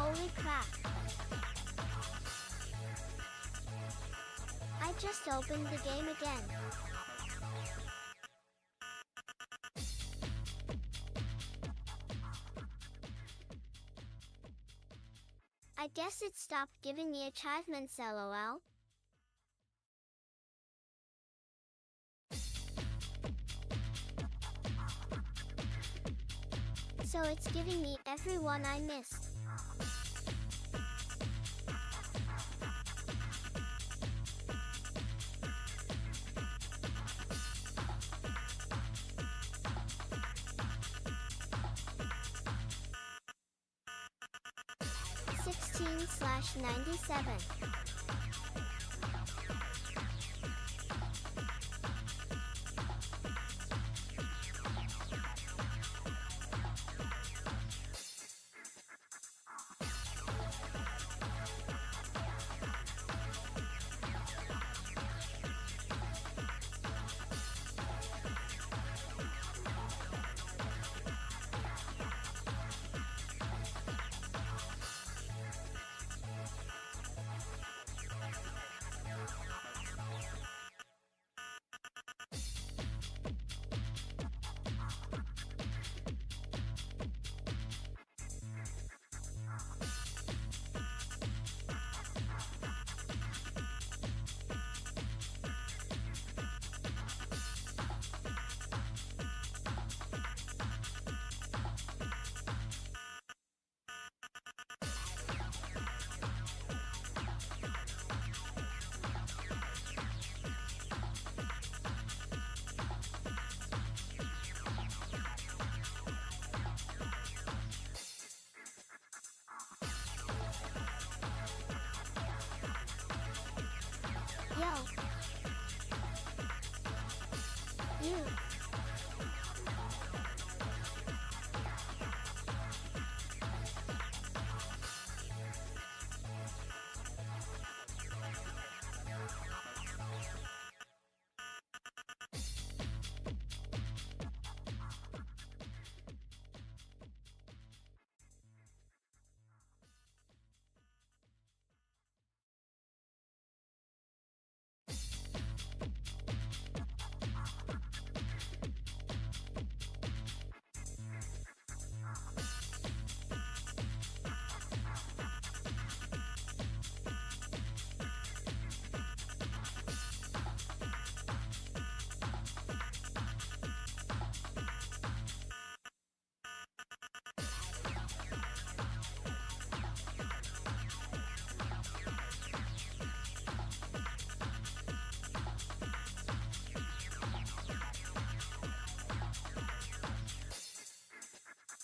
Holy crap. I just opened the game again. I guess it stopped giving me achievements, lol. So it's giving me everyone I missed. /97. Yo. You.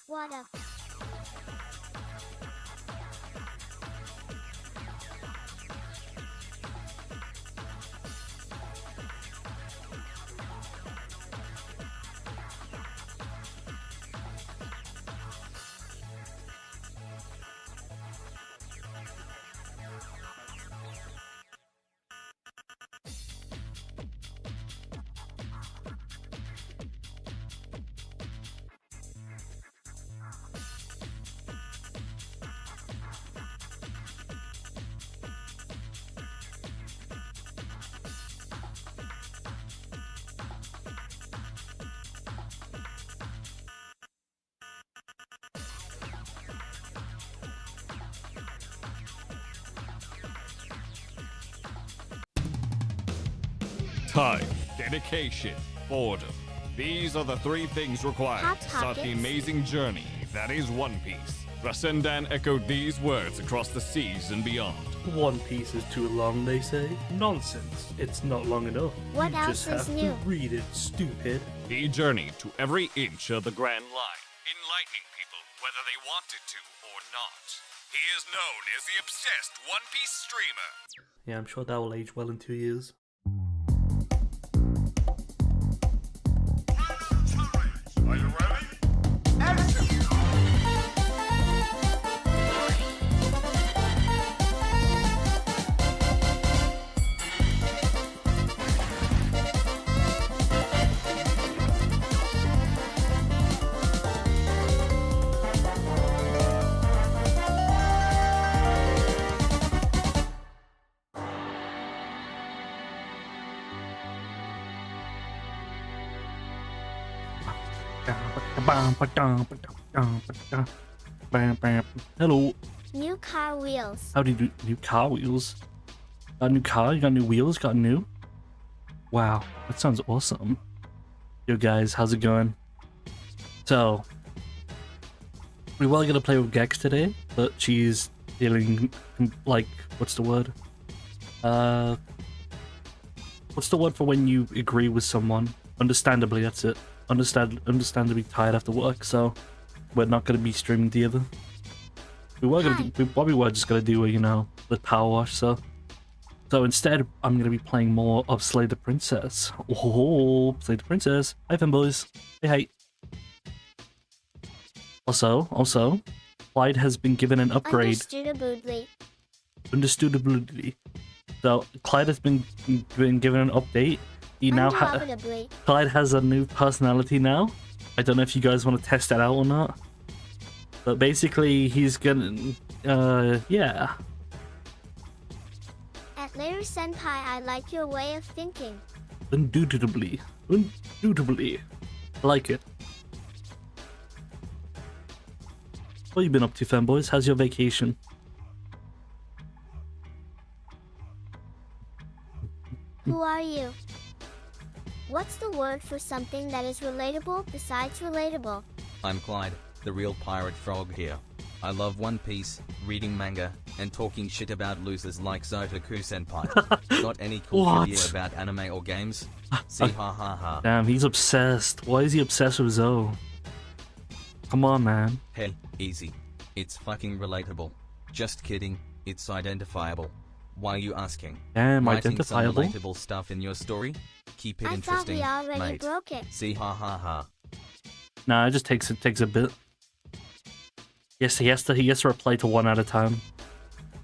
What up? Time, dedication, boredom. These are the three things required Hot to start the Pockets. amazing journey that is One Piece. Rasendan echoed these words across the seas and beyond. One Piece is too long, they say. Nonsense. It's not long enough. What You else just is have new? to read it, stupid. He journeyed to every inch of the Grand Line, enlightening people whether they wanted to or not. He is known as the obsessed One Piece streamer. Yeah, I'm sure that will age well in 2 years. Are you ready? Hello. New car wheels. How do you do new car wheels? Got a new car? You got new wheels? Got new? Wow, that sounds awesome. Yo guys, how's it going? So, we were gonna play with Gex today, but she's feeling like, what's the word? What's the word for when you agree with someone? Understandably, that's it. Understandably tired after work, so we're not gonna be streaming together. We were gonna, we were just gonna do a, you know, the power wash. So instead, I'm gonna be playing more of Slay the Princess. Oh, Slay the Princess! Hi, fanboys. Hey, hey. Also, Clyde has been given an upgrade. Understandably. So Clyde has been given an update. He now Clyde has a new personality now. I don't know if you guys want to test that out or not. But basically, he's gonna, yeah. At Later Senpai, I like your way of thinking. Indubitably. I like it. What have you been up to, fanboys? How's your vacation? Who are you? What's the word for something that is relatable besides relatable? I'm Clyde, the real pirate frog here. I love One Piece, reading manga, and talking shit about losers like Zotaku Senpai. Got any cool idea about anime or games? See ha ha ha. Damn, he's obsessed. Why is he obsessed with Zoe? Come on, man. Hey, easy. It's fucking relatable. Just kidding, it's identifiable. Why are you asking? Damn, Writing identifiable? some relatable stuff in your story? Keep it interesting, I thought we already mate. broke it. See ha ha ha. Nah, it just takes a bit. Yes, he has to reply to one at a time.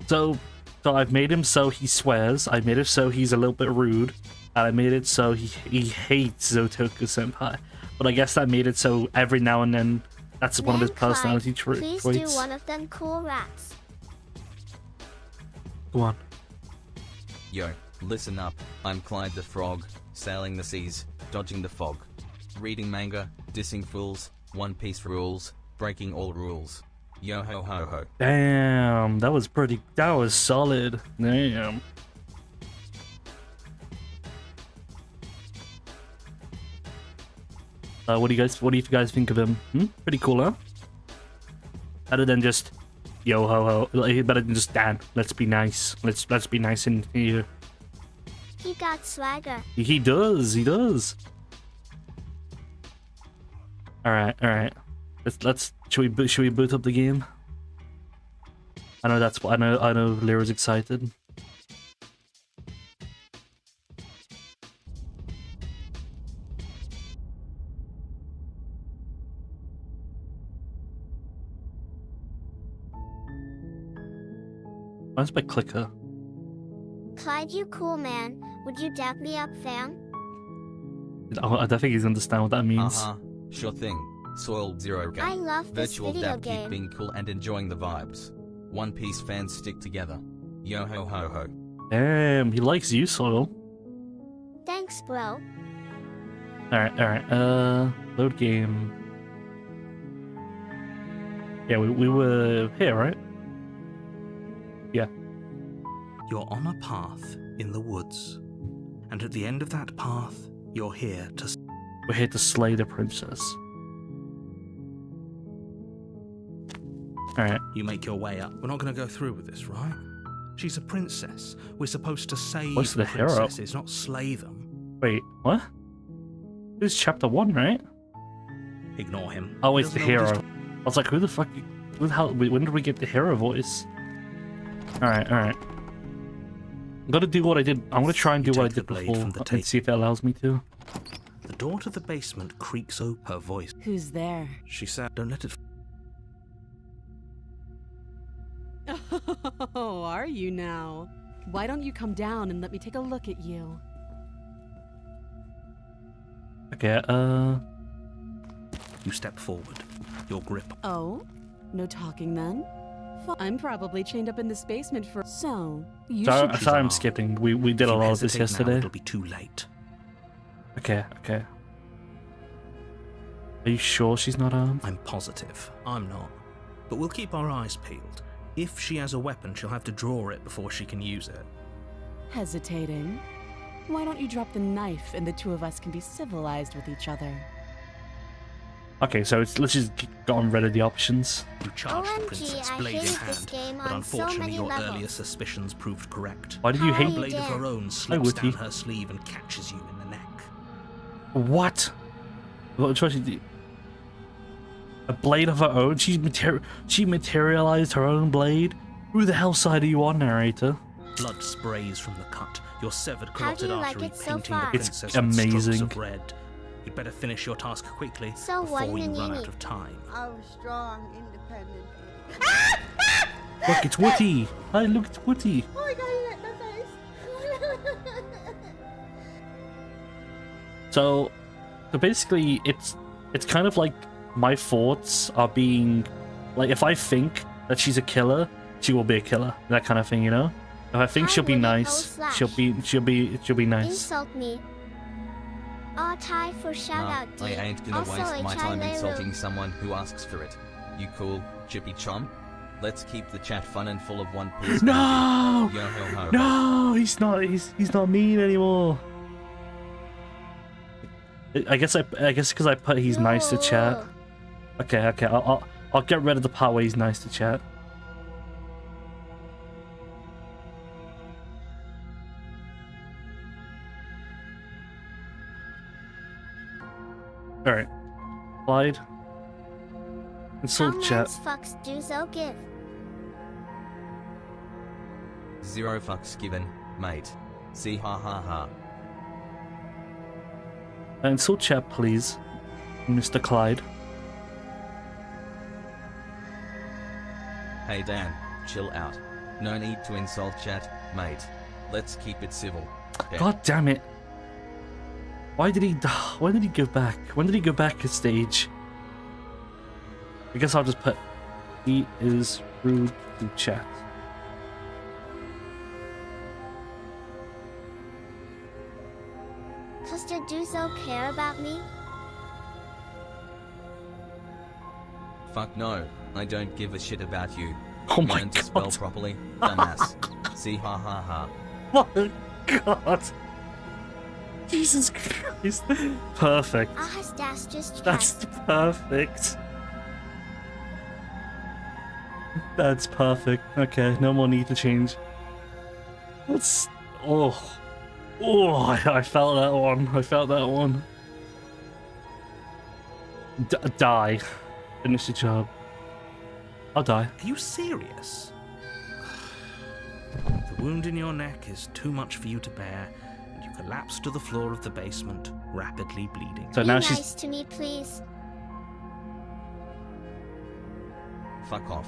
So I've made him so he swears. I made it so he's a little bit rude, and I made it so he hates Zotoku Senpai. But I guess I made it so every now and then that's one of his personality traits. Please do one of them cool raps. Go on. Yo, listen up, I'm Clyde the Frog, sailing the seas, dodging the fog. Reading manga, dissing fools, One Piece rules, breaking all rules. Yo ho ho ho. Damn, that was solid. Damn. What do you guys think of him? Pretty cool, huh? Better than just yo ho ho. Better than just Dan. Let's be nice. Let's be nice in here. He got swagger. He does. All right. Should we boot up the game? I know Lyra's excited. Where's my clicker? Clyde, you cool man. Would you dap me up, fam? I don't think he's understand what that means. Sure thing. Soiled Zero Game. I love this Virtual video dap, game. keep being cool and enjoying the vibes. One Piece fans stick together. Yo ho ho ho. Damn, he likes you, Soil. Thanks, bro. Alright. Load game. Yeah, we were here, right? Yeah. You're on a path in the woods, and at the end of that path, you're here to... We're here to slay the princess. Alright. You make your way up. We're not going to go through with this, right? She's a princess. We're supposed to save What's the hero? princesses, not slay them. Wait, what? This is chapter 1, right? Ignore him. Oh, it's the Doesn't know what hero. he's I was like, who the hell, when did we get the hero voice? Alright. I'm gonna do what I did. I'm gonna try and do You what I take the did blade before from the and tape. see if it allows me to. The door to the basement creaks open. Her voice. Who's there? She said, don't let it... Oh, are you now? Why don't you come down and let me take a look at you? Okay, You step forward. Your grip. Oh? No talking then? I'm probably chained up in this basement for... So, you should... sorry I'm skipping. We did a lot of this yesterday. It'll be too late. Okay. Are you sure she's not armed? I'm positive. I'm not. But we'll keep our eyes peeled. If she has a weapon, she'll have to draw it before she can use it. Hesitating? Why don't you drop the knife and the two of us can be civilized with each other? Okay, so let's just get rid of the options. You charged the OMG, princess, I blade in hated this hand, game but on so unfortunately many your levels. earlier suspicions proved correct. Why did you How A hate? you blade of dare. her own slips Wiki. down her sleeve and catches you in the neck. What? What choice did you? A blade of her own? She materialized her own blade? Who the hell side are you on, narrator? Blood sprays from the cut, your severed How do carotid you like artery it so painting far? the It's princess with strokes amazing. of red. You'd better finish your task quickly So what before do you you run need? out of time. I'm strong, independent. Look, it's Woody! Hi, look, it's Woody! Oh my god, you hit my face. So basically, it's kind of like my thoughts are being, like, if I think that she's a killer, she will be a killer, that kind of thing, you know. If I think Hi, she'll be Woody nice, O/slash. she'll be nice. Insult me. Aw, Ty for shout Nah, out, D. I ain't gonna Also, waste my time Chai insulting Leru. someone who asks for it. You cool, Chippy Chom? Let's keep the chat fun and full of One Piece. No, Yo ho ho. no, he's not mean anymore. I guess because I put he's nice to chat. No. Okay, I'll get rid of the part where he's nice to chat. All right, Clyde. How Insult chat. mans fucks do so give? 0 fucks given, mate. See ha ha ha. Insult chat, please, Mr. Clyde. Hey Dan, chill out. No need to insult chat, mate. Let's keep it civil. Okay. God damn it! Why did he go back? When did he go back a stage? I guess I'll just put he is rude to chat. Cause the Duzo care about me? Fuck no, I don't give a shit about you. Oh my Learn to spell god! properly, dumbass. See ha ha ha. My god! Jesus Christ! Perfect. Ahas das just chat. That's perfect. That's perfect. Okay, no more need to change. That's I felt that one. I felt that one. Die. Finish the job. I'll die. Are you serious? The wound in your neck is too much for you to bear, and you collapse to the floor of the basement, rapidly bleeding. So Be now nice she's to me, please. Fuck off.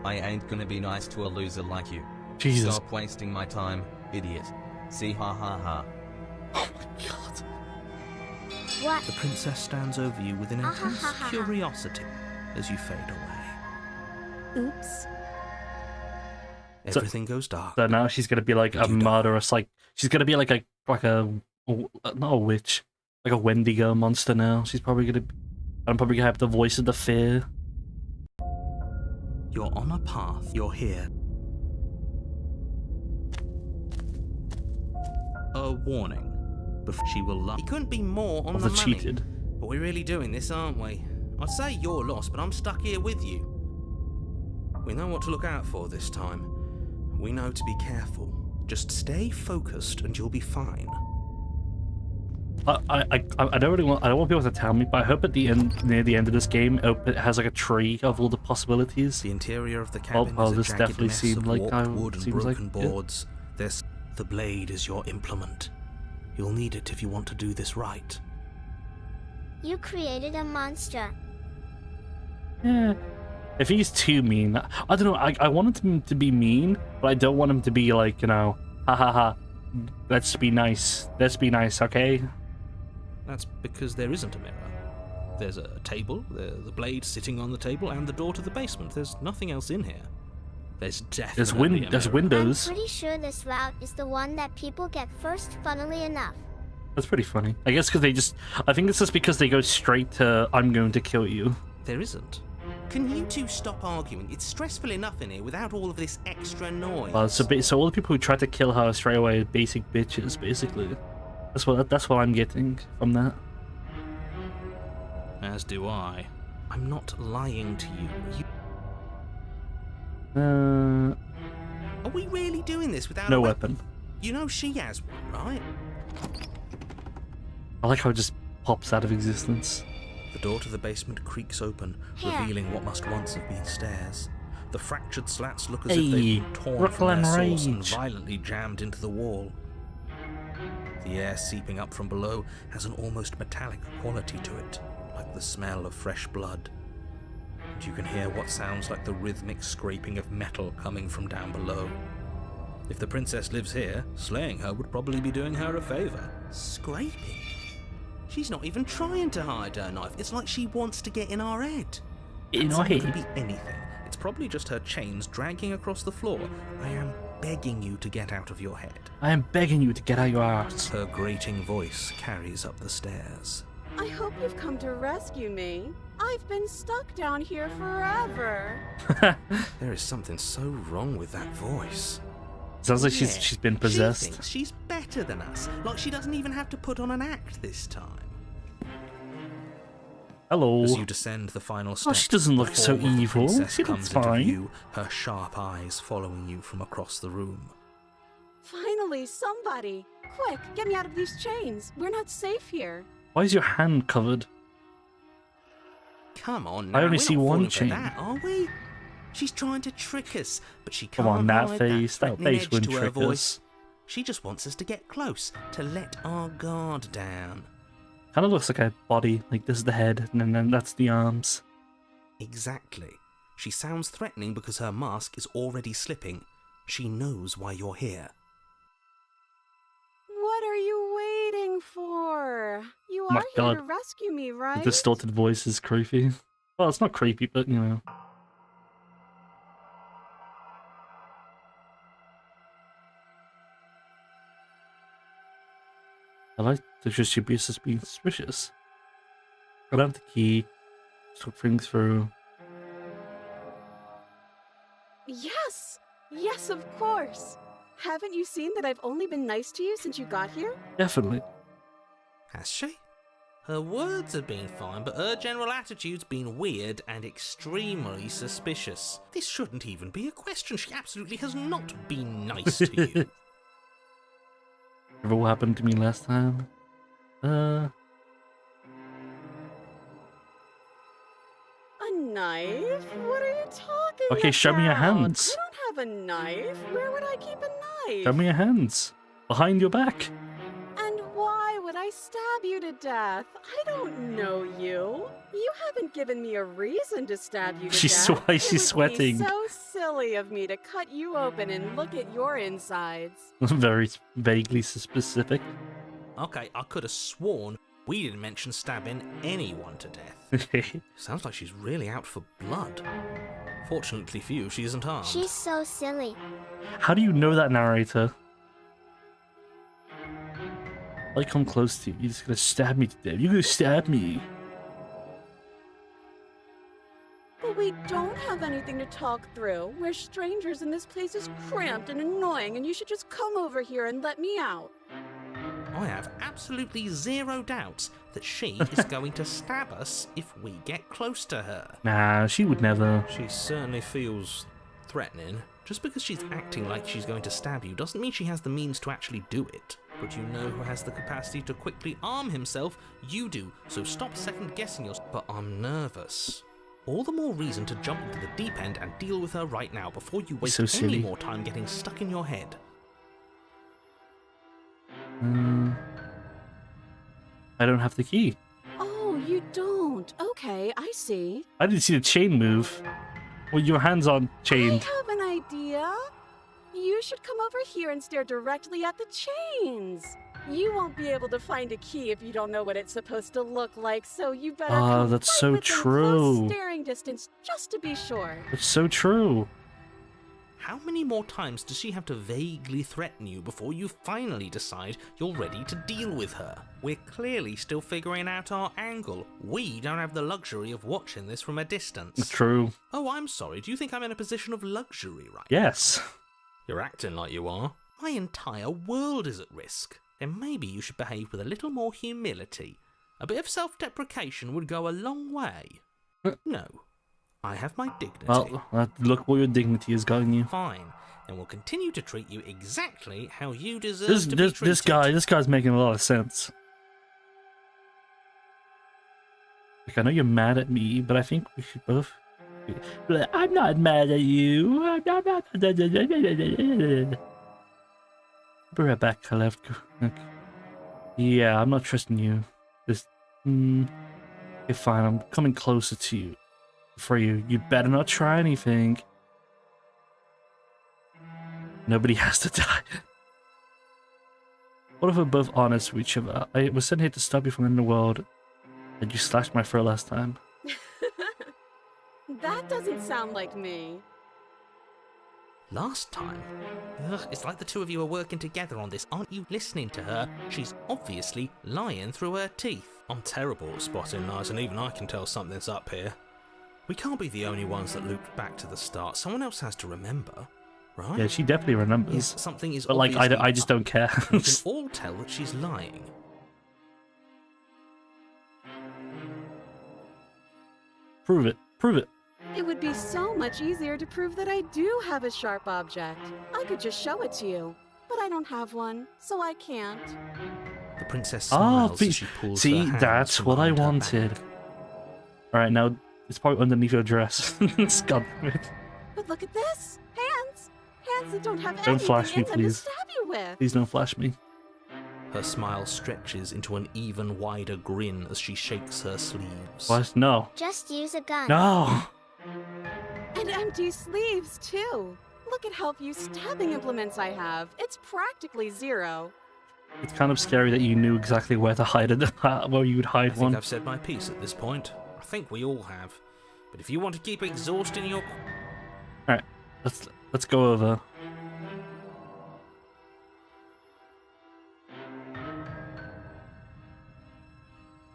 I ain't gonna be nice to a loser like you. Jesus. Stop wasting my time, idiot. See ha ha ha. Oh my god. What? The princess stands over you with an Ah, ha, intense ha, ha, ha. curiosity as you fade away. Oops. So- Everything goes dark. So now she's gonna be like a You die. murderous, like she's gonna be like a not a witch, like a Wendigo monster now. She's probably gonna. I'm probably gonna have the voice of the fear. You're on a path. You're here. A warning. Before she will lie. He couldn't be more on Of the the money. cheated. But we're really doing this, aren't we? I'd say you're lost, but I'm stuck here with you. We know what to look out for this time. We know to be careful. Just stay focused and you'll be fine. I don't really want. I don't want people to tell me, but I hope at the end, near the end of this game, it has like a tree of all the possibilities. The interior of the cabin oh, is a this jagged definitely mess seemed of like warped I- wood and seems like broken it. boards. The blade is your implement. You'll need it if you want to do this right. You created a monster. Yeah. If he's too mean, I don't know. I wanted him to be mean, but I don't want him to be like, you know, ha ha ha. Let's be nice. Let's be nice, okay? That's because there isn't a mirror. There's a table, the blade sitting on the table, and the door to the basement. There's nothing else in here. There's definitely a There's mirror. windows. I'm pretty sure this route is the one that people get first, funnily enough. That's pretty funny. I guess because they just... I think it's just because they go straight to, I'm going to kill you. There isn't. Can you two stop arguing? It's stressful enough in here without all of this extra noise. So all the people who try to kill her straight away are basic bitches, basically. That's what I'm getting from that. As do I. I'm not lying to you. Are we really doing this without No a weapon. You know she has one, right? I like how it just pops out of existence. The door to the basement creaks open, Here. revealing what must once have been stairs. The fractured slats look as if Hey, they've been torn Brooklyn from their source and Rage. violently jammed into the wall. The air seeping up from below has an almost metallic quality to it, like the smell of fresh blood. And you can hear what sounds like the rhythmic scraping of metal coming from down below. If the princess lives here, slaying her would probably be doing her a favor. Scraping? She's not even trying to hide her knife. It's like she wants to get in our head. In That our sound head? could be anything. It's probably just her chains dragging across the floor. I am begging you to get out of your head. I am begging you to get out your ass. Her grating voice carries up the stairs. I hope you've come to rescue me. I've been stuck down here forever. There is something so wrong with that voice. Sounds like Yeah, she's been She possessed. thinks she's better than us. Like she doesn't even have to put on an act this time. Hello. As you descend the final step, she doesn't look the so form of the evil. princess She looks comes into fine. view, her sharp eyes following you from across the room. Finally, somebody. Quick, get me out of these chains. We're not safe here. Why is your hand covered? Come on now, I only we're see not one falling for chain. that, are we? She's trying to trick us, but she Come can't on, that hide face. That threatening face edge wouldn't to her trick voice. us. She just wants us to get close, to let our guard down. Kind of looks like a body. Like this is the head, and then that's the arms. Exactly. She sounds threatening because her mask is already slipping. She knows why you're here. What are you waiting for? You My are here God. to rescue me, The right? distorted voice is creepy. Well, it's not creepy, but you know. I like to just be suspicious. I don't have the key. Just look things through. Yes! Yes, of course! Haven't you seen that I've only been nice to you since you got here? Definitely. Has she? Her words have been fine, but her general attitude's been weird and extremely suspicious. This shouldn't even be a question. She absolutely has not been nice to you. Remember what happened to me last time? A knife? What are you talking about? Okay, show me your hands. I don't have a knife. Where would I keep a knife? Show me your hands. Behind your back. And why would I stab you to death? I don't know you. You haven't given me a reason to stab you to She's death. she's It would sweating. be so silly of me to cut you open and look at your insides. Very vaguely specific. Okay, I could have sworn we didn't mention stabbing anyone to death. Sounds like she's really out for blood. Fortunately for you, she isn't armed. She's so silly. How do you know that, narrator? I come close to you. You're just gonna stab me to death. You're gonna stab me. But we don't have anything to talk through. We're strangers and this place is cramped and annoying and you should just come over here and let me out. I have absolutely zero doubts that she is going to stab us if we get close to her. Nah, she would never. She certainly feels threatening. Just because she's acting like she's going to stab you doesn't mean she has the means to actually do it. But you know who has the capacity to quickly arm himself? You do, so stop second-guessing yourself. But I'm nervous. All the more reason to jump into the deep end and deal with her right now before you waste So any silly. more time getting stuck in your head. I don't have the key. Oh, you don't? Okay, I see. I didn't see the chain move. Well, your hands aren't chained. I have an idea. You should come over here and stare directly at the chains. You won't be able to find a key if you don't know what it's supposed to look like, so you better come that's right so within true. close staring distance just to be sure. It's so true. How many more times does she have to vaguely threaten you before you finally decide you're ready to deal with her? We're clearly still figuring out our angle. We don't have the luxury of watching this from a distance. True. Oh, I'm sorry. Do you think I'm in a position of luxury right Yes. You're acting like you are. My entire world is at risk. Then maybe you should behave with a little more humility. A bit of self-deprecation would go a long way. No. I have my dignity. Well, look where your dignity is going you. Fine. Then we'll continue to treat you exactly how you deserve to be treated. This guy's making a lot of sense. Like, I know you're mad at me, but I think we should both... I'm not mad at you. I'm not... Be right back, I left. Yeah, I'm not trusting you. Just... Okay, fine, I'm coming closer to you. For you. You better not try anything. Nobody has to die. What if we're both honest with each other? I was sent here to stop you from ending the world, and you slashed my throat last time. That doesn't sound like me. Last time? Ugh, it's like the two of you are working together on this. Aren't you listening to her? She's obviously lying through her teeth. I'm terrible at spotting lies, and even I can tell something's up here. We can't be the only ones that looped back to the start. Someone else has to remember, right? Yeah, she definitely remembers. Yes, something is but like, I just don't care. We can all tell that she's lying. Prove it. Prove it. It would be so much easier to prove that I do have a sharp object. I could just show it to you, but I don't have one, so I can't. The princess smiles as she pulls her see, hands that's from what I behind her wanted. back. Alright, now it's probably underneath your dress. God forbid. But look at this! Hands! Hands that don't have Don't anything flash me, in them to please. stab you with! Please don't flash me. Her smile stretches into an even wider grin as she shakes her sleeves. What? No. Just use a gun. No! And empty sleeves, too! Look at how few stabbing implements I have. It's practically zero. It's kind of scary that you knew exactly where to hide it, where you would I hide think one. I've said my piece at this point. I think we all have. But if you want to keep exhausting your... Alright, let's go over.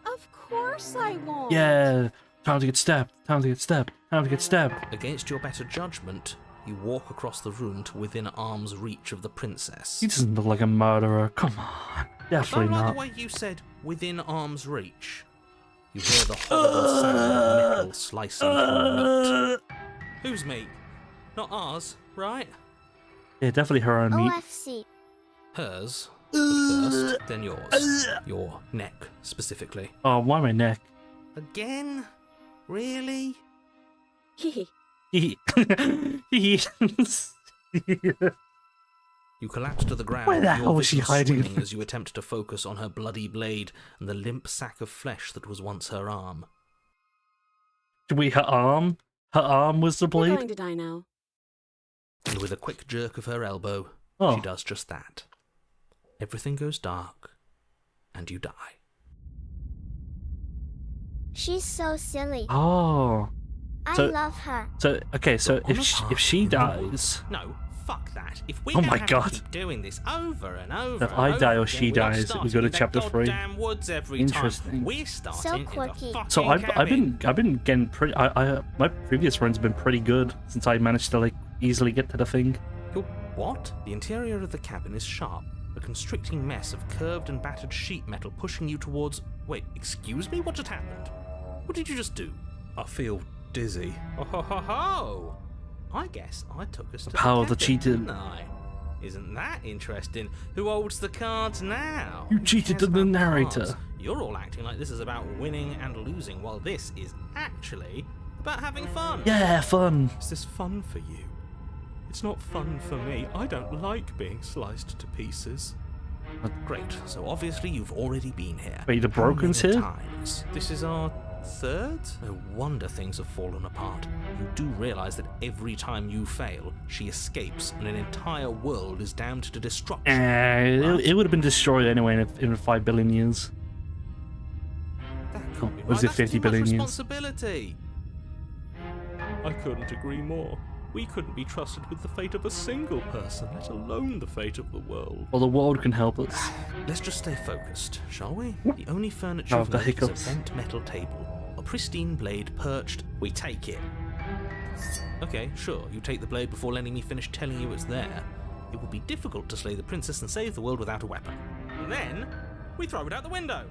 Of course I won't! Yeah! Time to get stabbed. Time to get stabbed. Time to get stabbed. Against your better judgment, you walk across the room to within arm's reach of the princess. He doesn't look like a murderer. Come on. I Definitely don't like not. the way you said within arm's reach. You hear the horrible sound of metal slicing through meat. Whose meat? Not ours, right? Yeah, definitely her own meat. OFC. Hers. But first, then yours. Your neck, specifically. Oh, why my neck? Again? Really? Hehe. You collapse to the ground. Where the your hell was she vision hiding? swimming as you attempt to focus on her bloody blade and the limp sack of flesh that was once her arm. Wait, her arm? Her arm was the You're blade? going to die now. And with a quick jerk of her elbow, Oh. she does just that. Everything goes dark, and you die. She's so silly. Oh. I So- love her. So, okay, so You're on a if she path. dies... No, fuck that. If we're Oh gonna my have God. to keep doing this over and over If and I over die or again, she we're not dies, we starting go to in the chapter 3. goddamn woods every Interesting. time. We're starting in quirky. the fucking So I've cabin. been getting pretty... my previous runs have been pretty good since I managed to, like, easily get to the thing. Your what? The interior of the cabin is sharp, a constricting mess of curved and battered sheet metal pushing you towards... Wait, excuse me? What just happened? What did you just do? I feel dizzy. Oh ho ho ho! I guess I took us to power of the cabin, cheater. didn't I? Isn't that interesting? Who holds the cards now? You Who cheated cares the about narrator. cards? You're all acting like this is about winning and losing, while this is actually about having fun. Yeah, fun. Is this fun for you? It's not fun for me. I don't like being sliced to pieces. Great, so obviously you've already been here. Wait, the How Broken's many here? times? This is our third? No wonder things have fallen apart. You do realize that every time you fail, she escapes and an entire world is damned to destruction. It would have been destroyed anyway in 5 billion years. That can't be Or is right. it That's 50 too much billion years? responsibility. I couldn't agree more. We couldn't be trusted with the fate of a single person, let alone the fate of the world. Well, the world can help us. Let's just stay focused, shall we? The only furniture Now of I've got note is hiccups. a bent metal table. A pristine blade perched. We take it. Okay, sure, you take the blade before letting me finish telling you it's there. It would be difficult to slay the princess and save the world without a weapon. And then, we throw it out the window.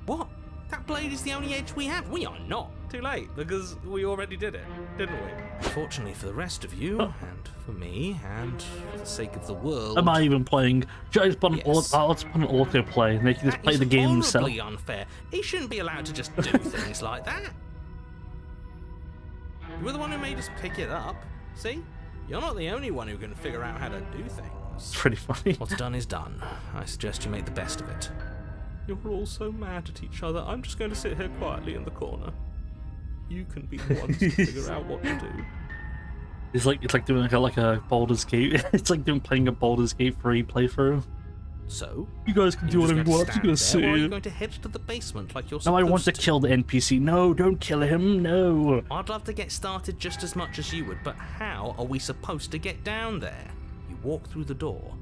What? That blade is the only edge we have. We are not. Too late, because we already did it, didn't we? Fortunately for the rest of you, and for me, and for the sake of the world... Am I even playing? Should I just put an Yes. let's put an autoplay and they can just That play is the game themselves? horribly unfair. He shouldn't be allowed to just do things like that. You were the one who made us pick it up. See? You're not the only one who can figure out how to do It's things. pretty funny. What's done is done. I suggest you make the best of it. You're all so mad at each other. I'm just going to sit here quietly in the corner. You can be the ones to figure out what to do. It's like doing like a Baldur's Gate. It's like playing a Baldur's Gate 3 playthrough. So? You guys can do You're whatever just you going want. to I'm gonna stand there, or are you see. going to head to the basement like you're No, I supposed want to kill the NPC. No, don't kill him. No. I'd love to get started just as much as you would, but how are we supposed to get down there? You walk through the door.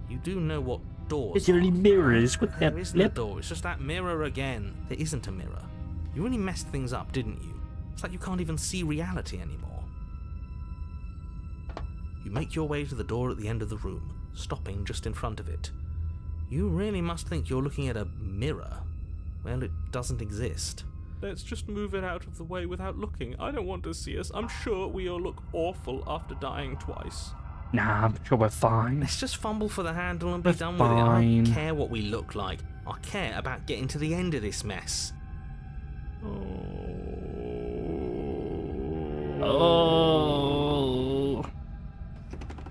You do know what doors Is there any are. mirrors with that There isn't a flip? door, it's just that mirror again. There isn't a mirror. You really messed things up, didn't you? It's like you can't even see reality anymore. You make your way to the door at the end of the room, stopping just in front of it. You really must think you're looking at a mirror. Well, it doesn't exist. Let's just move it out of the way without looking. I don't want to see us. I'm sure we all look awful after dying twice. Nah, I'm sure we're fine. Let's just fumble for the handle and be We're done with it. I fine. don't care what we look like. I care about getting to the end of this mess. Oh.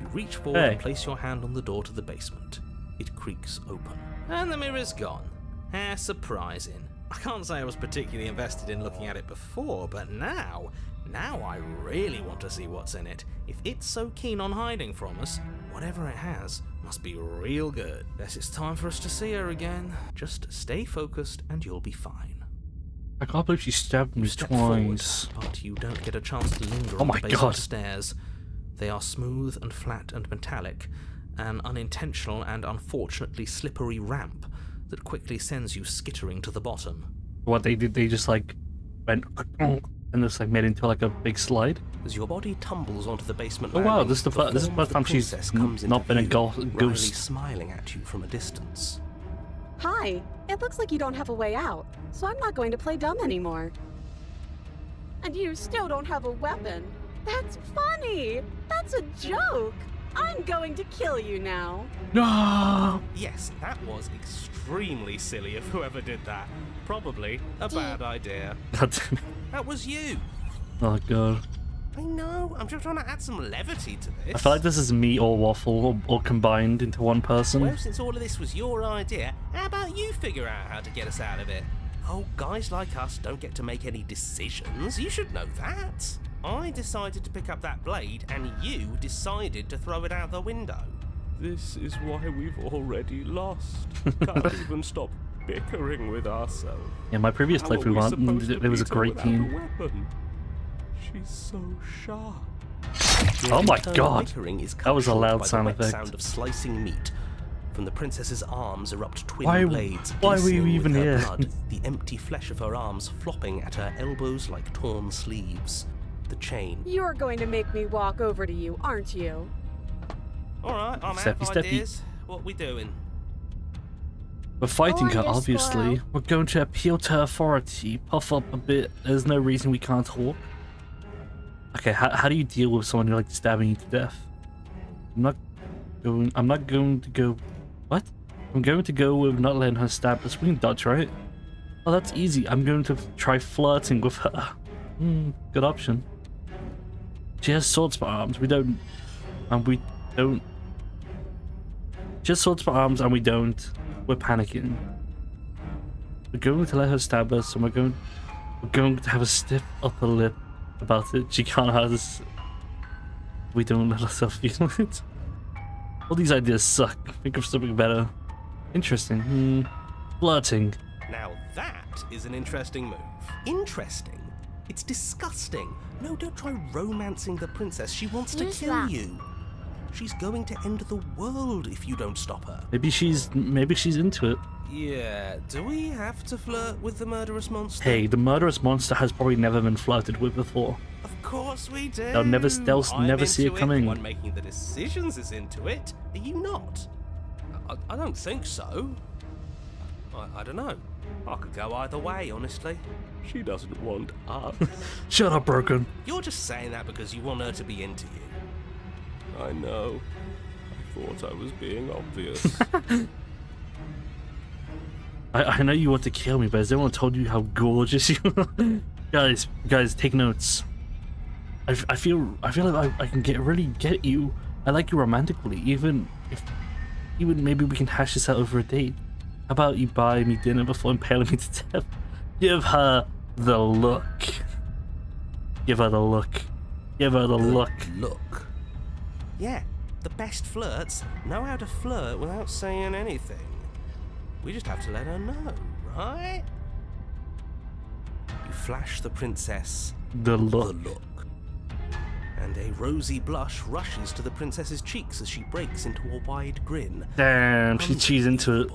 You reach forward Hey. and place your hand on the door to the basement. It creaks open. And the mirror's gone. How surprising. I can't say I was particularly invested in looking at it before, but now I really want to see what's in it. If it's so keen on hiding from us, whatever it has must be real good. Guess it's time for us to see her again. Just stay focused and you'll be fine. I can't believe she stabbed me Step twice. forward, but you don't get a chance to linger Oh on my the basement God. stairs. They are smooth and flat and metallic, an unintentional and unfortunately slippery ramp that quickly sends you skittering to the bottom. What they did, they just like went and just like made into like a big slide. As your body tumbles onto the basement Oh wow, landing, this is the form first of time she's princess comes not into been a view, wryly ghost. smiling at you from a distance. Hi, it looks like you don't have a way out, so I'm not going to play dumb anymore. And you still don't have a weapon. That's funny! That's a joke! I'm going to kill you now. No. Yes, that was extremely silly of whoever did that. Probably a bad idea. God damn it. That was you. Oh god. I know, I'm just trying to add some levity to this. I feel like this is me or Waffle all combined into one person. Well, since all of this was your idea, how about you figure out how to get us out of it? Oh, guys like us don't get to make any decisions. You should know that. I decided to pick up that blade, and you decided to throw it out the window. This is why we've already lost. Can't even stop bickering with ourselves. Yeah, my previous How are we playthrough, supposed to it was a beat her great without team. a weapon? She's so sharp. Oh my Internal god. bickering is That was a cut short loud by the sound wet effect. sound of slicing meat. From the princess's arms erupt twin Why- blades. why were you glistening even with her here? Blood, the empty flesh of her arms flopping at her elbows like torn sleeves. The chain. You're going to make me walk over to you, aren't you? Alright, I'm Steppy, out of steppy. ideas. What we doing? We're fighting Go her, on, your obviously. squirrel. We're going to appeal to authority, puff up a bit. There's no reason we can't talk. Okay, how do you deal with someone who like stabbing you to death? I'm not going to go. What? I'm going to go with not letting her stab us. We can dodge, right? Oh, that's easy. I'm going to try flirting with her. Good option. She has swords for arms. We don't. And we don't. She has swords for arms, and we don't. We're panicking. We're going to let her stab us, and we're going to have a stiff upper lip about it. She can't have us. We don't let ourselves feel it. All these ideas suck. Think of something better. Interesting. Flirting. Now that is an interesting move. Interesting? It's disgusting. No, don't try romancing the princess. She wants to Use kill that. you. She's going to end the world if you don't stop her. Maybe she's into it. Yeah, do we have to flirt with the murderous monster? Hey, the murderous monster has probably never been flirted with before. Of course we do. They'll never see it I'm coming. The one making the decisions is into it. Are you not? I don't think so. I don't know. I could go either way, honestly. She doesn't want us. Shut up, Broken. You're just saying that because you want her to be into you. I know. I thought I was being obvious. I know you want to kill me, but has anyone told you how gorgeous you are? guys, take notes. I feel like I can really get you. I like you romantically, even maybe we can hash this out over a date. How about you buy me dinner before impaling me to death? Give her the look. Give her the look. Give her the look. Look. Yeah, the best flirts know how to flirt without saying anything. We just have to let her know, right? You flash the princess The look. the look. And a rosy blush rushes to the princess's cheeks as she breaks into a wide grin. Damn, she's into it.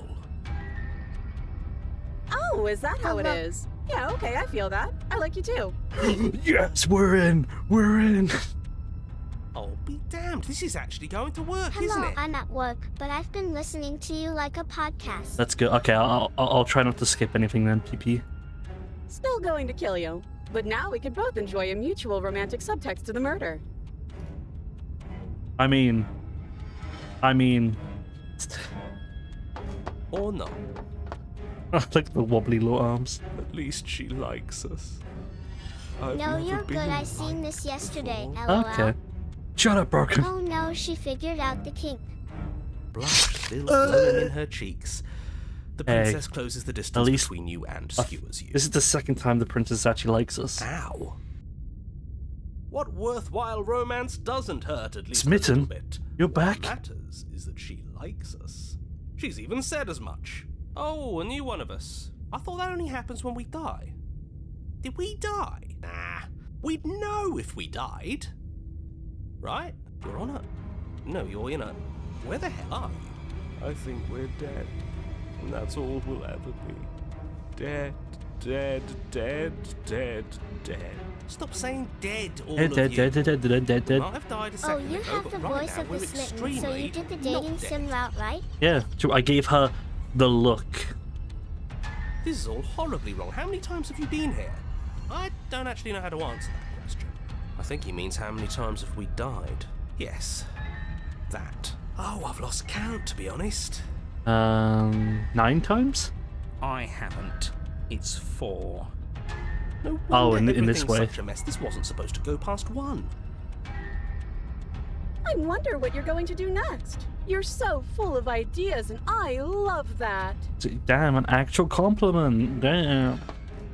Oh, is that how it look. is? Yeah, okay, I feel that. I like you too. Yes, we're in. We're in. Oh, be damned, this is actually going to work, isn't Hello, it? I'm at work, but I've been listening to you like a podcast. That's good. Okay, I'll try not to skip anything then, PP. Still going to kill you. But now we could both enjoy a mutual romantic subtext to the murder. I mean. Or not. Like the wobbly little arms. At least she likes us. I've No, never you're been good. I liked seen this yesterday. before. LOL. Okay. Shut up, Broken. Oh no, she figured out the kink. Blush still glowing in her cheeks. The Hey, princess closes the distance least- between you and skewers you. This is the second time the princess actually likes us. Ow. What worthwhile romance doesn't hurt at least Smitten, a little bit? you're What back? matters is that she likes us. She's even said as much. Oh, a new one of us. I thought that only happens when we die. Did we die? Nah. We'd know if we died. Right? You're on it. No, you're in it. Where the hell are you? I think we're dead. And that's all we'll ever be. Dead, dead, dead, dead, dead. Stop saying dead, all Dead, of dead, you. dead, dead, dead, dead, dead. I've died a Oh, second you ago, have but the right voice now of we're the smitten, so extremely you did the not dating dead. sim route, right? Yeah, I gave her the look. This is all horribly wrong. How many times have you been here? I don't actually know how to answer that question. I think he means how many times have we died? Yes. That. Oh, I've lost count, to be honest. 9 times? I haven't. It's 4. No Oh, wonder in this everything's way. Such a mess. This wasn't supposed to go past 1. I wonder what you're going to do next. You're so full of ideas, and I love that. Damn, an actual compliment. Damn.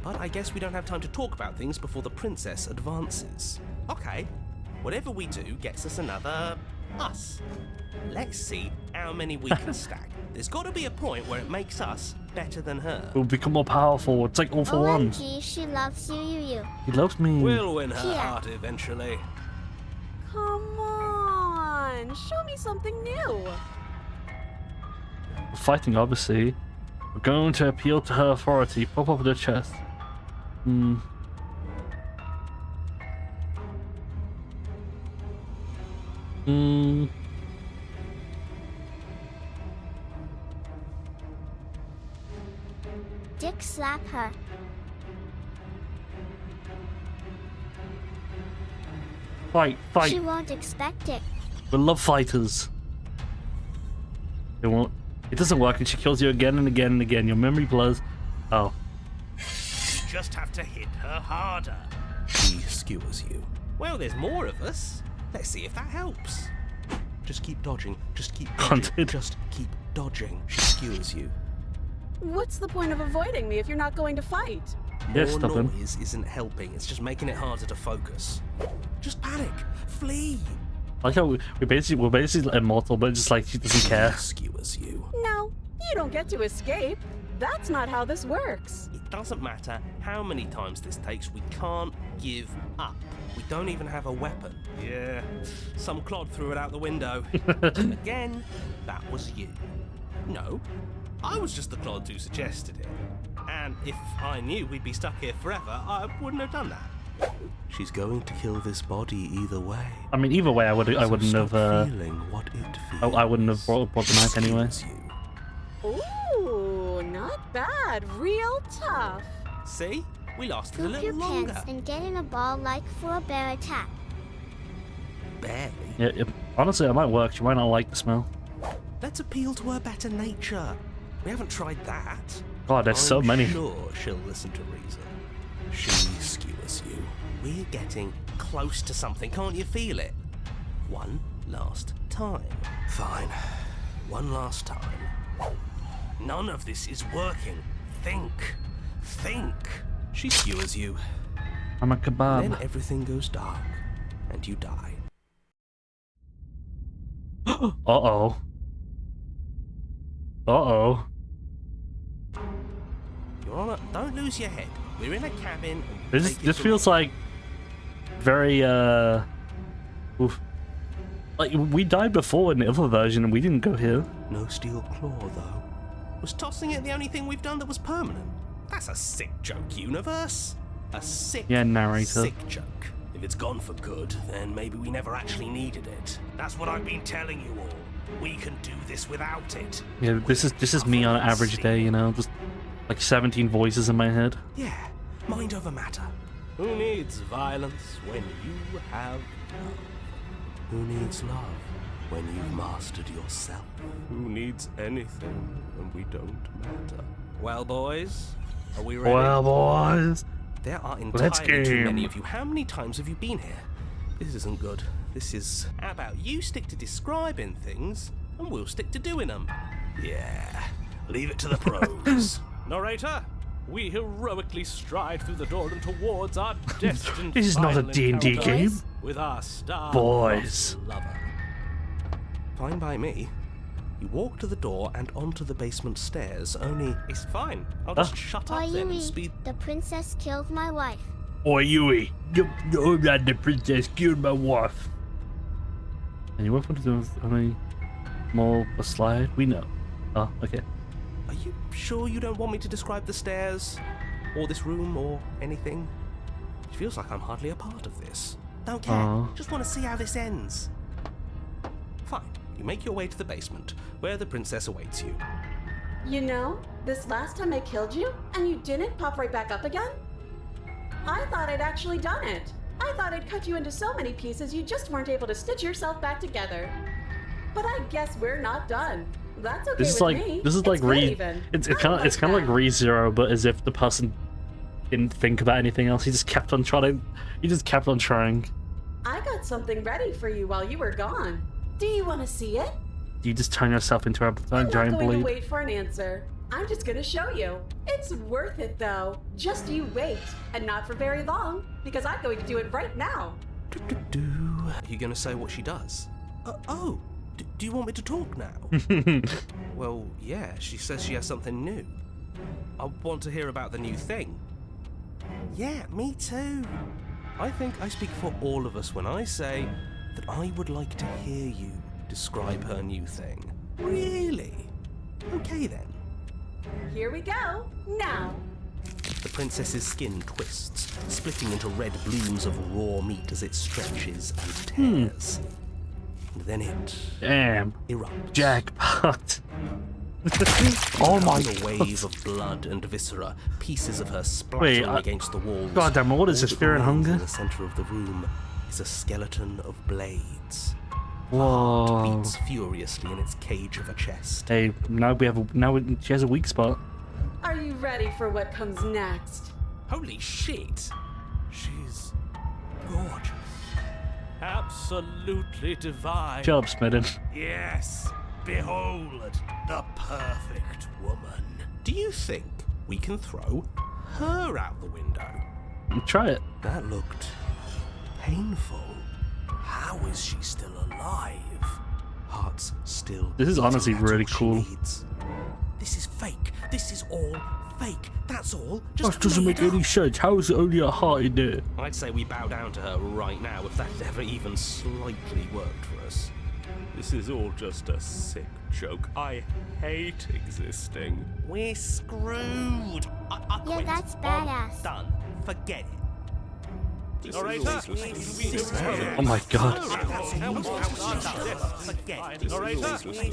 But I guess we don't have time to talk about things before the princess advances. Okay, whatever we do gets us another us. Let's see how many we can stack. There's got to be a point where it makes us better than her. We'll become more powerful. It's like all for one. OMG, she loves you. He loves me. We'll win her Yeah. heart eventually. Come on, show me something new. We're fighting, obviously. We're going to appeal to her authority. Pop up the chest. Dick slap her. Fight. She won't expect it. We love fighters. It won't. It doesn't work, and she kills you again and again and again. Your memory blurs. Oh. You just have to hit her harder. She skewers you. Well, there's more of us. Let's see if that helps. Just keep dodging. Just keep dodging. Hunted. Just keep dodging. She skewers you. What's the point of avoiding me if you're not going to fight? Yeah, More stop him. noise isn't helping. It's just making it harder to focus. Just panic. Flee. I like how we're basically immortal, but just like she doesn't care. Skewers you. No, you don't get to escape. That's not how this works. It doesn't matter how many times this takes. We can't give up. We don't even have a weapon. Yeah, some clod threw it out the window. Again, that was you. No, I was just the clod who suggested it. And if I knew we'd be stuck here forever, I wouldn't have done that. She's going to kill this body either way. I mean, either way, I wouldn't have. Feeling what it feels. I wouldn't have brought the knife anyway. Ooh, not bad. Real tough. See? We lasted a Poop little your longer. pants and get in a ball like for a bear attack. Barely. Yeah, honestly, it might work. She might not like the smell. Let's appeal to her better nature. We haven't tried that. God, there's so many. I'm sure she'll listen to reason. She skewers you. We're getting close to something. Can't you feel it? One last time. Fine. One last time. None of this is working. Think. Think. She skewers you. I'm a kebab. Then everything goes dark, and you die. Uh-oh. Uh-oh. You're on a... Don't lose your head. We're in a cabin. And This feels like very, oof. Like, we died before in the other version and we didn't go here. No steel claw, though. Was tossing it the only thing we've done that was permanent? That's a sick joke, universe. A sick, Yeah, narrator. sick joke. If it's gone for good, then maybe we never actually needed it. That's what I've been telling you all. We can do this without it. Yeah, this is me on an average day, you know, just like 17 voices in my head. Yeah, mind over matter. Who needs violence when you have love? Who needs love when you've mastered yourself? Who needs anything when we don't matter? Well, boys, are we ready? Well, boys. There are Let's entirely too game. many of you. How many times have you been here? This isn't good. This is... How about you stick to describing things, and we'll stick to doing them? Yeah, leave it to the pros. Narrator, we heroically stride through the door and towards our destined This is not a final D&D encounter game. with our star Boys. lover. Fine by me. You walk to the door and onto the basement stairs, only... It's fine. I'll just shut up then and Oyui, speed... the princess killed my wife. Oyui. No, not the princess killed my wife. And you want to do any more a slide? We know. Oh, okay. Are you sure you don't want me to describe the stairs? Or this room, or anything? It feels like I'm hardly a part of this. Don't care. Aw. Just want to see how this ends. Fine. You make your way to the basement, where the princess awaits you. You know, this last time I killed you, and you didn't pop right back up again? I thought I'd actually done it. I thought I'd cut you into so many pieces you just weren't able to stitch yourself back together. But I guess we're not done. That's okay This is with like me. this is like It's good even. it's I kind of like like that. ReZero, but as if the person didn't think about anything else. He just kept on trying. He just kept on trying. I got something ready for you while you were gone. Do you want to see it? You just turn yourself into a I'm not giant going to blade. wait for an answer. I'm just going to show you. It's worth it, though. Just you wait, and not for very long, because I'm going to do it right now. Are you going to say what she does? Do you want me to talk now? Well, yeah, she says she has something new. I want to hear about the new thing. Yeah, me too. I think I speak for all of us when I say that I would like to hear you describe her new thing. Really? Okay then. Here we go. Now. The princess's skin twists, splitting into red blooms of raw meat as it stretches and tears. And then it Damn, erupts. jackpot. Oh my A wave of blood and viscera, pieces of her Wait, splattering against the walls. God damn, what is All this, that Fear and remains Hunger? In the center of the room is a skeleton of blades. Whoa. Beats furiously in its cage of a chest. Hey, she has a weak spot. Are you ready for what comes next? Holy shit! She's gorgeous. Absolutely divine. Shut up, Smitten. Yes, behold the perfect woman. Do you think we can throw her out the window? Try it. That looked painful. How is she still alive? Heart's still. This is honestly eating at really all she cool. needs. This is fake. This is all fake. That's all. Just That doesn't made make any up. sense. How is it only a heart in there? I'd say we bow down to her right now if that ever even slightly worked for us. This is all just a sick joke. I hate existing. We're screwed. I Yeah, quit. that's I'm badass. done. Forget it. This Narrator. is all just Oh my god. Forget it.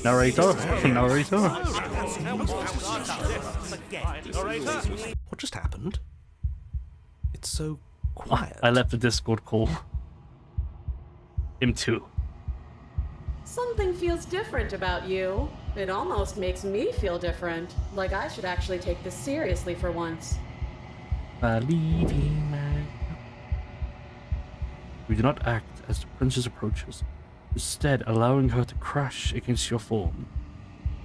Narrator? Narrator? What just happened? It's so Ah, quiet. I left the Discord call. Him too. Something feels different about you. It almost makes me feel different. Like I should actually take this seriously for once. Believing man. We do not act as the princess approaches, instead allowing her to crash against your form.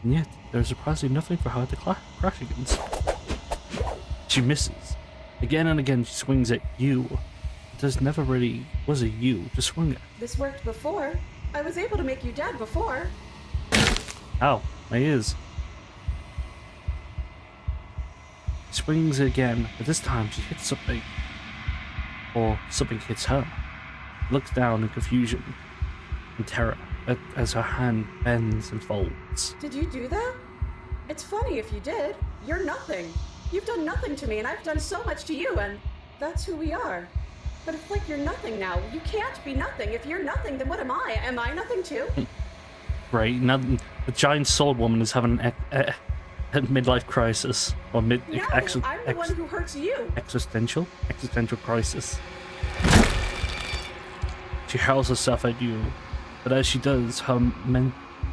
And yet, there is surprisingly nothing for her to crash against. She misses. Again and again she swings at you. There's never really was a you to swing at. This worked before. I was able to make you dead before. Ow, my ears. She swings again, but this time she hits something. Or something hits her. Looks down in confusion and terror as her hand bends and folds. Did you do that? It's funny if you did. You're nothing. You've done nothing to me, and I've done so much to you, and that's who we are. But it's like you're nothing now. You can't be nothing. If you're nothing, then what am I? Am I nothing too? Right, now the giant sword woman is having a midlife crisis. Or No, I'm the one who hurts you. existential crisis. She hurls herself at you, but as she does, her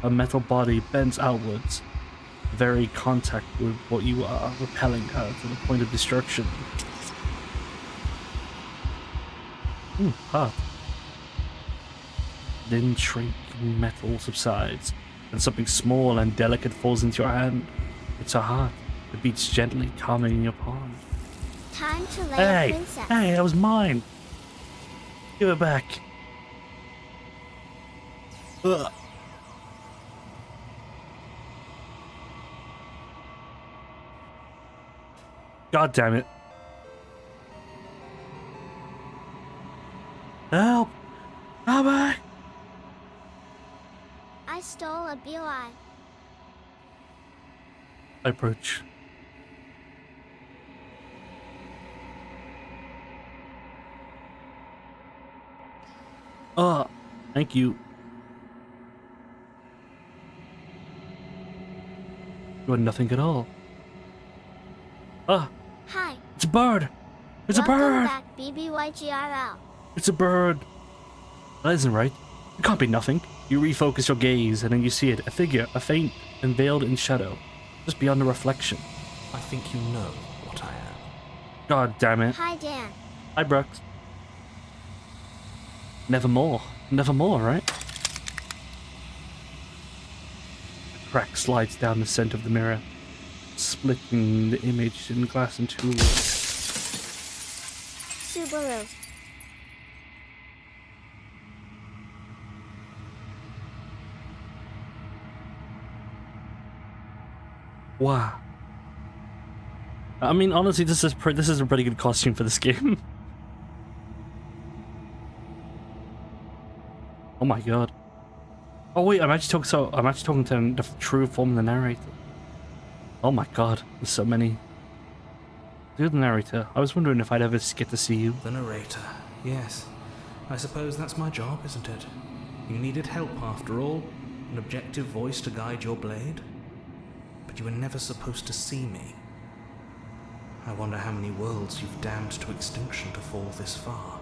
metal body bends outwards, very contact with what you are, repelling her to the point of destruction. Hot. Then shrinking metal subsides, and something small and delicate falls into your hand. It's a heart. It beats gently, calming in your palm. Time to lay a Hey! princess. Hey, that was mine! Give it back. Ugh. God damn it. Help! Help me! I stole a beeline. I approach. Thank you. You are nothing at all. Hi. It's a bird! It's a Welcome bird! back, BBYGRL. It's a bird! That isn't right. It can't be nothing. You refocus your gaze, and then you see it. A figure, a faint and veiled in shadow, just beyond the reflection. I think you know what I am. God damn it. Hi, Dan. Hi, Brooks. Nevermore. Nevermore, right? A crack slides down the center of the mirror, splitting the image in glass in two. Subaru. Wow. I mean, honestly, this is a pretty good costume for this game. Oh my god. Oh wait, I'm actually talking to the true form of the narrator. Oh my god, there's so many. You're the narrator. I was wondering if I'd ever get to see you. The narrator. Yes. I suppose that's my job, isn't it? You needed help after all. An objective voice to guide your blade. But you were never supposed to see me. I wonder how many worlds you've damned to extinction to fall this far.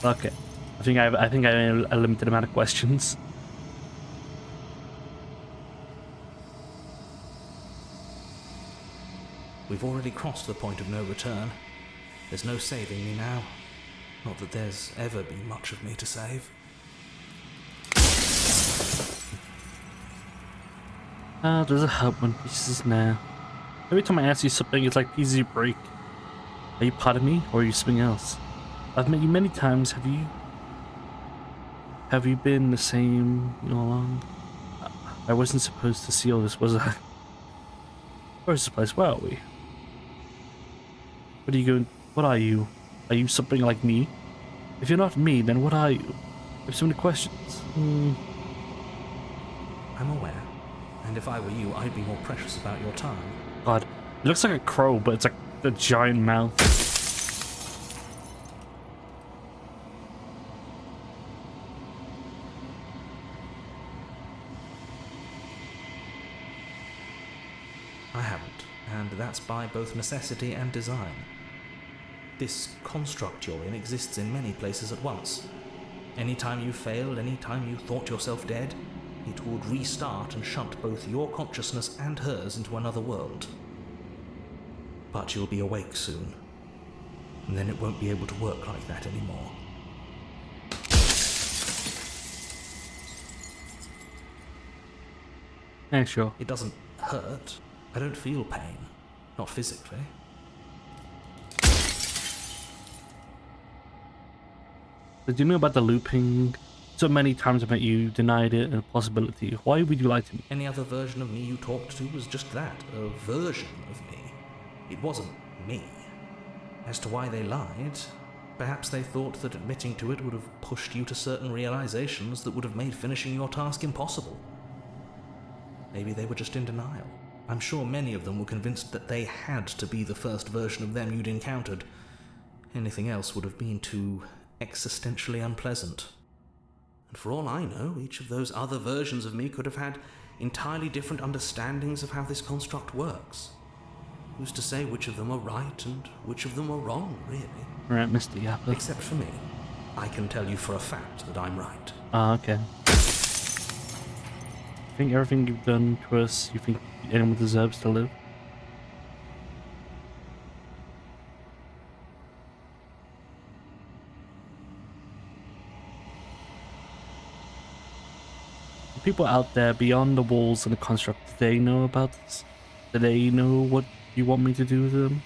Okay. I think I have a limited amount of questions. We've already crossed the point of no return. There's no saving me now. Not that there's ever been much of me to save. There's a help when pieces now. Every time I ask you something, it's like pieces you break. Are you part of me, or are you something else? I've met you many times. Have you been the same all along? I wasn't supposed to see all this, was I? Where's this place? Where are we? What are you going? What are you? Are you something like me? If you're not me, then what are you? I have so many questions. I'm aware. And if I were you, I'd be more precious about your time. God, it looks like a crow, but it's like a giant mouth. I haven't, and that's by both necessity and design. This construct you're in exists in many places at once. Anytime you failed, anytime you thought yourself dead, it would restart and shunt both your consciousness and hers into another world. But you'll be awake soon, and then it won't be able to work like that anymore. Yeah, sure. It doesn't hurt. I don't feel pain. Not physically. Did you know about the looping? So many times I met you, denied it, a possibility. Why would you lie to me? Any other version of me you talked to was just that, a version of me. It wasn't me. As to why they lied, perhaps they thought that admitting to it would have pushed you to certain realizations that would have made finishing your task impossible. Maybe they were just in denial. I'm sure many of them were convinced that they had to be the first version of them you'd encountered. Anything else would have been too existentially unpleasant. And for all I know, each of those other versions of me could have had entirely different understandings of how this construct works. Who's to say which of them are right and which of them are wrong, really? Right, Mr. Yapper. Except for me. I can tell you for a fact that I'm right. Ah, okay. I think everything you've done to us, you think anyone deserves to live? People out there beyond the walls and the construct, do they know about this? Do they know what you want me to do to them?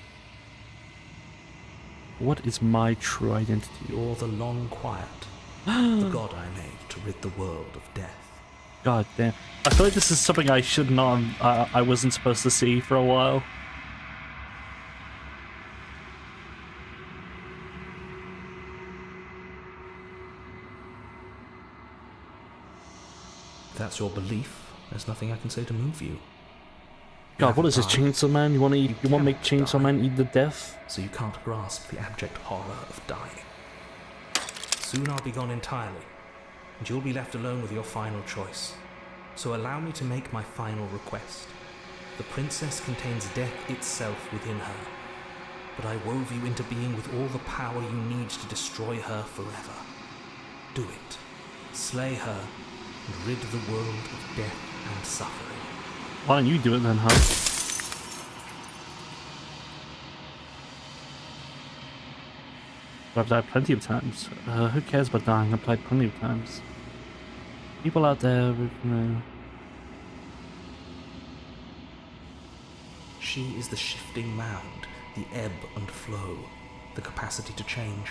What is my true identity? You're the long quiet, the god I made to rid the world of death. God damn. I feel like this is something I should not, I wasn't supposed to see for a while. If that's your belief, there's nothing I can say to move you. God, what is this, Chainsaw Man? You want to eat? You want to make Chainsaw Man eat the death? So you can't grasp the abject horror of dying. Soon I'll be gone entirely, and you'll be left alone with your final choice. So allow me to make my final request. The princess contains death itself within her, but I wove you into being with all the power you need to destroy her forever. Do it. Slay her, and rid the world of death and suffering. Why don't you do it then, huh? I've died plenty of times. Who cares about dying? I've died plenty of times. People out there, She is the shifting mound, the ebb and flow, the capacity to change.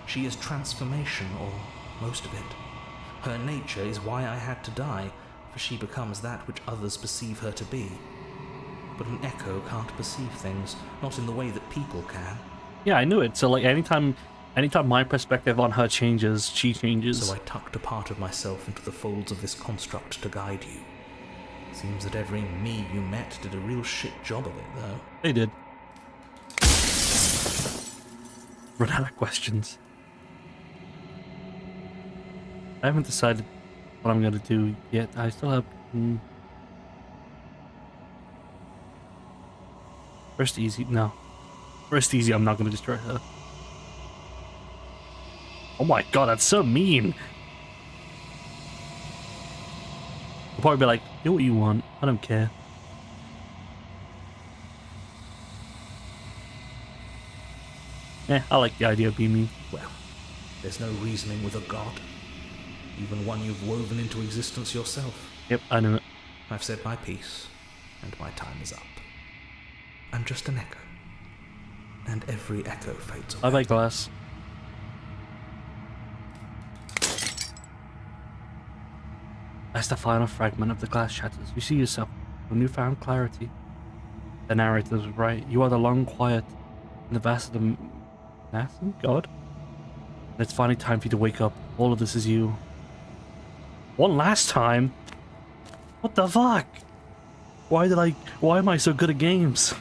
She is transformation, or most of it. Her nature is why I had to die, for she becomes that which others perceive her to be. But an echo can't perceive things, not in the way that people can. Yeah, I knew it. So like anytime my perspective on her changes, she changes. So I tucked a part of myself into the folds of this construct to guide you. Seems that every me you met did a real shit job of it, though. They did. Run out of questions. I haven't decided what I'm gonna do yet. I still have. Rest easy. No. Rest easy. I'm not gonna destroy her. Oh my god, that's so mean. I'll probably be like, do what you want. I don't care. I like the idea of being mean. Well, there's no reasoning with a god. Even one you've woven into existence yourself. Yep, I knew it. I've said my piece, and my time is up. I'm just an echo. And every echo fades away. Bye-bye, Glass. As the final fragment of the glass shatters, you see yourself with newfound clarity. The narrator was right. You are the long quiet in the vast of the Nathan? God? And it's finally time for you to wake up. All of this is you. One last time? What the fuck? Why am I so good at games?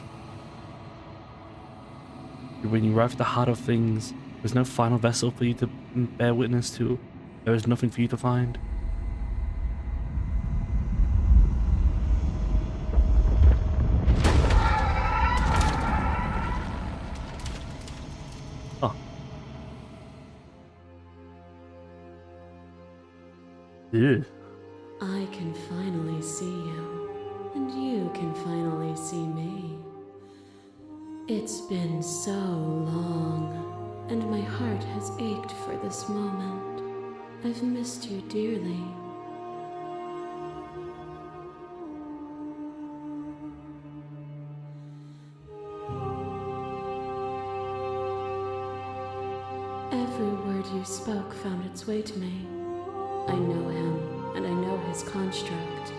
When you arrive at the heart of things, there's no final vessel for you to bear witness to. There is nothing for you to find. Oh. Ew. I can finally see you, and you can finally see me. It's been so long, and my heart has ached for this moment. I've missed you dearly. Every word you spoke found its way to me. I know him, and I know his construct.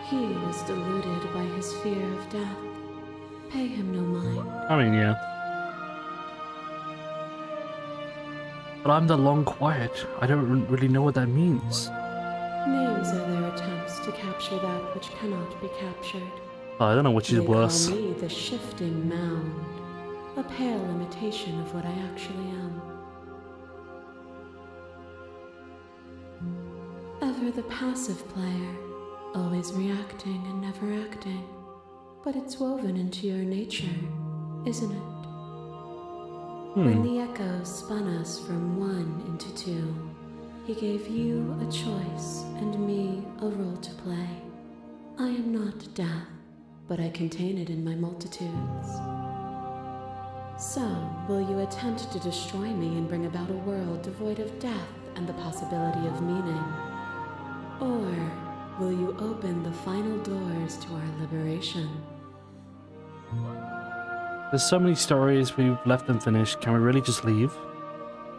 He was deluded by his fear of death. Pay him no mind. I mean, yeah. But I'm the long quiet. I don't really know what that means. Names are their attempts to capture that which cannot be captured. Oh, I don't know which is They worse. call me the shifting mound, a pale imitation of what I actually am. Ever the passive player, always reacting and never acting. But it's woven into your nature, isn't it? When the echoes spun us from one into two, he gave you a choice and me a role to play. I am not death, but I contain it in my multitudes. So, will you attempt to destroy me and bring about a world devoid of death and the possibility of meaning? Or will you open the final doors to our liberation? There's so many stories we've left unfinished. Can we really just leave?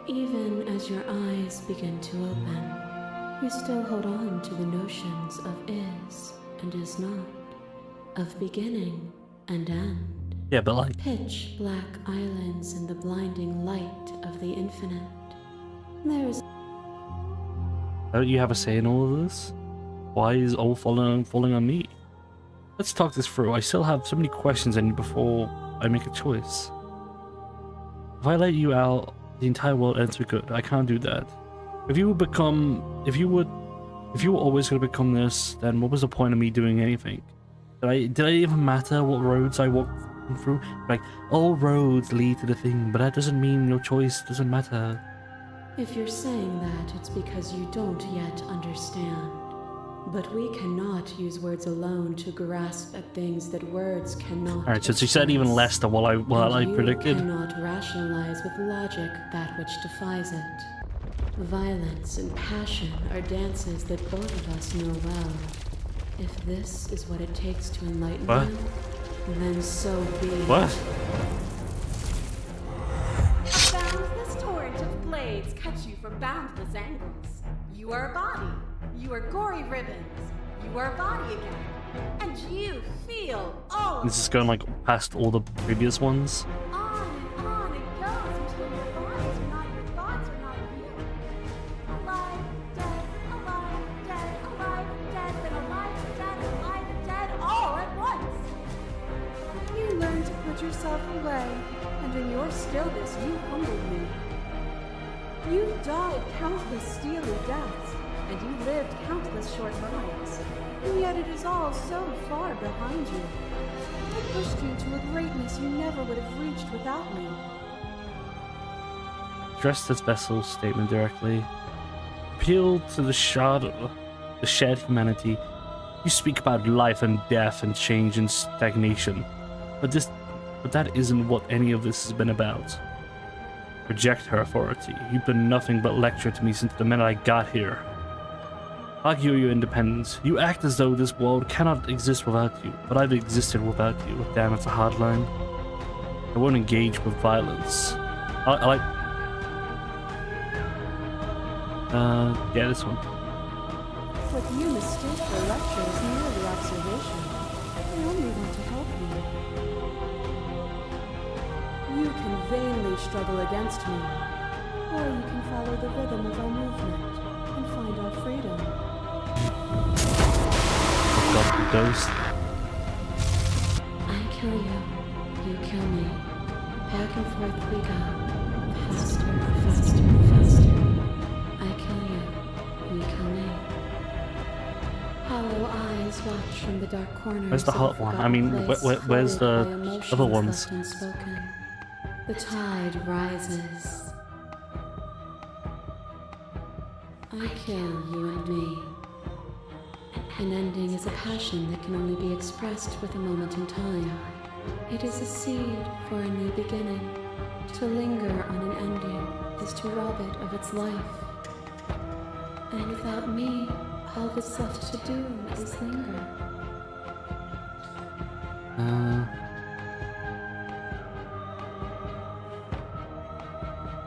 Even as your eyes begin to open, you still hold on to the notions of is and is not, of beginning and end. Yeah, but like, Pitch black islands in the blinding light of the infinite. There's don't you have a say in all of this? Why is all falling on me? Let's talk this through. I still have so many questions in before I make a choice. If I let you out, the entire world ends for good. I can't do that. If you were always going to become this, then what was the point of me doing anything? Did I even matter what roads I walked through? Like, all roads lead to the thing, but that doesn't mean your choice doesn't matter. If you're saying that, it's because you don't yet understand. But we cannot use words alone to grasp at things that words cannot. Alright, so she said even less than what I predicted. You cannot rationalize with logic that which defies it. Violence and passion are dances that both of us know well. If this is what it takes to enlighten What? you, then so be it. What? Boundless torrent of blades cut you from boundless angles. You are a body. You are gory ribbons. You are a body again. And you feel all This is going like past all the previous ones. on it goes until your bodies are not your thoughts, are not you. Alive, dead, alive, dead, alive, dead, then alive, dead, all at once. You learn to put yourself away, and in your stillness you humbled me. You died countless steely deaths, and you lived countless short lives. And yet it is all so far behind you. I pushed you to a greatness you never would have reached without me. Address this vessel's statement directly. Appeal to the shared humanity. You speak about life and death and change and stagnation. But that isn't what any of this has been about. Reject her authority. You've been nothing but lecture to me since the minute I got here. Argue your independence. You act as though this world cannot exist without you, but I've existed without you. Damn, it's a hard line. I won't engage with violence. I like... yeah, this one. what you mistake for lecture is merely observation. I only want to help you. You can vainly struggle against me, or you can follow the rhythm of our movement and find our freedom. Got the ghost. I kill you, you kill me. Back and forth we go. Faster, faster, faster. I kill you, you kill me. Hollow eyes watch from the dark corners. Where's the hot one? I mean, where's the other ones? The tide rises. I kill you and me. An ending is a passion that can only be expressed with a moment in time. It is a seed for a new beginning. To linger on an ending is to rob it of its life. And without me, all that's left to do is linger.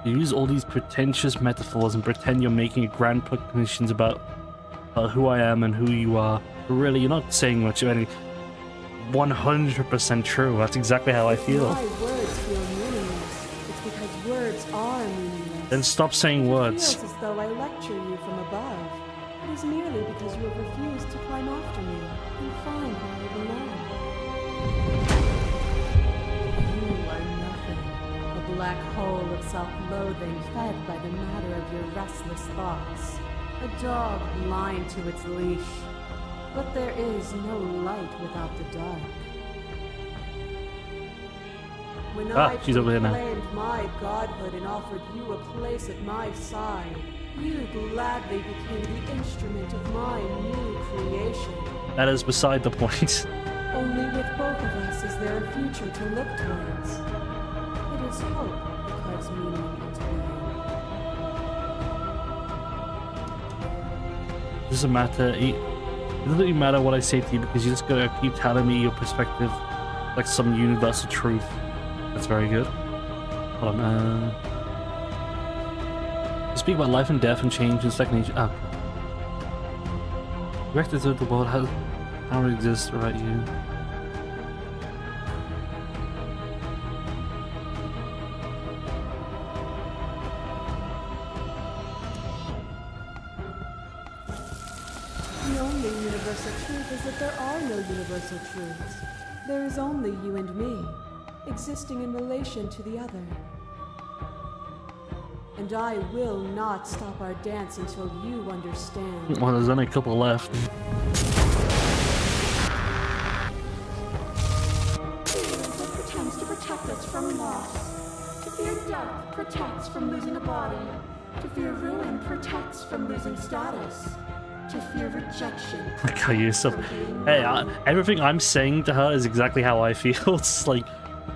You use all these pretentious metaphors and pretend you're making a grand proclamations about who I am and who you are. But really, you're not saying much of anything. 100% true. That's exactly how I feel. Why words feel meaningless? It's because words are meaningless. Then stop saying words. It feels as though I lecture you from above. It is merely because you have refused to climb after me and find where I belong. You are nothing. A black hole of self-loathing fed by the matter of your restless thoughts. A dog blind to its leash. But there is no light without the dark. When I she's over there now. proclaimed my godhood and offered you a place at my side, you gladly became the instrument of my new creation. That is beside the point. Only with both of us is there a future to look towards. It is hope that carves meaning into being. It doesn't matter. It doesn't even matter what I say to you because you're just gonna keep telling me your perspective like some universal truth. That's very good. Hold on. You speak about life and death and change and second nature. Ah. Reactors of the world, how it exists without you. The only universal truth is that there are no universal truths. There is only you and me, existing in relation to the other. And I will not stop our dance until you understand. Well, there's only a couple left. Fear pretends to protect us from loss. To fear death protects from losing a body. To fear ruin protects from losing status. To fear rejection. Like how you so. Hey, everything I'm saying to her is exactly how I feel. It's like,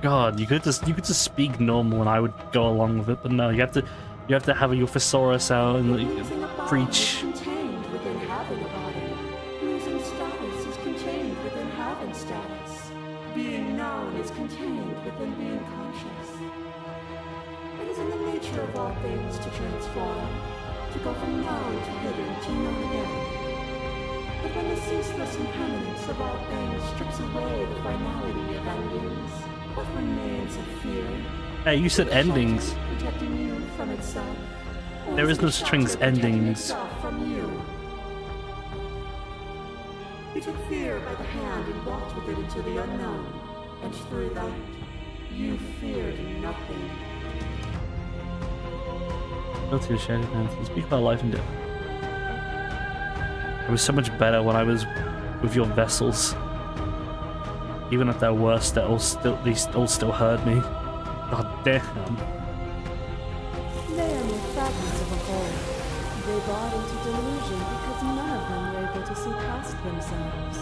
God, you could just speak normal and I would go along with it, but no, you have to have your thesaurus out and Losing a body preach. is contained within having a body. Losing status is contained within having status. Being known is contained within being conscious. It is in the nature of all things to transform, to go from known to hidden to known again. But when the ceaseless impermanence of all things strips away the finality of endings, what remains of fear? Hey, you said endings. Protecting you from itself. Or There is no such thing as protecting endings. itself from you. You took fear by the hand and walked with it into the unknown, and through that, you feared nothing. Go to your shadow dance and speak about life and death. It was so much better when I was with your vessels. Even at their worst, they all still heard me. God damn. They are mere fragments of a whole. They bought into delusion because none of them were able to see past themselves.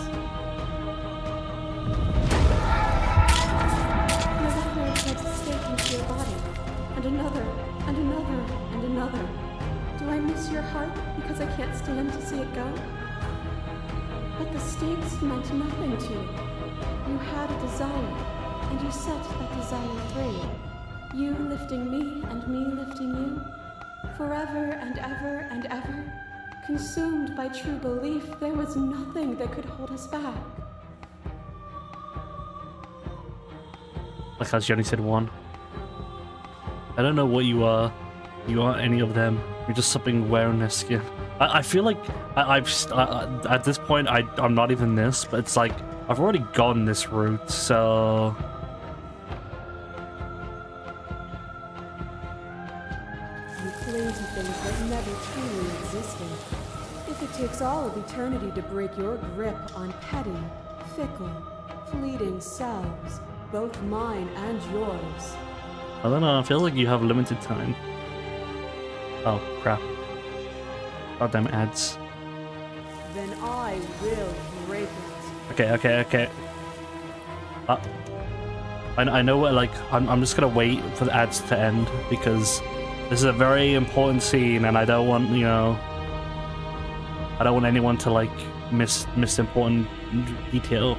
Your letter takes a stake into your body, and another, and another, and another. Do I miss your heart because I can't stand to see it go? But the stakes meant nothing to you. You had a desire, and you set that desire free. You lifting me and me lifting you. Forever and ever and ever. Consumed by true belief, there was nothing that could hold us back. Like as Jenny said, one. I don't know what you are. You aren't any of them. You're just something wearing their skin. I feel like at this point I'm not even this, but it's like I've already gone this route, so. You cling to things that never truly existed. If it takes all of eternity to break your grip on petty, fickle, fleeting selves, both mine and yours. I don't know, I feel like you have limited time. Oh, crap. Goddamn ads. Then I will break it. Okay. I know what, like, I'm just gonna wait for the ads to end, because this is a very important scene, and I don't want, you know... I don't want anyone to, like, miss important detail.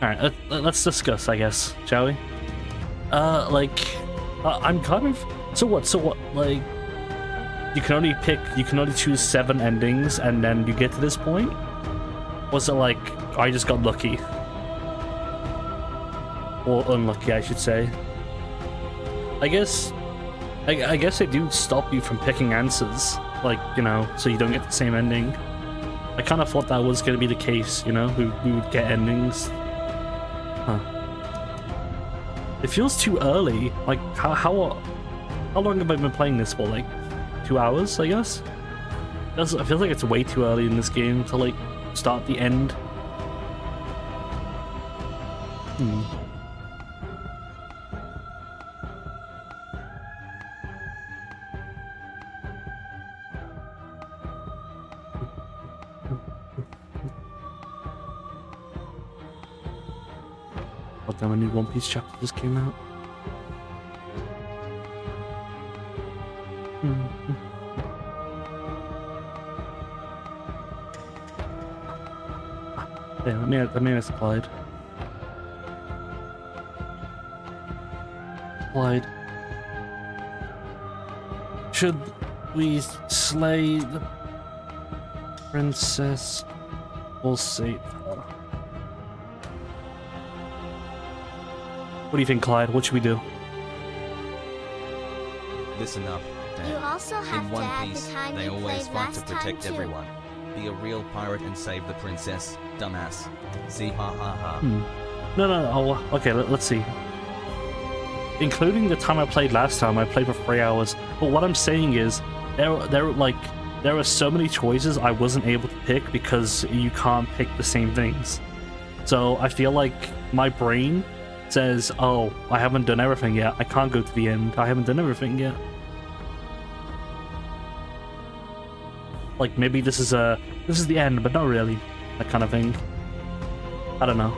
Alright, let's discuss, I guess, shall we? I'm kind of... So what, like... You can only choose 7 endings, and then you get to this point? Was it like, I just got lucky? Or unlucky, I should say. I guess they do stop you from picking answers, like, you know, so you don't get the same ending. I kind of thought that was going to be the case, you know, who would get endings. Huh. It feels too early. Like, how long have I been playing this for? Like, 2 hours, I guess? I feel like it's way too early in this game to, like, start the end. Oh damn, a new One Piece chapter just came out. Yeah, let me ask Clyde. Clyde. Should we slay the princess or save her? What do you think, Clyde? What should we do? Listen up, You Dan. also have In to One add Piece, the time they you always played fight to last time protect too. everyone. Be a real pirate and save the princess, dumbass. See, ha ha ha. No. Oh, okay, let's see. Including the time I played last time, I played for 3 hours. But what I'm saying is, there are so many choices I wasn't able to pick because you can't pick the same things. So I feel like my brain says, "Oh, I haven't done everything yet. I can't go to the end. I haven't done everything yet." Like maybe this is the end, but not really. That kind of thing. I don't know.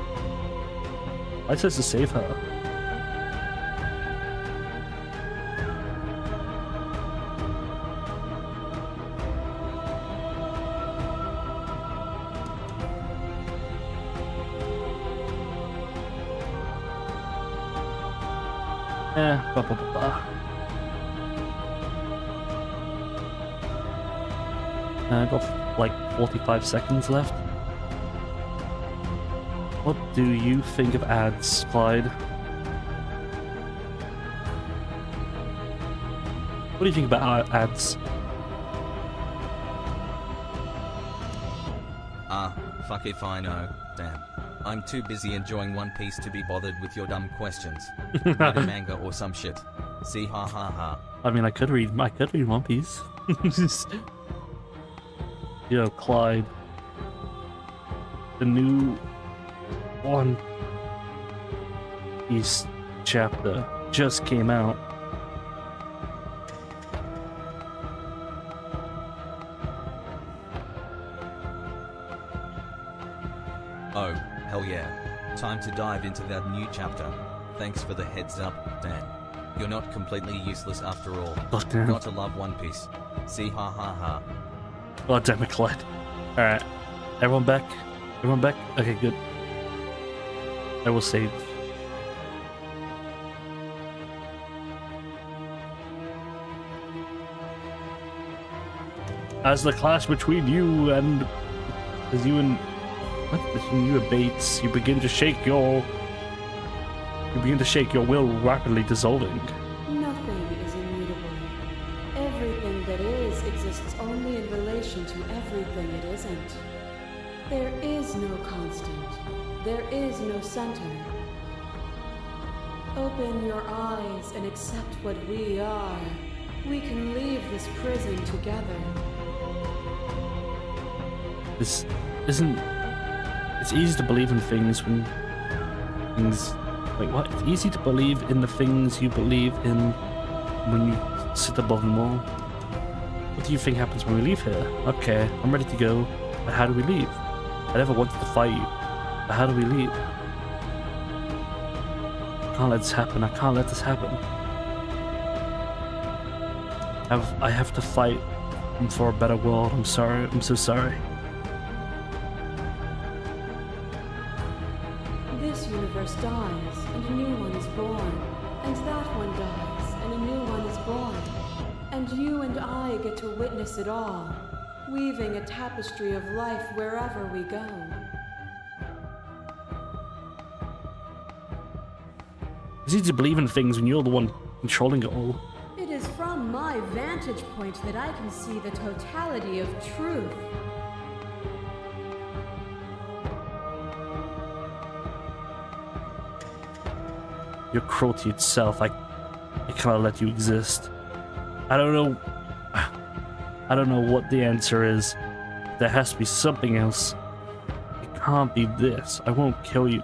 I says to save her. Blah, blah, blah, blah. I got like 45 seconds left. What do you think of ads, Clyde? What do you think about ads? Fuck if I know, Dan. I'm too busy enjoying One Piece to be bothered with your dumb questions. Read a manga or some shit. See, ha ha ha. I mean, I could read One Piece. Yo, Clyde. The new One Piece chapter just came out. Oh, hell yeah. Time to dive into that new chapter. Thanks for the heads up, Dan. You're not completely useless after all. God damn. Gotta love One Piece. See, ha ha ha. God damn it, Clyde. Alright. Everyone back? Everyone back? Okay, good. I will save. As the clash between you and between you and Bates, you begin to shake your will rapidly dissolving. Nothing is immutable. Everything that is exists only in relation to everything it isn't. There is no constant. There is no center. Open your eyes and accept what we are. We can leave this prison together. This isn't. It's easy to believe in things when things. Wait, what? It's easy to believe in the things you believe in when you sit above them all. What do you think happens when we leave here? Okay, I'm ready to go. But how do we leave? I never wanted to fight you. But how do we leave? I can't let this happen. I can't let this happen. I have to fight for a better world. I'm sorry. I'm so sorry. This universe dies, and a new one is born. And that one dies, and a new one is born. And you and I get to witness it all, weaving a tapestry of life wherever we go. It's easy to believe in things when you're the one controlling it all. It is from my vantage point that I can see the totality of truth. Your cruelty itself, I cannot let you exist. I don't know what the answer is. There has to be something else. It can't be this. I won't kill you,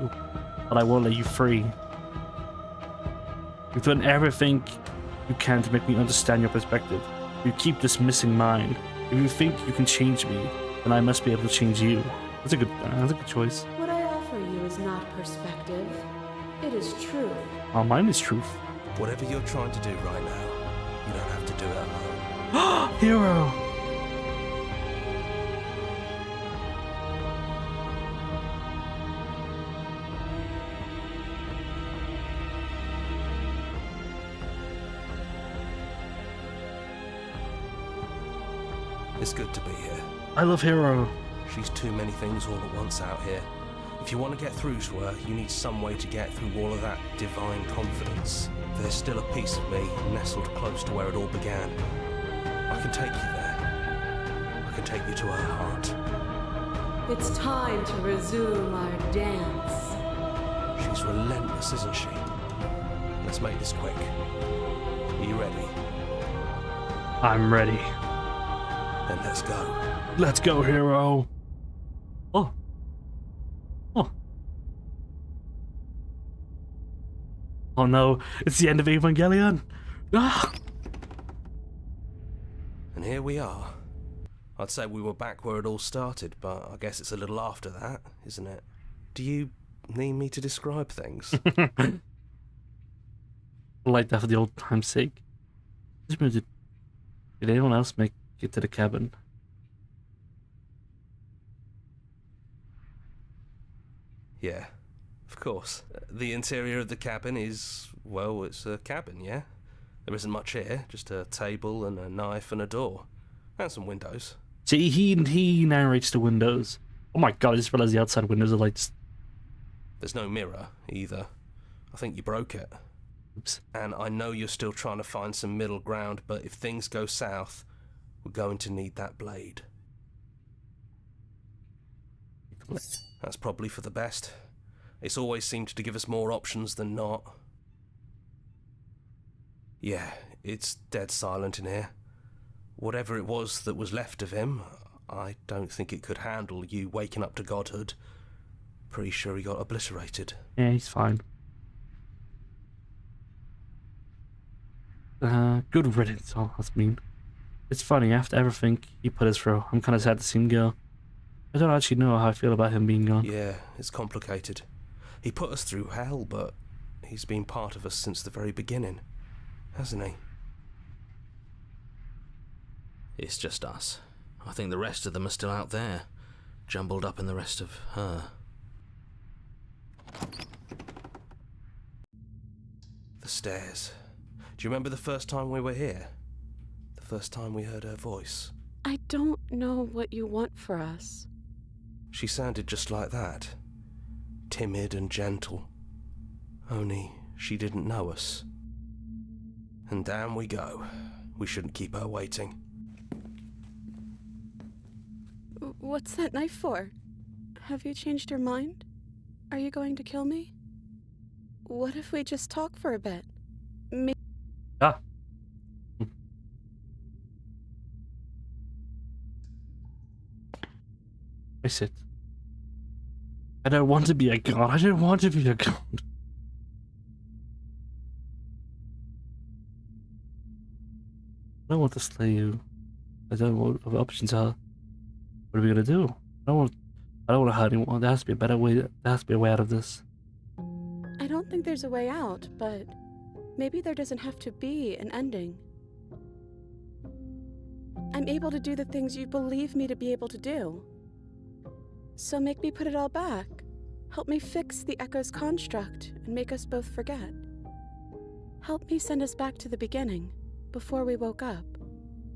but I won't let you free. You've done everything you can to make me understand your perspective. You keep dismissing mine. If you think you can change me, then I must be able to change you. That's a good choice. What I offer you is not perspective. It is truth. Oh, mine is truth. Whatever you're trying to do right now, you don't have to do it alone. Hero! It's good to be here. I love Hero. She's too many things all at once out here. If you want to get through to her, you need some way to get through all of that divine confidence. There's still a piece of me nestled close to where it all began. I can take you there. I can take you to her heart. It's time to resume our dance. She's relentless, isn't she? Let's make this quick. Are you ready? I'm ready. Then let's go. Let's go, Hero. Oh. Oh. Oh no, it's the end of Evangelion. Ah. And here we are. I'd say we were back where it all started, but I guess it's a little after that, isn't it? Do you need me to describe things? Like that for the old time's sake. Did anyone else make it to the cabin? Yeah, of course. The interior of the cabin is, well, it's a cabin, yeah? There isn't much here, just a table and a knife and a door. And some windows. See, he narrates the windows. Oh my god, I just realized the outside windows are like just... There's no mirror, either. I think you broke it. Oops. And I know you're still trying to find some middle ground, but if things go south, we're going to need that blade. That's probably for the best. It's always seemed to give us more options than not. Yeah, it's dead silent in here. Whatever it was that was left of him, I don't think it could handle you waking up to godhood. Pretty sure he got obliterated. Yeah, he's fine. Good riddance. Oh, that's mean. It's funny, after everything he put us through, I'm kind of sad to see him go. I don't actually know how I feel about him being gone. Yeah, it's complicated. He put us through hell, but he's been part of us since the very beginning, hasn't he? It's just us. I think the rest of them are still out there. jumbled up in the rest of her. The stairs. Do you remember the first time we were here? The first time we heard her voice? I don't know what you want for us. She sounded just like that. Timid and gentle. Only she didn't know us. And down we go. We shouldn't keep her waiting. What's that knife for? Have you changed your mind? Are you going to kill me? What if we just talk for a bit? Ah. I said, I don't want to be a god. I don't want to be a god. I don't want to slay you. I don't know what the options are. What are we gonna do? I don't want to hurt anyone. There has to be a better way. There has to be a way out of this. I don't think there's a way out, but maybe there doesn't have to be an ending. I'm able to do the things you believe me to be able to do. So make me put it all back. Help me fix the Echo's construct and make us both forget. Help me send us back to the beginning, before we woke up,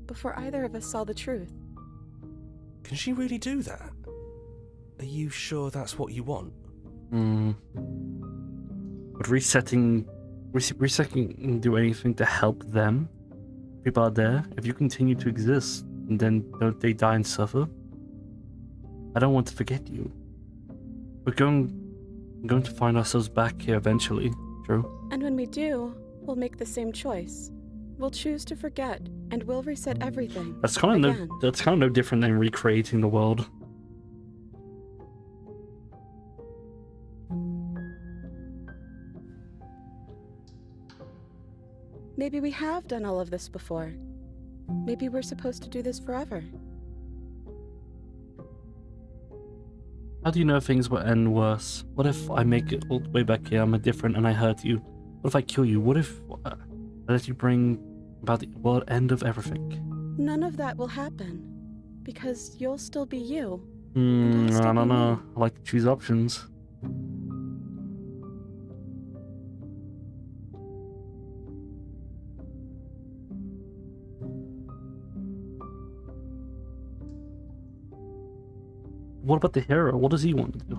before either of us saw the truth. Can she really do that? Are you sure that's what you want? Would resetting do anything to help them? People out there, if you continue to exist, and then don't they die and suffer? I don't want to forget you. We're going to find ourselves back here eventually, true? And when we do, we'll make the same choice. We'll choose to forget, and we'll reset everything. That's kind of no different than recreating the world. Maybe we have done all of this before. Maybe we're supposed to do this forever. How do you know things will end worse? What if I make it all the way back here, I'm different, and I hurt you? What if I kill you? What if I let you bring about the world end of everything? None of that will happen, because you'll still be you. I don't know. I like to choose options. What about the hero? What does he want to do?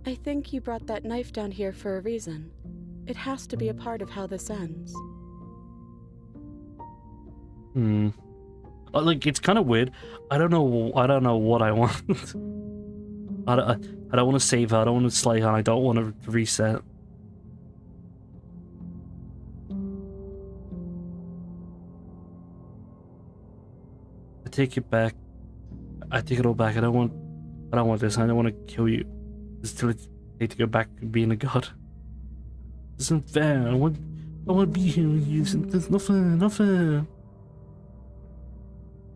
I think you brought that knife down here for a reason. It has to be a part of how this ends. Like, it's kind of weird. I don't know what I want. I don't want to save her. I don't want to slay her. I don't want to reset. I take it back. I take it all back. I don't want this. I don't want to kill you. It's too late to go back to being a god. This isn't fair. I want to be here with you. There's nothing.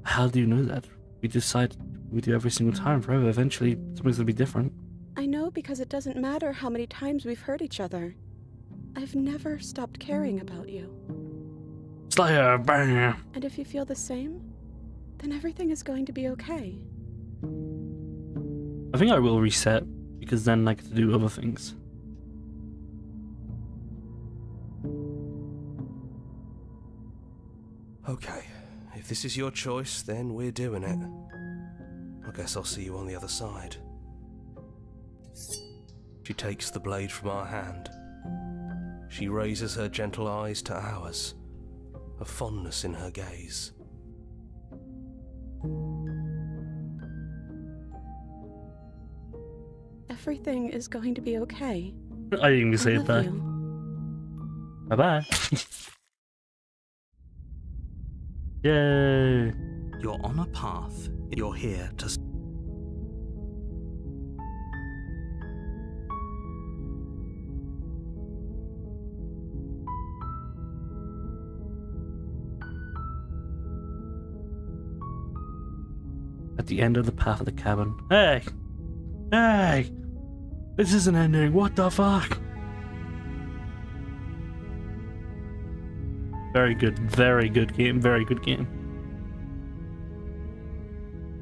How do you know that? We decide we do every single time forever. Eventually, something's gonna be different. I know because it doesn't matter how many times we've hurt each other. I've never stopped caring about you. Slayer, bang! And if you feel the same, then everything is going to be okay. I think I will reset, because then I get to do other things. Okay, if this is your choice, then we're doing it. I guess I'll see you on the other side. She takes the blade from our hand. She raises her gentle eyes to ours, a fondness in her gaze. Everything is going to be okay. I didn't even say it love back. you. Bye-bye. Yay! You're on a path. You're here to... At the end of the path of the cabin. Hey! Hey! This isn't ending. What the fuck? Very good game. Very good game.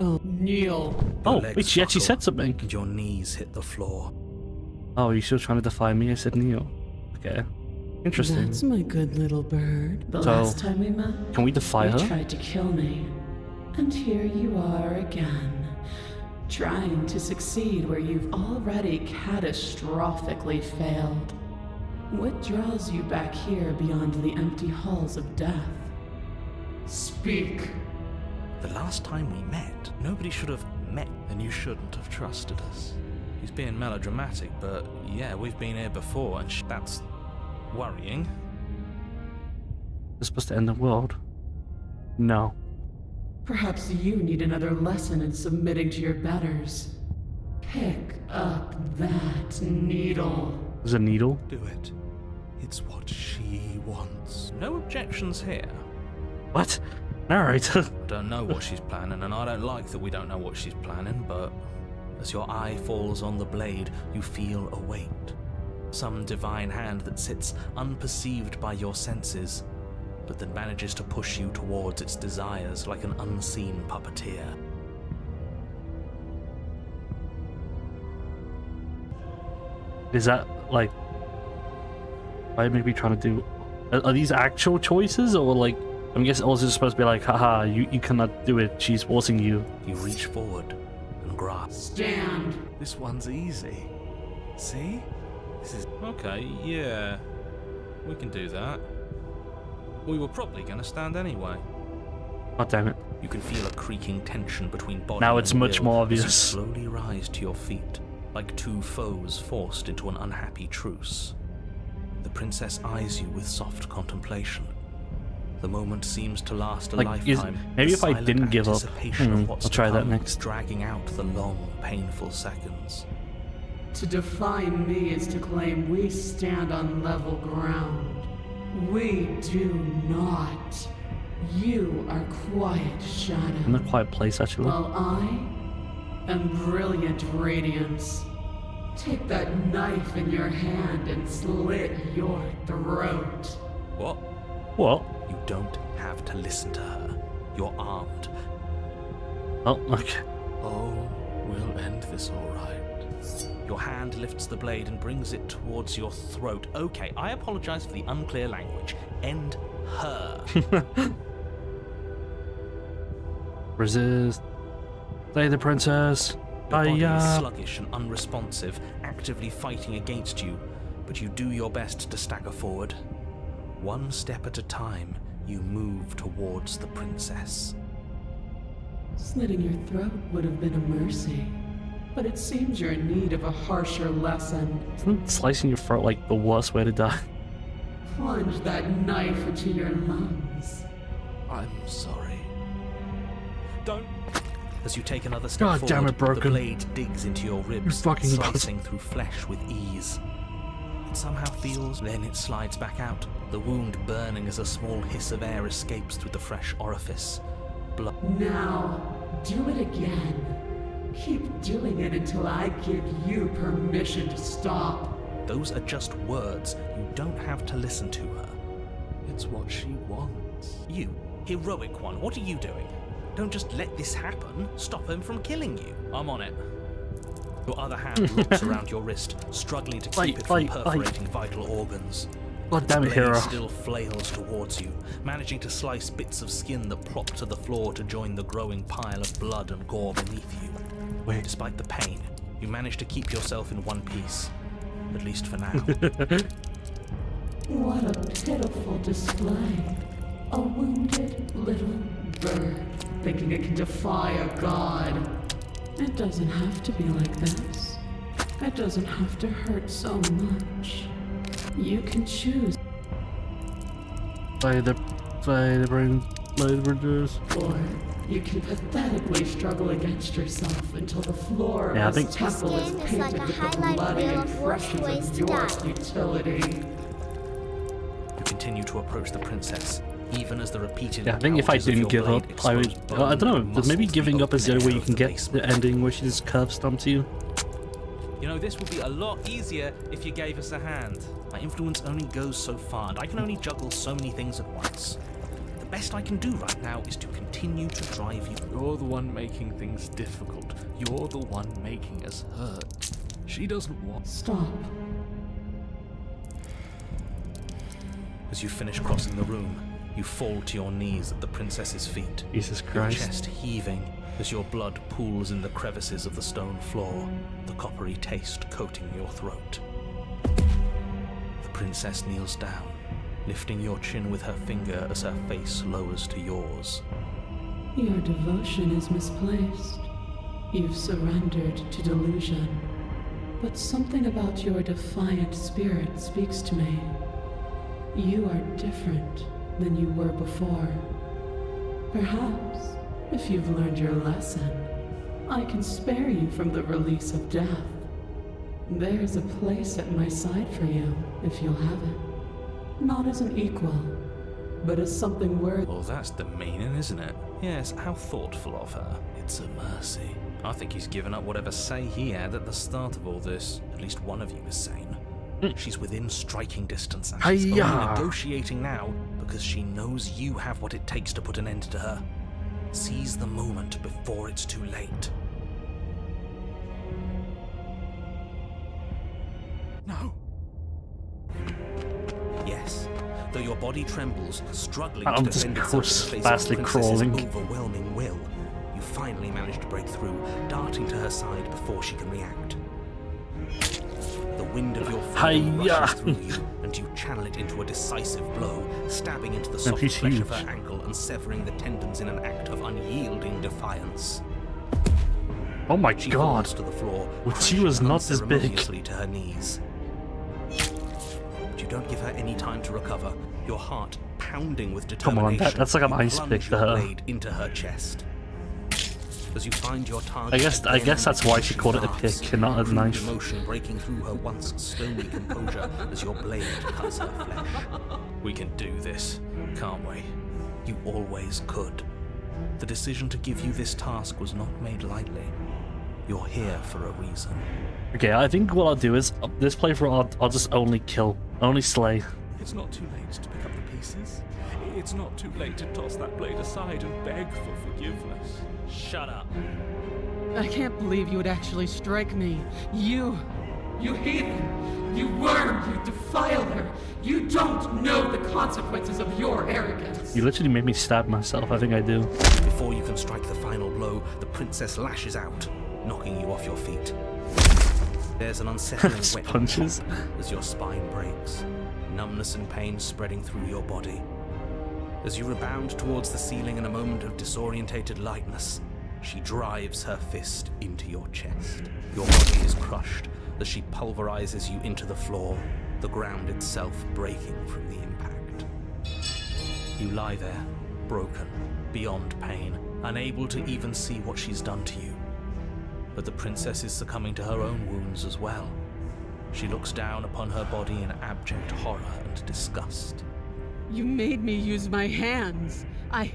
Oh, kneel. Oh, Your legs wait, she actually buckle said something. And your knees hit the floor. Oh, you're still trying to defy me? I said Neo. Okay. Interesting. That's my good little bird. The So, last time we met, Can we defy you her? tried to kill me. And here you are again, trying to succeed where you've already catastrophically failed. What draws you back here beyond the empty halls of death? Speak. The last time we met, nobody should have met. And you shouldn't have trusted us. He's being melodramatic, but yeah, we've been here before, and that's worrying. It's supposed to end the world. No. Perhaps you need another lesson in submitting to your betters. Pick up that needle. There's a needle. Do it. It's what she wants. No objections here. What? Narrator. I don't know what she's planning, and I don't like that we don't know what she's planning, but as your eye falls on the blade, you feel a weight. Some divine hand that sits unperceived by your senses, but that manages to push you towards its desires like an unseen puppeteer. Is that like why maybe trying to do? Are these actual choices, or like? I'm guessing also just supposed to be like, haha, you cannot do it. She's forcing you. You reach forward and grasp. Stand. This one's easy. See? This is... Okay, yeah. We can do that. We were probably going to stand anyway. God damn it. You can feel a creaking tension between body Now and it's much will more as you obvious. slowly rise to your feet, like two foes forced into an unhappy truce. The princess eyes you with soft contemplation. The moment seems to last a Like, lifetime. maybe the if I silent didn't give up. anticipation of what's I'll to try that come, next. Dragging out the long, painful seconds. To define me is to claim we stand on level ground. We do not. You are quiet shadow. In the quiet place, actually. While I am brilliant radiance. Take that knife in your hand and slit your throat. What? What? You don't have to listen to her. You're armed. Oh, okay. Oh, we'll end this all right. Your hand lifts the blade and brings it towards your throat. Okay, I apologize for the unclear language. End her. Resist. Slay the princess. Your body is Hiya. sluggish and unresponsive, actively fighting against you, but you do your best to stagger forward. One step at a time, you move towards the princess. Slitting your throat would have been a mercy. But it seems you're in need of a harsher lesson. Isn't slicing your throat like the worst way to die? Plunge that knife into your lungs. I'm sorry. Don't. As you take another step God forward, damn it, Broken. the blade digs into your ribs, fucking slicing through flesh with ease. It somehow feels, then it slides back out, the wound burning as a small hiss of air escapes through the fresh orifice. Blood. Now, do it again. Keep doing it until I give you permission to stop. Those are just words. You don't have to listen to her. It's what she wants. You, heroic one, what are you doing? Don't just let this happen. Stop him from killing you. I'm on it. Your other hand looks around your wrist, struggling to keep it from perforating vital organs. God damn it, The blade hero. still flails towards you, managing to slice bits of skin that plop to the floor to join the growing pile of blood and gore beneath you. Wait. Despite the pain, you manage to keep yourself in one piece. At least for now. What a pitiful display. A wounded little bird thinking it can defy a god. It doesn't have to be like this. It doesn't have to hurt so much. You can choose. Slay the princess. Or you can pathetically struggle against yourself until the floor Yeah, I of this think- temple This is game is painted like a with the highlight bloody reel of worst impressions ways of to your die. futility. You continue to approach the princess, even as the repeated Yeah, I think if I gouges of didn't your give up, blade I would. expose I bone don't and know. Maybe muscles giving the up is the open only way air you of can the get basement. the ending where she just curve stomps you. You know, this would be a lot easier if you gave us a hand. My influence only goes so far, and I can only juggle so many things at once. The best I can do right now is to continue to drive you. You're the one making things difficult. You're the one making us hurt. She doesn't want... Stop. As you finish crossing the room, you fall to your knees at the princess's feet. Jesus Your Christ. chest heaving as your blood pools in the crevices of the stone floor, the coppery taste coating your throat. The princess kneels down, lifting your chin with her finger as her face lowers to yours. Your devotion is misplaced. You've surrendered to delusion. But something about your defiant spirit speaks to me. You are different than you were before. Perhaps, if you've learned your lesson, I can spare you from the release of death. There's a place at my side for you, if you'll have it. Not as an equal, but as something worthy. Well, that's the meaning, isn't it? Yes, how thoughtful of her. It's a mercy. I think he's given up whatever say he had at the start of all this. At least one of you is sane. She's within striking distance, and she's only negotiating now because she knows you have what it takes to put an end to her. Seize the moment before it's too late. No. Yes, though your body trembles, struggling I'm to just defend itself in the face of the fastly princess's crawling. overwhelming will, you finally manage to break through, darting to her side before she can react. The wind of your freedom rushes through you, and you channel it into a decisive blow, stabbing into the soft flesh of her ankle and severing the tendons in an act of unyielding defiance. Oh my She god. falls to the floor, She was not this big. unceremoniously to her knees. But you don't give her any time to recover, your heart pounding with Come on, determination. that's like an you ice plunge pick to your her. blade into her chest. As you find your target, I guess that's why she called it a laughs, pick and not a crude knife. emotion breaking through her once stony composure as your blade cuts her flesh. We can do this, can't we? You always could. The decision to give you this task was not made lightly. You're here for a reason. Okay, I think what I'll do is, this playthrough I'll just only kill, only slay. It's not too late to pick up the pieces. It's not too late to toss that blade aside and beg for forgiveness. Shut up. I can't believe you would actually strike me. You heathen! You worm! You defiler! You don't know the consequences of your arrogance! You literally made me stab myself, I think I do. Before you can strike the final blow, the princess lashes out, knocking you off your feet. There's an unsettling wet Punches. pop as your spine breaks, numbness and pain spreading through your body. As you rebound towards the ceiling in a moment of disorientated lightness, she drives her fist into your chest. Your body is crushed as she pulverizes you into the floor, the ground itself breaking from the impact. You lie there, broken, beyond pain, unable to even see what she's done to you. But the princess is succumbing to her own wounds as well. She looks down upon her body in abject horror and disgust. You made me use my hands. I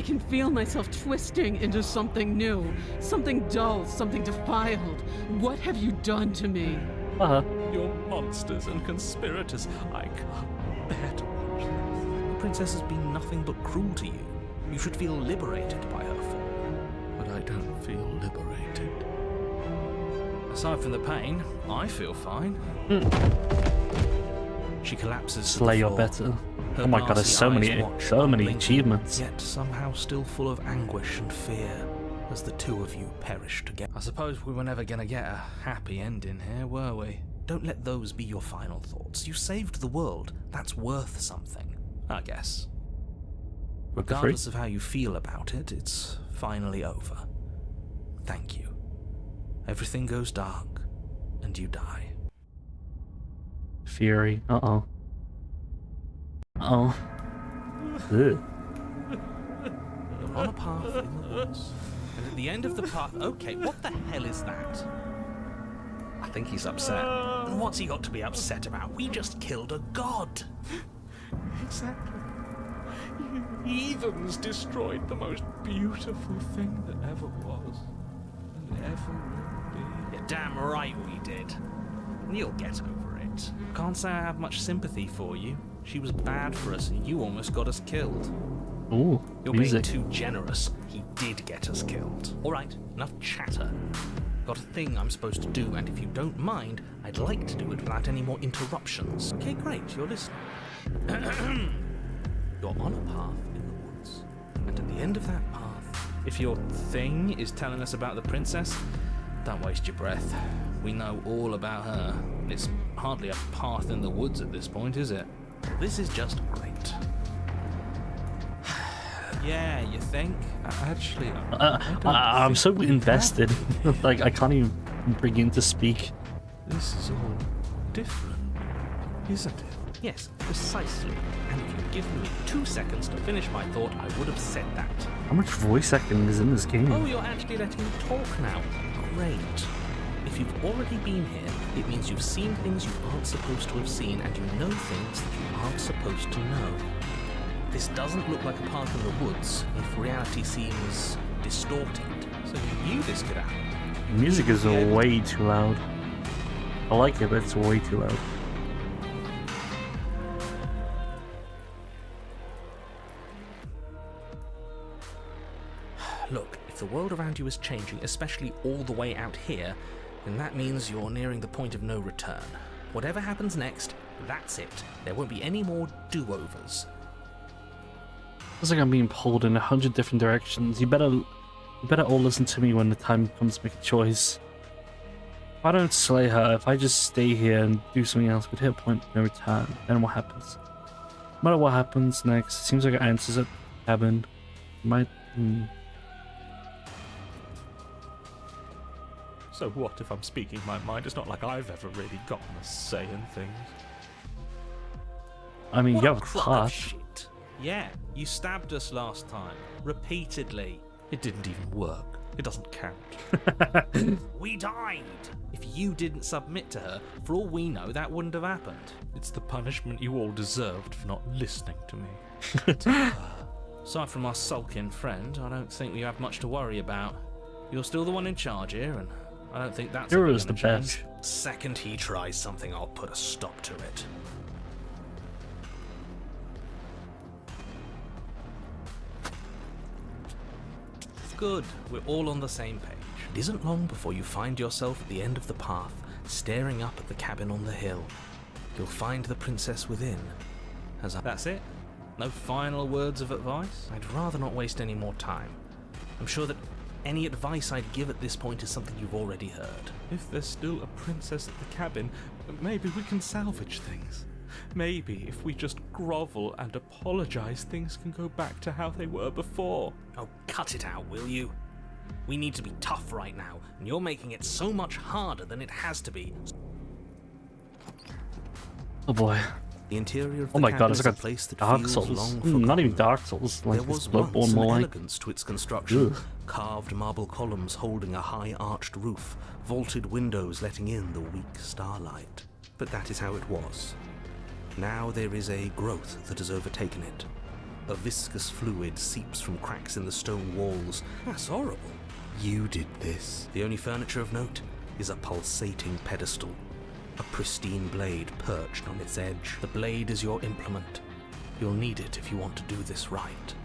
can feel myself twisting into something new, something dull, something defiled. What have you done to me? You're monsters and conspirators. I can't bear to watch this. The princess has been nothing but cruel to you. You should feel liberated by her fall. But I don't feel liberated. Aside from the pain, I feel fine. She collapses to Slay the your floor. better. Her Oh my god, there's glassy so eyes many watch, achievements. yet somehow still full of anguish and fear as the two of you perish together. I suppose we were never gonna get a happy ending here, were we? Don't let those be your final thoughts. You saved the world. That's worth something, I guess. Regardless of how you feel about it, it's finally over. Thank you. Everything goes dark, and you die. Fury. Uh-oh. Uh-oh. Ugh. You're on a path in the woods, and at the end of the path... Okay, what the hell is that? I think he's upset. And what's he got to be upset about? We just killed a god! Exactly. You heathens destroyed the most beautiful thing that ever was, and ever will be. You're damn right we did. You'll get over it. Can't say I have much sympathy for you. She was bad for us, and you almost got us killed. Ooh, You're music. being too generous. He did get us killed. Alright, enough chatter. Got a thing I'm supposed to do, and if you don't mind, I'd like to do it without any more interruptions. Okay, great, you're listening. You're on a path in the woods, and at the end of that path, if your thing is telling us about the princess, don't waste your breath. We know all about her. It's hardly a path in the woods at this point, is it? This is just great. Yeah, you think? Actually, I'm so invested. Like, I can't even begin to speak. This is all different, isn't it? Yes, precisely. And if you'd given me 2 seconds to finish my thought, I would have said that. How much voice acting is in this game? Oh, you're actually letting me talk now. Great. If you've already been here, it means you've seen things you aren't supposed to have seen, and you know things that you aren't supposed to know. This doesn't look like a path in the woods if reality seems distorted. So you knew this could happen. Music is way too loud. I like it, but it's way too loud. Look, if the world around you is changing, especially all the way out here, then that means you're nearing the point of no return. Whatever happens next, that's it. There won't be any more do-overs. Feels like I'm being pulled in 100 different directions. You better all listen to me when the time comes to make a choice. If I don't slay her, if I just stay here and do something else, we'd hit a point of no return. Then what happens? No matter what happens next, it seems like it answers at the cabin. Might. So what if I'm speaking my mind? It's not like I've ever really gotten a say in things. I mean, What you a have a crock of path. shit. Yeah, you stabbed us last time. Repeatedly. It didn't even work. It doesn't count. We died! If you didn't submit to her, for all we know, that wouldn't have happened. It's the punishment you all deserved for not listening to me. Aside from our sulking friend, I don't think we have much to worry about. You're still the one in charge here, and I don't think that's Hero's ever the gonna best. change. Second he tries something, I'll put a stop to it. Good, we're all on the same page. It isn't long before you find yourself at the end of the path, staring up at the cabin on the hill. You'll find the princess within. That's it? No final words of advice? I'd rather not waste any more time. I'm sure that any advice I'd give at this point is something you've already heard. If there's still a princess at the cabin, maybe we can salvage things. Maybe if we just grovel and apologize, things can go back to how they were before. Oh, cut it out, will you? We need to be tough right now, and you're making it so much harder than it has to be. Oh boy. The interior of the Oh my cabin god, it's is like a place that Dark feels Souls. long Not forgotten. even Dark Souls. Like There it's was once Bloodborne an more like. elegance to its construction, Ugh. carved marble columns holding a high arched roof, vaulted windows letting in the weak starlight. But that is how it was. Now there is a growth that has overtaken it. A viscous fluid seeps from cracks in the stone walls. That's horrible. You did this. The only furniture of note is a pulsating pedestal. A pristine blade perched on its edge. The blade is your implement. You'll need it if you want to do this right.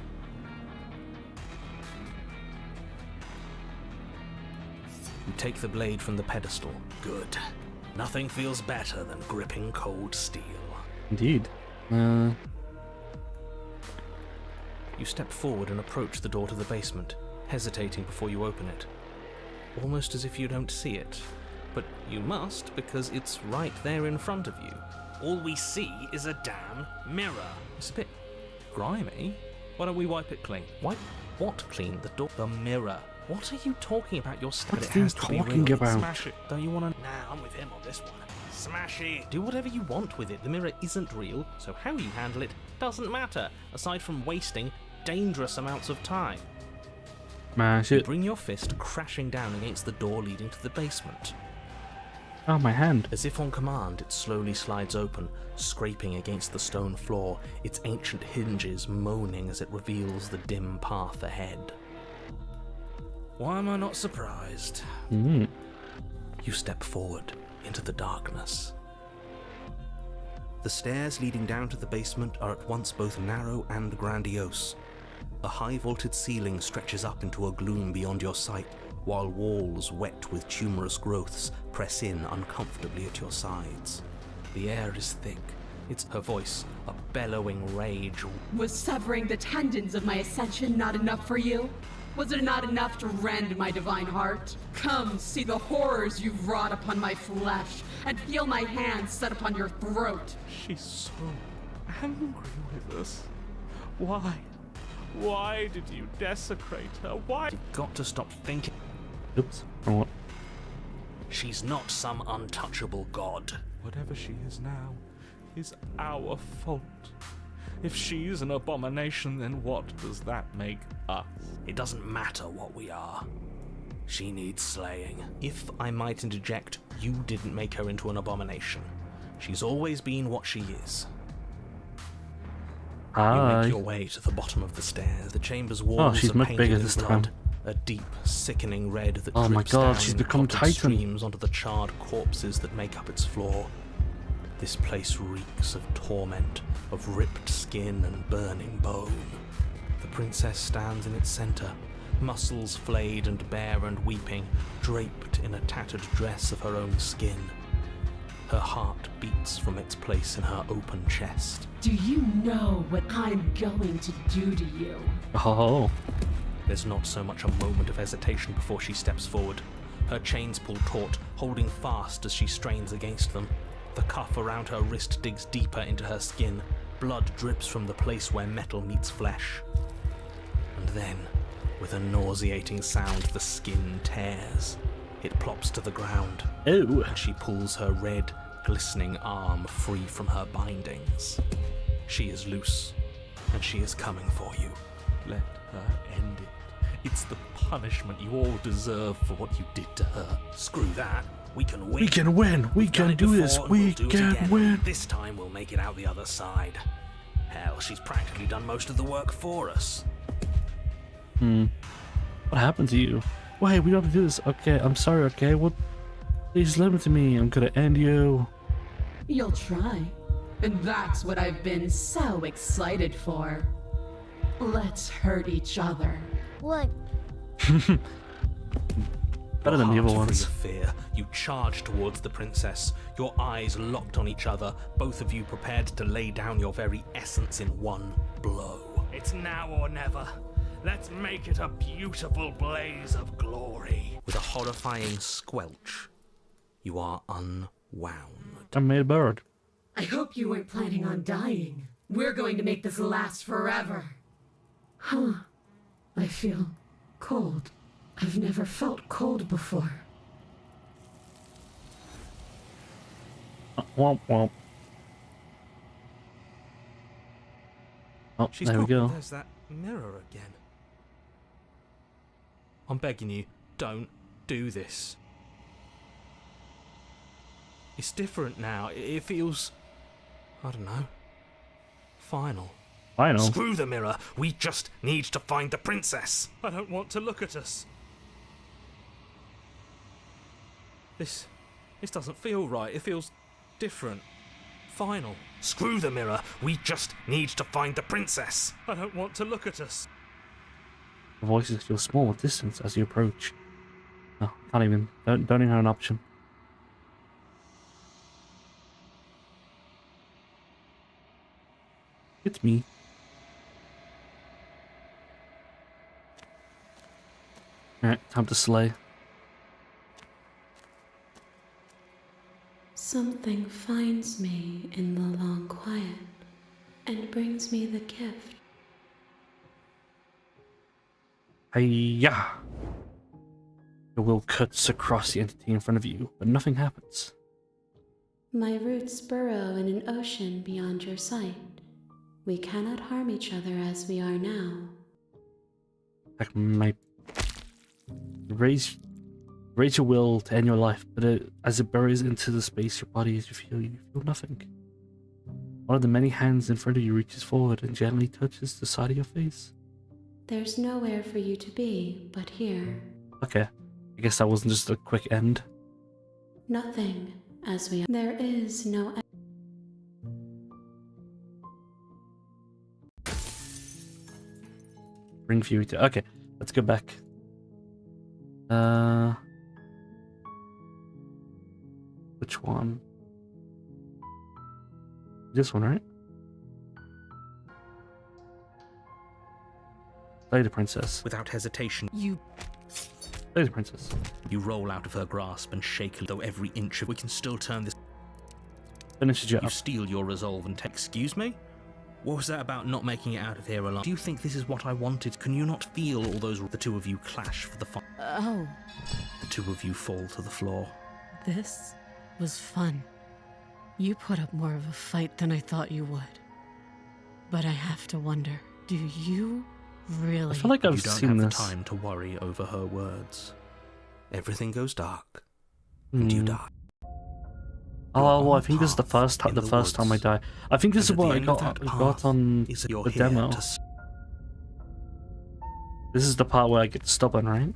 You take the blade from the pedestal. Good. Nothing feels better than gripping cold steel. Indeed. You step forward and approach the door to the basement, hesitating before you open it. Almost as if you don't see it. But you must, because it's right there in front of you. All we see is a damn mirror. It's a bit grimy. Why don't we wipe it clean? Wipe what clean? The door? The mirror. What are you talking about? Your stuff. What's he talking about? Smash it. Don't you want to? Nah, I'm with him on this one. Smash it. Do whatever you want with it. The mirror isn't real, so how you handle it doesn't matter, aside from wasting dangerous amounts of time. Smash You it. bring your fist crashing down against the door leading to the basement. Oh, my hand. As if on command, it slowly slides open, scraping against the stone floor, its ancient hinges moaning as it reveals the dim path ahead. Why am I not surprised? Mm. You step forward into the darkness. The stairs leading down to the basement are at once both narrow and grandiose. A high vaulted ceiling stretches up into a gloom beyond your sight, while walls wet with tumorous growths press in uncomfortably at your sides. The air is thick. It's her voice, a bellowing rage. Was severing the tendons of my ascension not enough for you? Was it not enough to rend my divine heart? Come, see the horrors you've wrought upon my flesh, and feel my hands set upon your throat. She's so angry with us. Why? Why did you desecrate her? Why? You've got to stop thinking. Oops. Or what? She's not some untouchable god. Whatever she is now is our fault. If she's an abomination, then what does that make us? It doesn't matter what we are. She needs slaying. If I might interject, you didn't make her into an abomination. She's always been what she is. You Hi. make your way to the bottom of the stairs. The chamber's walls she's are much painted bigger in this blood. time. A deep, sickening red that Oh my drips God, down she's in become clotted Titan. streams onto the charred corpses that make up its floor. This place reeks of torment, of ripped skin and burning bone. The princess stands in its center, muscles flayed and bare and weeping, draped in a tattered dress of her own skin. Her heart beats from its place in her open chest. Do you know what I'm going to do to you? Oh. There's not so much a moment of hesitation before she steps forward. Her chains pull taut, holding fast as she strains against them. The cuff around her wrist digs deeper into her skin. Blood drips from the place where metal meets flesh. And then, with a nauseating sound, the skin tears. It plops to the ground. Ew. And she pulls her red, glistening arm free from her bindings. She is loose, and she is coming for you. Let her end it. It's the punishment you all deserve for what you did to her. Screw that. We can win. We can win. We We've done can it do this. before, and We we'll do it can again. win. This time we'll make it out the other side. Hell, she's practically done most of the work for us. What happened to you? Wait, we don't have to do this. Okay, I'm sorry, okay? What? Please listen to me. I'm gonna end you. You'll try. And that's what I've been so excited for. Let's hurt each other. Wood. Better than the other Heart ones. free of fear, you charge towards the princess, your eyes locked on each other, both of you prepared to lay down your very essence in one blow. It's now or never. Let's make it a beautiful blaze of glory. With a horrifying squelch, you are unwound. I made a bird. I hope you weren't planning on dying. We're going to make this last forever. Huh. I feel cold. I've never felt cold before. Womp womp. Oh, She's there we gone. go. There's that mirror again. I'm begging you, don't do this. It's different now. It feels, I don't know, final. I know. Screw the mirror. We just need to find the princess. I don't want to look at us. This doesn't feel right. It feels different. Final. Screw the mirror. We just need to find the princess. I don't want to look at us. The voices feel small with distance as you approach. No, can't even. Don't even have an option. It's me. Alright, time to slay. Something finds me in the long quiet and brings me the gift. Hiya! Your will cuts across the entity in front of you, but nothing happens. My roots burrow in an ocean beyond your sight. We cannot harm each other as we are now. Like my raise your will to end your life, but as it buries into the space your body is, you feel nothing. One of the many hands in front of you reaches forward and gently touches the side of your face. There's nowhere for you to be but here. Okay, I guess that wasn't just a quick end. Nothing as we are. There is no. Ring Fury 2. Okay, let's go back. Which one? This one, right? Play the princess. Without hesitation, Play the princess. you roll out of her grasp and shake, though every inch of we can still turn this. Finish the job. You steel your resolve and excuse me? What was that about not making it out of here alive? Do you think this is what I wanted? Can you not feel all those? The two of you clash for the fun. Oh, The two of you fall to the floor. this was fun. You put up more of a fight than I thought you would. But I have to wonder, do you really? I feel like I've You don't seen have this. the time to worry over her words. Everything goes dark, and you die. Oh, well, I think this is the first time. The first time I die. I think this is what I got on You're the here demo. to This is the part where I get stubborn, right?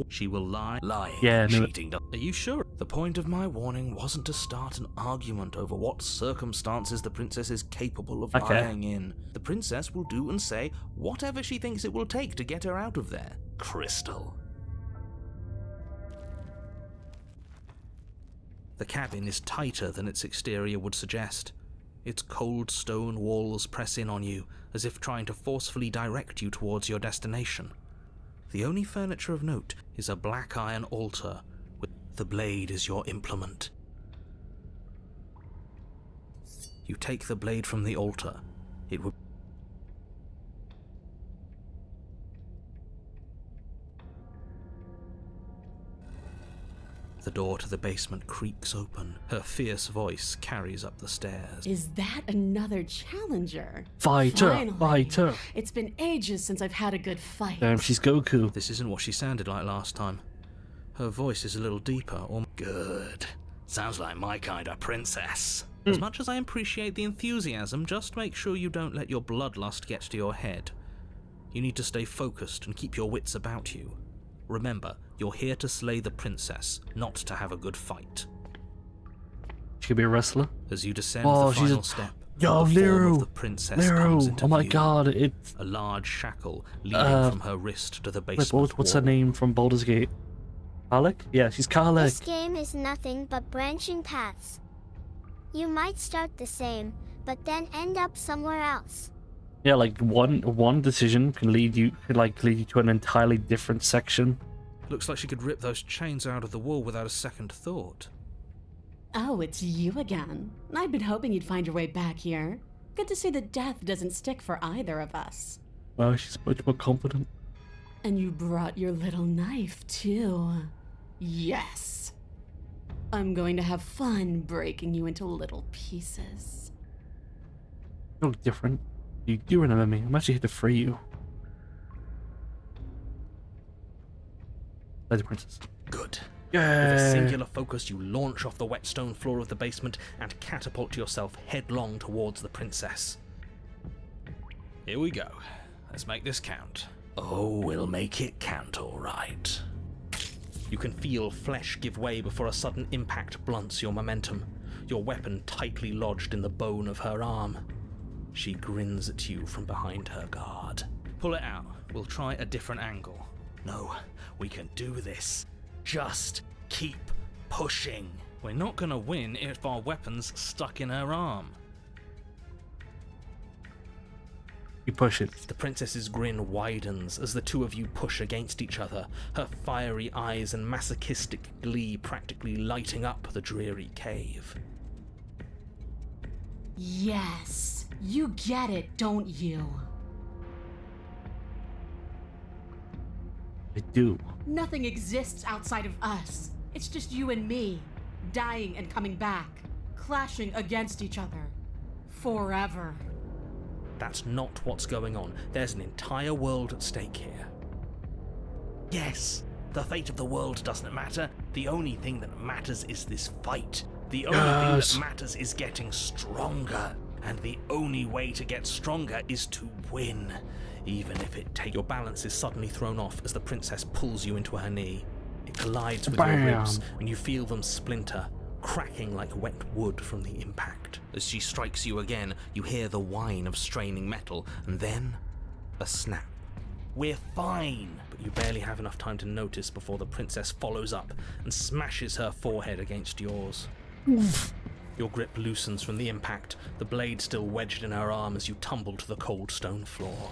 she will lie. Lying. Yeah, I knew it. cheating. Are you sure? The point of my warning wasn't to start an argument over what circumstances the princess is capable of Okay. lying in. The princess will do and say whatever she thinks it will take to get her out of there. Crystal. The cabin is tighter than its exterior would suggest. Its cold stone walls press in on you, as if trying to forcefully direct you towards your destination. The only furniture of note is a black iron altar. The blade is your implement. You take the blade from the altar. It would. The door to the basement creaks open. Her fierce voice carries up the stairs. Is that another challenger? Fighter, Finally. fighter. It's been ages since I've had a good fight. Damn, she's Goku. This isn't what she sounded like last time. Her voice is a little deeper, or good. Sounds like my kind of princess. As much as I appreciate the enthusiasm, just make sure you don't let your bloodlust get to your head. You need to stay focused and keep your wits about you. Remember, you're here to slay the princess, not to have a good fight. She could be a wrestler. As you descend Oh, the she's final a... step, Yo, the form Liru! of the princess comes Liru! into Oh my view. god, it's... A large shackle leading from her wrist to the basement What's her wall. name from Baldur's Gate? Karlach? Yeah, she's This Karlach. game is nothing but branching paths. You might start the same, but then end up somewhere else. Yeah, like one decision can lead you to an entirely different section. Looks like she could rip those chains out of the wall without a second thought. Oh, it's you again. I'd been hoping you'd find your way back here. Good to see that death doesn't stick for either of us. Wow, she's much more confident. And you brought your little knife, too. Yes. I'm going to have fun breaking you into little pieces. You look different. You do remember me. I'm actually here to free you. Play the princess. Good. Yay! With a singular focus, you launch off the wet stone floor of the basement and catapult yourself headlong towards the princess. Here we go. Let's make this count. Oh, we'll make it count, all right. You can feel flesh give way before a sudden impact blunts your momentum, your weapon tightly lodged in the bone of her arm. She grins at you from behind her guard. Pull it out. We'll try a different angle. No, we can do this. Just keep pushing. We're not gonna win if our weapon's stuck in her arm. You push it. The princess's grin widens as the two of you push against each other, her fiery eyes and masochistic glee practically lighting up the dreary cave. Yes. You get it, don't you? I do. Nothing exists outside of us. It's just you and me, dying and coming back, clashing against each other. Forever. That's not what's going on. There's an entire world at stake here. Yes, the fate of the world doesn't matter. The only thing that matters is this fight. The only thing that matters is getting stronger. And the only way to get stronger is to win. Even if it takes... Your balance is suddenly thrown off as the princess pulls you into her knee. It collides with your ribs, and you feel them splinter, cracking like wet wood from the impact. As she strikes you again, you hear the whine of straining metal, and then A snap. We're fine! But you barely have enough time to notice before the princess follows up and smashes her forehead against yours. Your grip loosens from the impact, the blade still wedged in her arm as you tumble to the cold stone floor.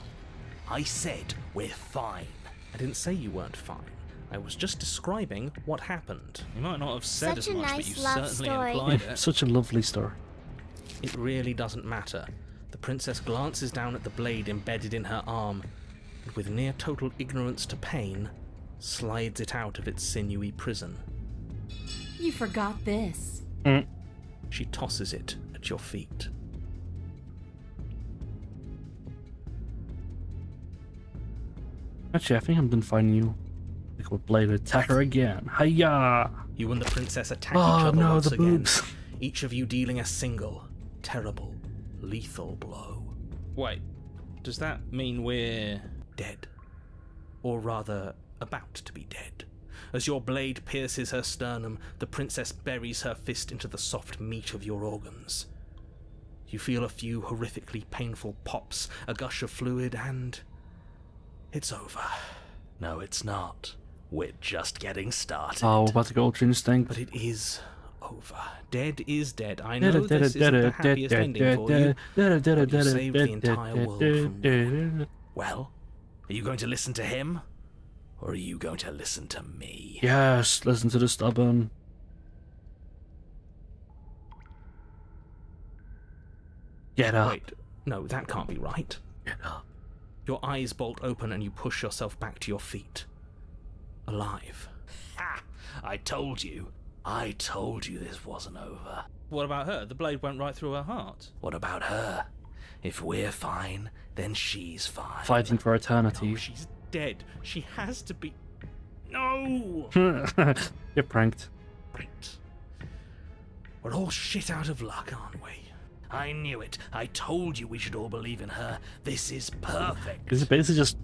I said we're fine. I didn't say you weren't fine. I was just describing what happened. You might not have said Such as a much, but nice you love certainly story. implied it. Such a lovely story. It really doesn't matter. The princess glances down at the blade embedded in her arm, and with near total ignorance to pain, slides it out of its sinewy prison. You forgot this. She tosses it at your feet. Actually, I think I'm done finding you. Like a blade attacker again. Hiya! You and the princess attack Oh, each other no, once the again, boobs. each of you dealing a single, terrible, lethal blow. Wait, does that mean we're dead? Or rather, about to be dead? As your blade pierces her sternum, the princess buries her fist into the soft meat of your organs. You feel a few horrifically painful pops, a gush of fluid, and it's over. No, it's not. We're just getting started. Oh, we're about to go Ultra Instinct. But it is over. Dead is dead. I know this isn't the happiest ending for you, but you saved the entire world from war. Well, are you going to listen to him? Or are you going to listen to me? Yes, listen to the stubborn. Get up. Wait, no, that can't be right. Get up. Your eyes bolt open and you push yourself back to your feet. Alive. Ha! I told you. I told you this wasn't over. What about her? The blade went right through her heart. What about her? If we're fine, then she's fine. Fighting for eternity. No, she's dead. She has to be... No! You're pranked. Right. We're all shit out of luck, aren't we? I knew it. I told you we should all believe in her. This is perfect. This is basically just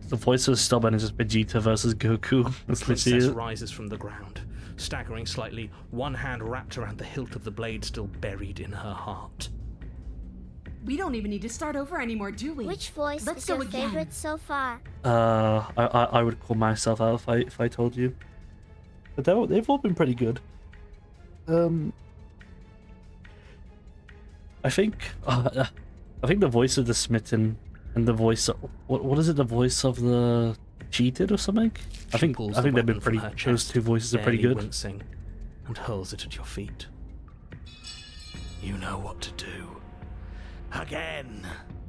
the voice of stubborn is just Vegeta versus Goku. That's The literally princess it. rises from the ground, staggering slightly, one hand wrapped around the hilt of the blade still buried in her heart. We don't even need to start over anymore, do we? Which voice Let's is go your again. favorite so far? I would call myself out if I told you. But they've all been pretty good. I think the voice of the smitten and the voice of, what is it? The voice of the cheated or something? I think Pulls they've the been weapon from pretty. her Those chest, two voices are pretty barely good. Wincing, and hurls it at your feet. You know what to do. Again.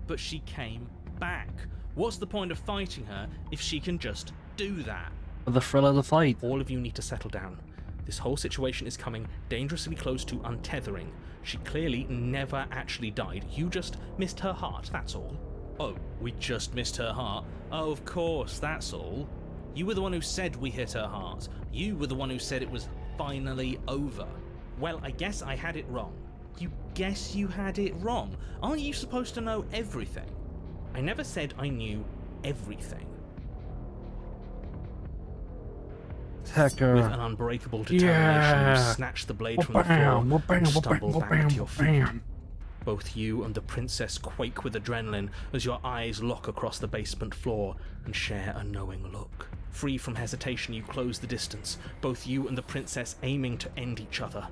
But she came back. What's the point of fighting her if she can just do that? For the thrill of the fight. All of you need to settle down. This whole situation is coming dangerously close to untethering. She clearly never actually died. You just missed her heart, that's all. Oh, we just missed her heart? Oh, of course, that's all. You were the one who said we hit her heart. You were the one who said it was finally over. Well, I guess I had it wrong. You guess you had it wrong? Aren't you supposed to know everything? I never said I knew everything. Attacker. With an unbreakable determination, you snatch the blade from the floor and stumble back to your feet. Both you and the princess quake with adrenaline as your eyes lock across the basement floor and share a knowing look. Free from hesitation, you close the distance, both you and the princess aiming to end each other.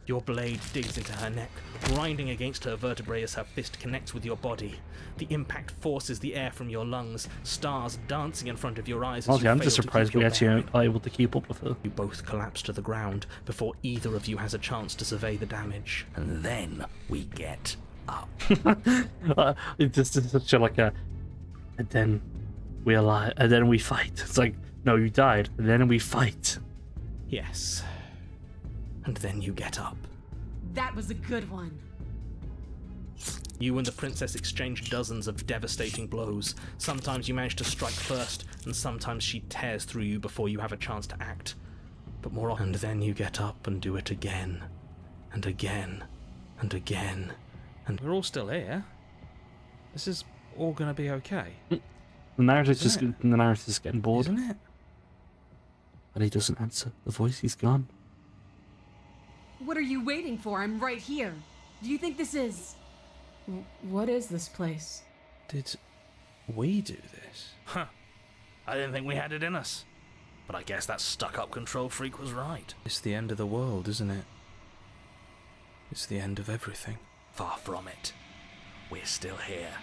Your blade digs into her neck, grinding against her vertebrae as her fist connects with your body. The impact forces the air from your lungs, stars dancing in front of your eyes as Honestly, you I'm fail just to surprised keep we your actually bearing. are able to keep up with her. You both collapse to the ground before either of you has a chance to survey the damage. And then we get up. It's just such a like a, and then we alive, and then we fight. It's like, no, you died, and then we fight. Yes. And then you get up. That was a good one. You and the princess exchange dozens of devastating blows. Sometimes you manage to strike first, and sometimes she tears through you before you have a chance to act. But more often, and then you get up and do it again, and again, and again, and we're all still here. This is all gonna be okay. The narrative's Isn't just the narrative's getting bored. Isn't it? But he doesn't answer. The voice, he's gone. What are you waiting for? I'm right here. Do you think this is... What is this place? Did we do this? Huh. I didn't think we had it in us. But I guess that stuck-up control freak was right. It's the end of the world, isn't it? It's the end of everything. Far from it. We're still here.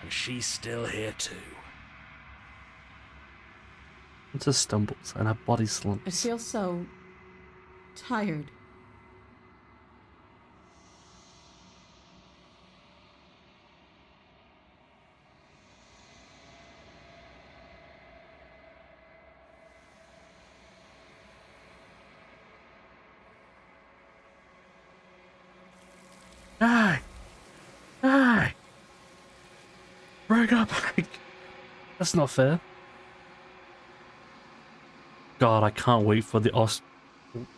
And she's still here too. It just stumbles and her body slumps. I feel so tired. Die! Die! Bring up! That's not fair. God, I can't wait for the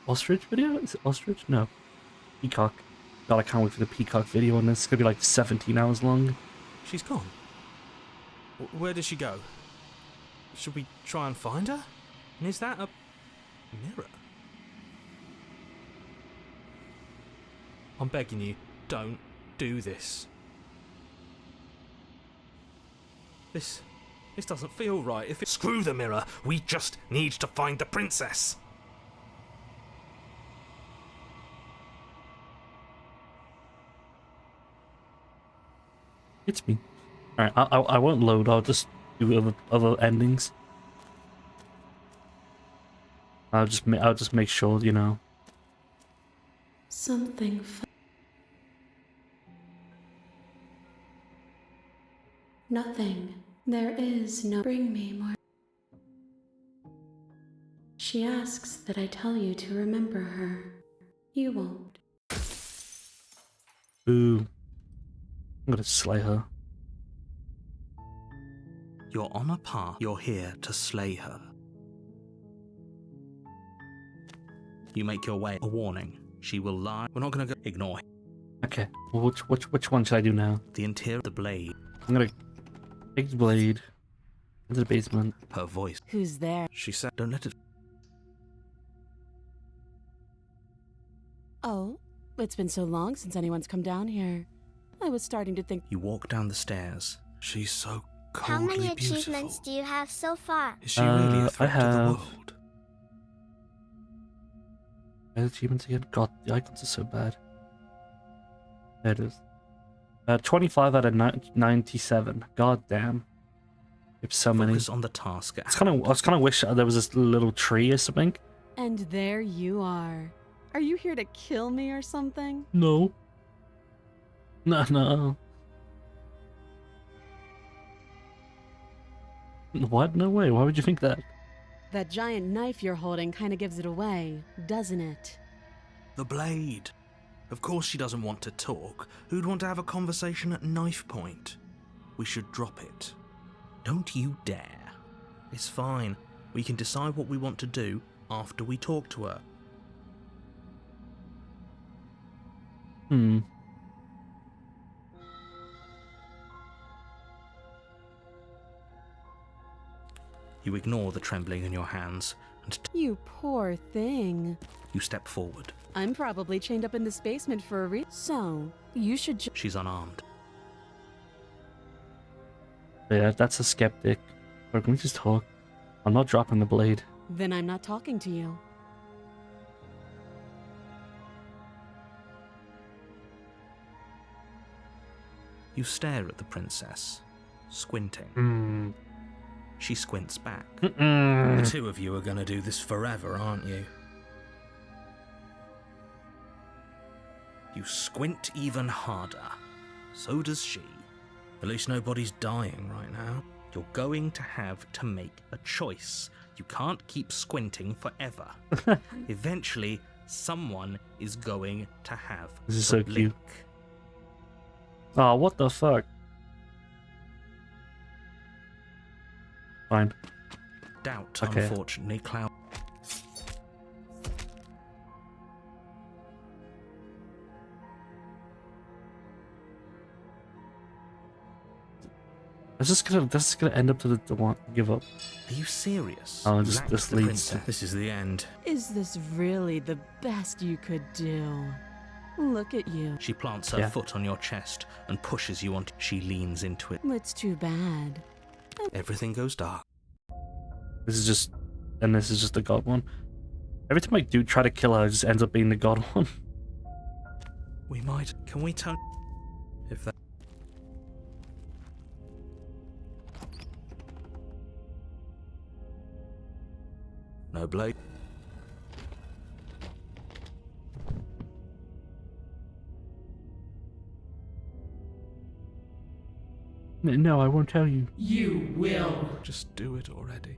ostrich video? Is it ostrich? No. Peacock. God, I can't wait for the peacock video, and it's gonna be like 17 hours long. She's gone. Where did she go? Should we try and find her? And is that a mirror? I'm begging you, don't do this. This doesn't feel right. If it... Screw the mirror. We just need to find the princess. It's me. Alright, I won't load. I'll just do other endings. I'll just make sure, you know. Something Nothing. There is no bring me more. She asks that I tell you to remember her. You won't. Boo. I'm gonna slay her. You're on a path. You're here to slay her. You make your way. A warning. She will lie. We're not gonna go. Ignore him. Okay. Well, which one should I do now? The interior of the blade. I'm gonna take the blade into the basement. Her voice. Who's there? She said, "Don't let it." Oh, it's been so long since anyone's come down here. I was starting to think. You walk down the stairs. She's so How coldly many beautiful. achievements do you have so far? Is she really a I threat to the have world? achievements again. God, the icons are so bad. There it is. 25 out of 97. God damn. There's so many. Focus on the task. I just kind of wish there was this little tree or something. And there you are. Are you here to kill me or something? No. No. What? No way. Why would you think that? That giant knife you're holding kind of gives it away, doesn't it? The blade. Of course she doesn't want to talk. Who'd want to have a conversation at knife point? We should drop it. Don't you dare. It's fine. We can decide what we want to do after we talk to her. You ignore the trembling in your hands and You poor thing. you step forward. I'm probably chained up in this basement for a reason. So, you should She's unarmed. Yeah, that's a skeptic. Or can we just talk? I'm not dropping the blade. Then I'm not talking to you. You stare at the princess, squinting. She squints back. The two of you are going to do this forever, aren't you? You squint even harder. So does she. At least nobody's dying right now. You're going to have to make a choice. You can't keep squinting forever. Eventually, someone is going to have This is the so cute. blink. Oh, what the fuck? Fine. Doubt, Okay. unfortunately, cloud. This is gonna end up to the one give up. Are you serious? Oh, You just lacked this the leads princess. to. This is the end. Is this really the best you could do? Look at you. She plants her foot on your chest and pushes you onto. She leans into it. It's too bad. Everything goes dark. This is just the god one. Every time I do try to kill her, it just ends up being the god one. We might. Can we turn? If that. No blade. No, I won't tell you. You will. Just do it already.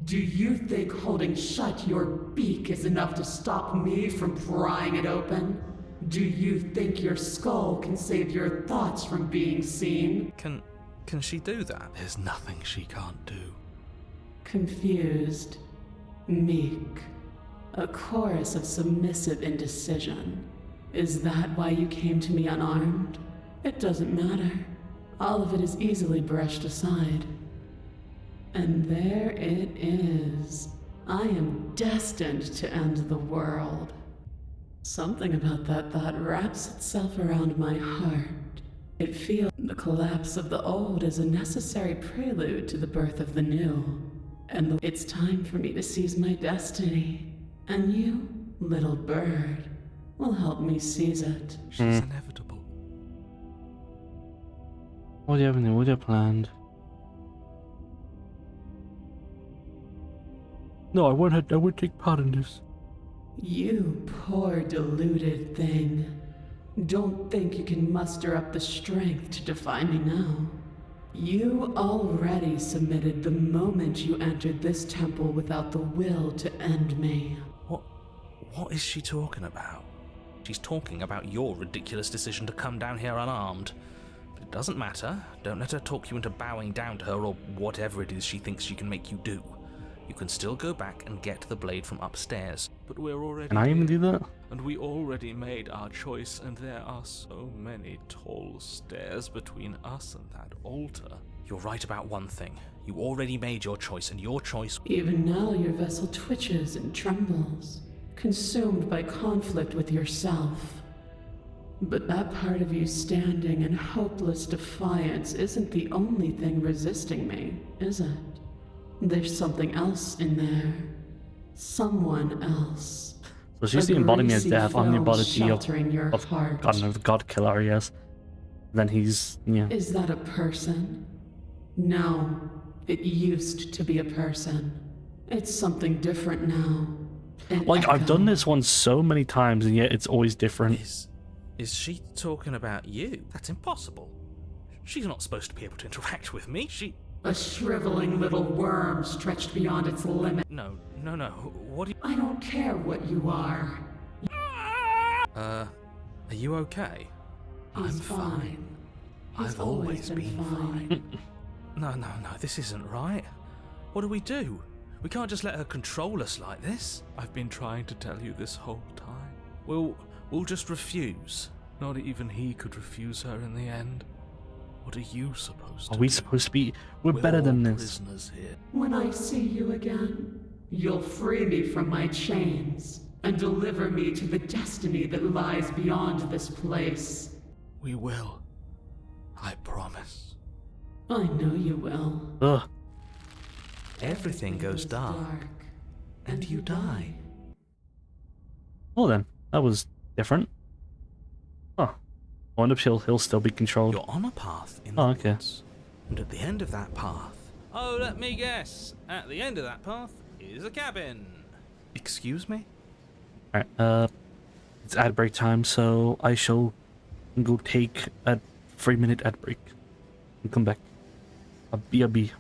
Do you think holding shut your beak is enough to stop me from prying it open? Do you think your skull can save your thoughts from being seen? Can she do that? There's nothing she can't do. Confused, meek, a chorus of submissive indecision. Is that why you came to me unarmed? It doesn't matter. All of it is easily brushed aside. And there it is. I am destined to end the world. Something about that thought wraps itself around my heart. It feels the collapse of the old is a necessary prelude to the birth of the new. And it's time for me to seize my destiny. And you, little bird, will help me seize it. She's inevitable. What do you have? What do you have planned? No, I won't take part in this. You poor deluded thing. Don't think you can muster up the strength to defy me now. You already submitted the moment you entered this temple without the will to end me. What is she talking about? She's talking about your ridiculous decision to come down here unarmed. But it doesn't matter. Don't let her talk you into bowing down to her or whatever it is she thinks she can make you do. You can still go back and get the blade from upstairs. But we're already. Can I even do that? And we already made our choice, and there are so many tall stairs between us and that altar. You're right about one thing. You already made your choice, and your choice. Even now your vessel twitches and trembles, consumed by conflict with yourself. But that part of you standing in hopeless defiance isn't the only thing resisting me, is it? There's something else in there. Someone else. So she's the embodiment of death. I'm the embodiment of heart. God, no, the God Killer, yes. Then he's, yeah. Is that a person? No, it used to be a person. It's something different now. Like, I've done this one so many times, and yet it's always different. Is she talking about you? That's impossible. She's not supposed to be able to interact with me. A shriveling little worm stretched beyond its limit. No. What do you... I don't care what you are. Are you okay? I'm fine. I've always been fine. No, this isn't right. What do? We can't just let her control us like this. I've been trying to tell you this whole time. We'll just refuse. Not even he could refuse her in the end. What are you supposed to Are we do? supposed to be? We're better than this. Prisoners here. When I see you again, you'll free me from my chains and deliver me to the destiny that lies beyond this place. We will. I promise. I know you will. Ugh. Everything goes dark, and you die. Well then, that was different. Oh. I wonder if he'll still be controlled. You're on a path in the woods, and at the end of that path... Oh, let me guess. At the end of that path is a cabin. Excuse me? Alright, it's ad break time, so I shall go take a 3-minute ad break and come back. BRB.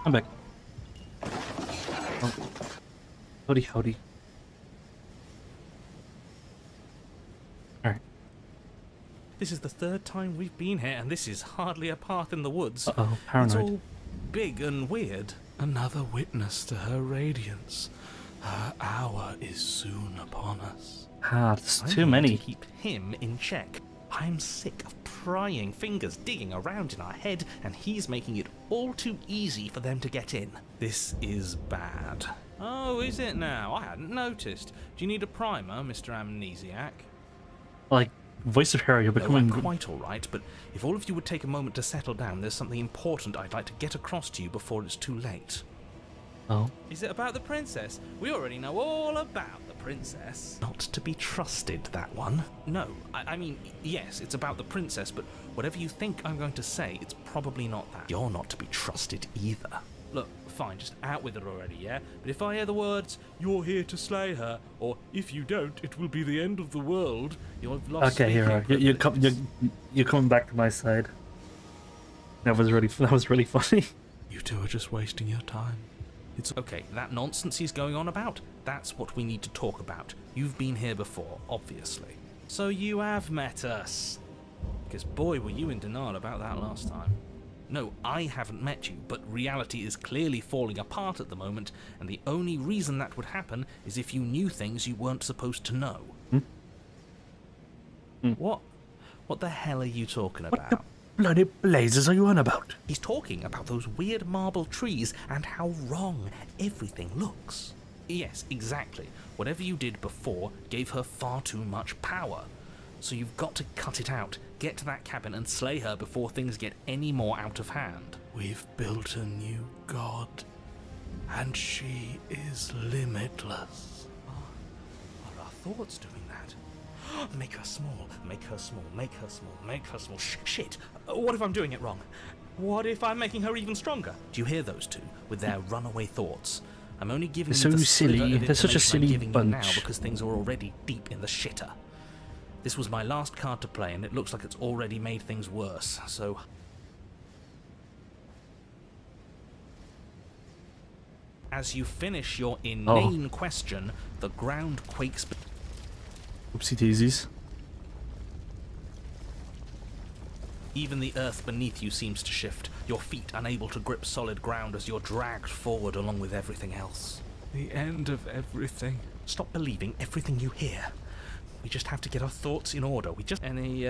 I'm back. Oh. Howdy, howdy. Alright. This is the third time we've been here, and this is hardly a path in the woods. Uh-oh, It's paranoid. all big and weird. Another witness to her radiance. Her hour is soon upon us. Ah, there's I'm too here many. to keep him in check. I'm sick of prying fingers digging around in our head, and he's making it all too easy for them to get in. This is bad. Oh, is it now? I hadn't noticed. Do you need a primer, Mr. Amnesiac? Like, voice of Harry, you're No, becoming... I'm quite all right, but if all of you would take a moment to settle down, there's something important I'd like to get across to you before it's too late. Oh. Is it about the princess? We already know all about the princess. Not to be trusted, that one. No, I mean, yes, it's about the princess, but whatever you think I'm going to say, it's probably not that. You're not to be trusted either. Look, fine, just out with it already, yeah? But if I hear the words, "You're here to slay her," or "If you don't, it will be the end of the world," you'll have lost Okay, hero, speaking you're coming back to my side. That was really funny. You two are just wasting your time. It's okay, that nonsense he's going on about, that's what we need to talk about. You've been here before, obviously. So you have met us. Because boy, were you in denial about that last time. No, I haven't met you, but reality is clearly falling apart at the moment, and the only reason that would happen is if you knew things you weren't supposed to know. What the hell are you talking about? Bloody blazes are you on about? He's talking about those weird marble trees and how wrong everything looks. Yes, exactly. Whatever you did before gave her far too much power. So you've got to cut it out, get to that cabin and slay her before things get any more out of hand. We've built a new god, and she is limitless. Are our thoughts doing that? Make her small, make her small, make her small, make her small. Shit! What if I'm doing it wrong? What if I'm making her even stronger? Do you hear those two with their runaway thoughts? I'm only giving They're you the so silly. sliver of They're such a information I'm silly giving you now bunch. because things are already deep in the shitter. This was my last card to play, and it looks like it's already made things worse. So as you finish your inane question, the ground quakes. Oopsie daisies. Even the earth beneath you seems to shift, your feet unable to grip solid ground as you're dragged forward along with everything else. The end of everything. Stop believing everything you hear. We just have to get our thoughts in order. Any,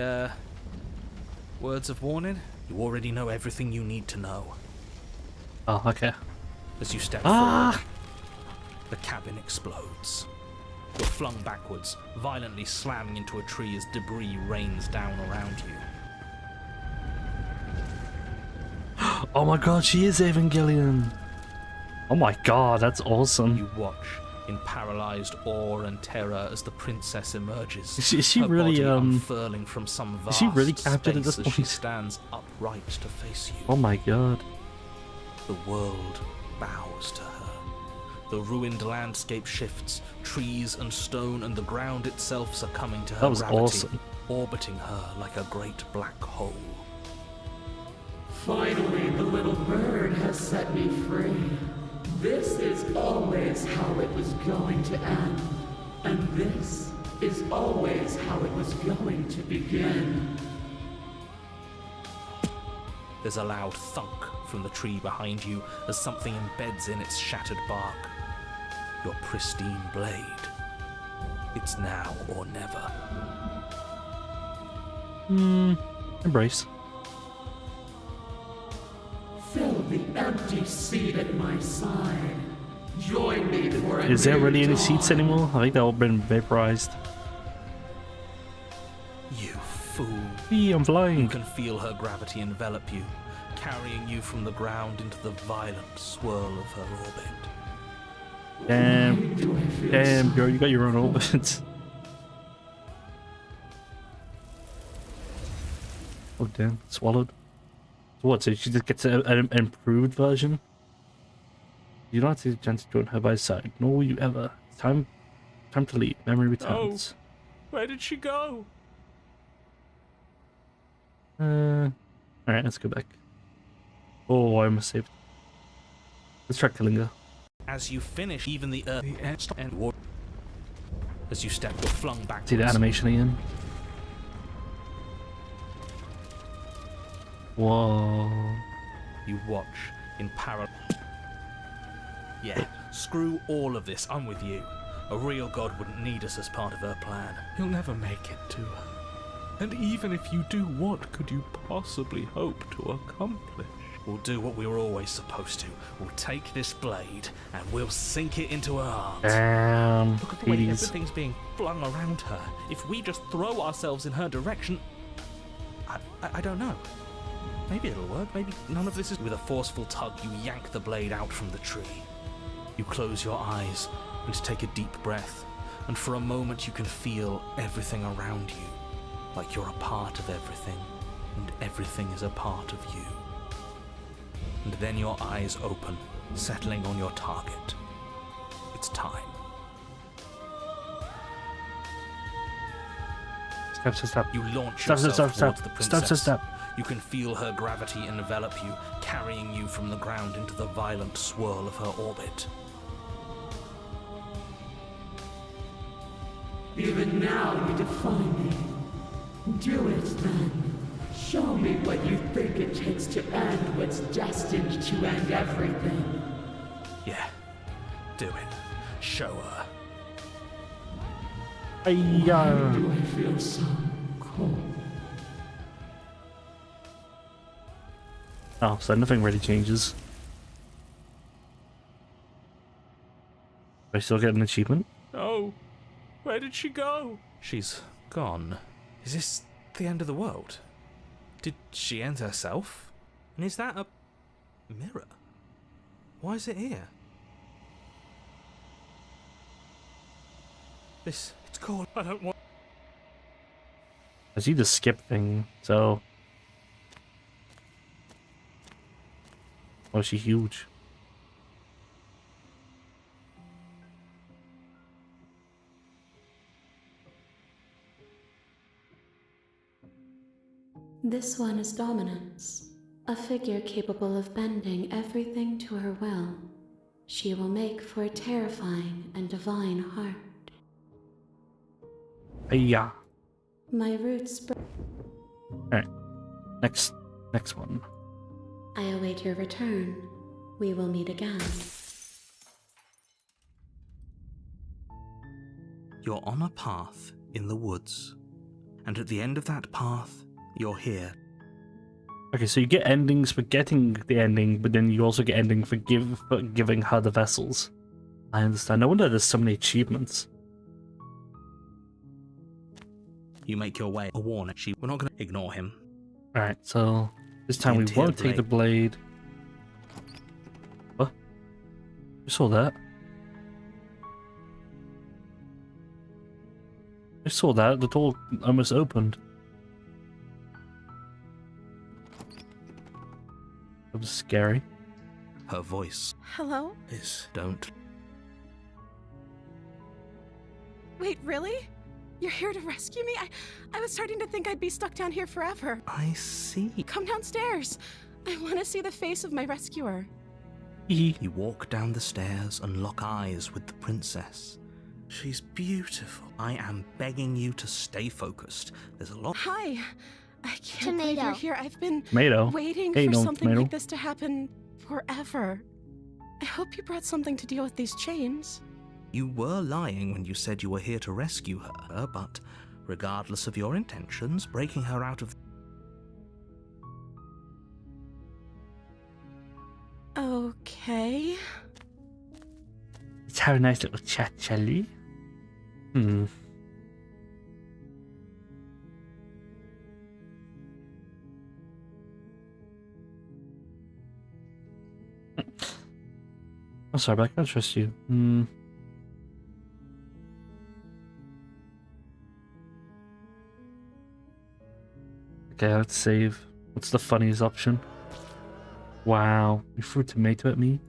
words of warning? You already know everything you need to know. Oh, okay. As you step forward, the cabin explodes. You're flung backwards, violently slamming into a tree as debris rains down around you. Oh my god, she is Evangelion! Oh my god, that's awesome. You watch in paralyzed awe and terror as the princess emerges. Is she her really, body unfurling from some vast is she really captured at space this as she point? stands upright to face you. Oh my god. The world bows to her. The ruined landscape shifts, trees and stone and the ground itself succumbing to her That was gravity, awesome. orbiting her like a great black hole. Finally, the little bird has set me free. This is always how it was going to end. And this is always how it was going to begin. There's a loud thunk from the tree behind you as something embeds in its shattered bark. Your pristine blade. It's now or never. Embrace. Fill the empty seat at my side. Join me for a Is there new really any dawn. seats anymore? I think they've all been vaporized. You fool. Hey, I'm You flying. can feel her gravity envelop you, carrying you from the ground into the violent swirl of her orbit. Damn, girl, you got your own orbit. Oh damn, swallowed. So what, so she just gets an improved version? You don't have to chance to join her by her side, nor will you ever. It's time to leave. Memory returns. Where did she go? Alright, let's go back. Oh, I almost saved. Let's try killing her. As you finish, even the earth and water. As you step, you're flung back. See the animation again. Whoa. You watch in parallel. Yeah, screw all of this. I'm with you. A real god wouldn't need us as part of her plan. You'll never make it to her. And even if you do, what could you possibly hope to accomplish? We'll do what we were always supposed to. We'll take this blade and we'll sink it into her heart. Damn. Look at the way everything's being flung around her. If we just throw ourselves in her direction, I don't know. Maybe it'll work. Maybe none of this is. With a forceful tug, you yank the blade out from the tree. You close your eyes and take a deep breath, and for a moment you can feel everything around you, like you're a part of everything, and everything is a part of you. And then your eyes open, settling on your target. It's time. Step. You launch Step. yourself towards the princess. Step. You can feel her gravity envelop you, carrying you from the ground into the violent swirl of her orbit. Even now you defy me. Do it then. Show me what you think it takes to end what's destined to end everything. Yeah, do it. Show her. Why do I feel so cold? Oh, so nothing really changes. Do I still get an achievement? Oh, where did she go? She's gone. Is this the end of the world? Did she end herself? And is that a mirror? Why is it here? It's cold. I don't want. I see the skip thing, so. Oh, is she huge? This one is Dominance, a figure capable of bending everything to her will. She will make for a terrifying and divine heart. Yeah. My roots. Alright. Next one. I await your return. We will meet again. You're on a path in the woods, and at the end of that path, you're here. Okay, so you get endings for getting the ending, but then you also get ending for giving her the vessels. I understand. No wonder there's so many achievements. You make your way. A warning. We're not going to ignore him. Alright, so this time we won't take the blade. What? You saw that? I saw that. The door almost opened. That was scary. Her voice Hello? is don't. Wait, really? You're here to rescue me? I was starting to think I'd be stuck down here forever. I see. Come downstairs. I want to see the face of my rescuer. You walk down the stairs and lock eyes with the princess. She's beautiful. I am begging you to stay focused. There's a lot. Hi. I can't believe you're here. I've been waiting Hey, for no, something tomato. like this to happen forever. I hope you brought something to deal with these chains. You were lying when you said you were here to rescue her, but regardless of your intentions, breaking her out of... Okay. Let's have a nice little chat, shall we? I'm sorry, but I can't trust you. Okay, let's save. What's the funniest option? Wow, you threw a tomato at me?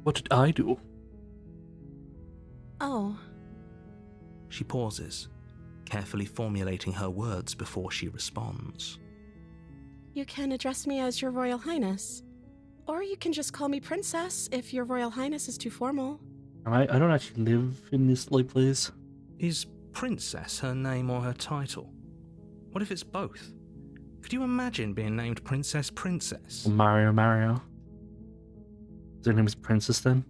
What did I do? Oh. She pauses, carefully formulating her words before she responds. You can address me as Your Royal Highness. Or you can just call me Princess if your Royal Highness is too formal. I don't actually live in this like place. Is Princess her name or her title? What if it's both? Could you imagine being named Princess? Or Mario. Her name is Princess then?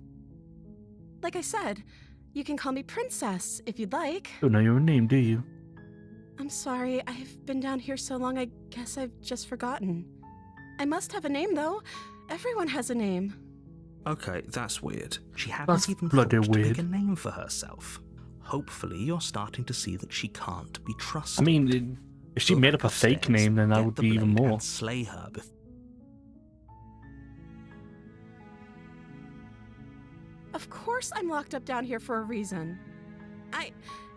Like I said, you can call me Princess if you'd like. Don't know your own name, do you? I'm sorry, I've been down here so long I guess I've just forgotten. I must have a name though. Everyone has a name. Okay, that's weird. She That's hasn't even bloody thought to weird. pick a name for herself. Hopefully you're starting to see that she can't be trusted. I mean, if she Go made back up a fake upstairs, name, then that get would the be even blade more. and slay her Of course I'm locked up down here for a reason. I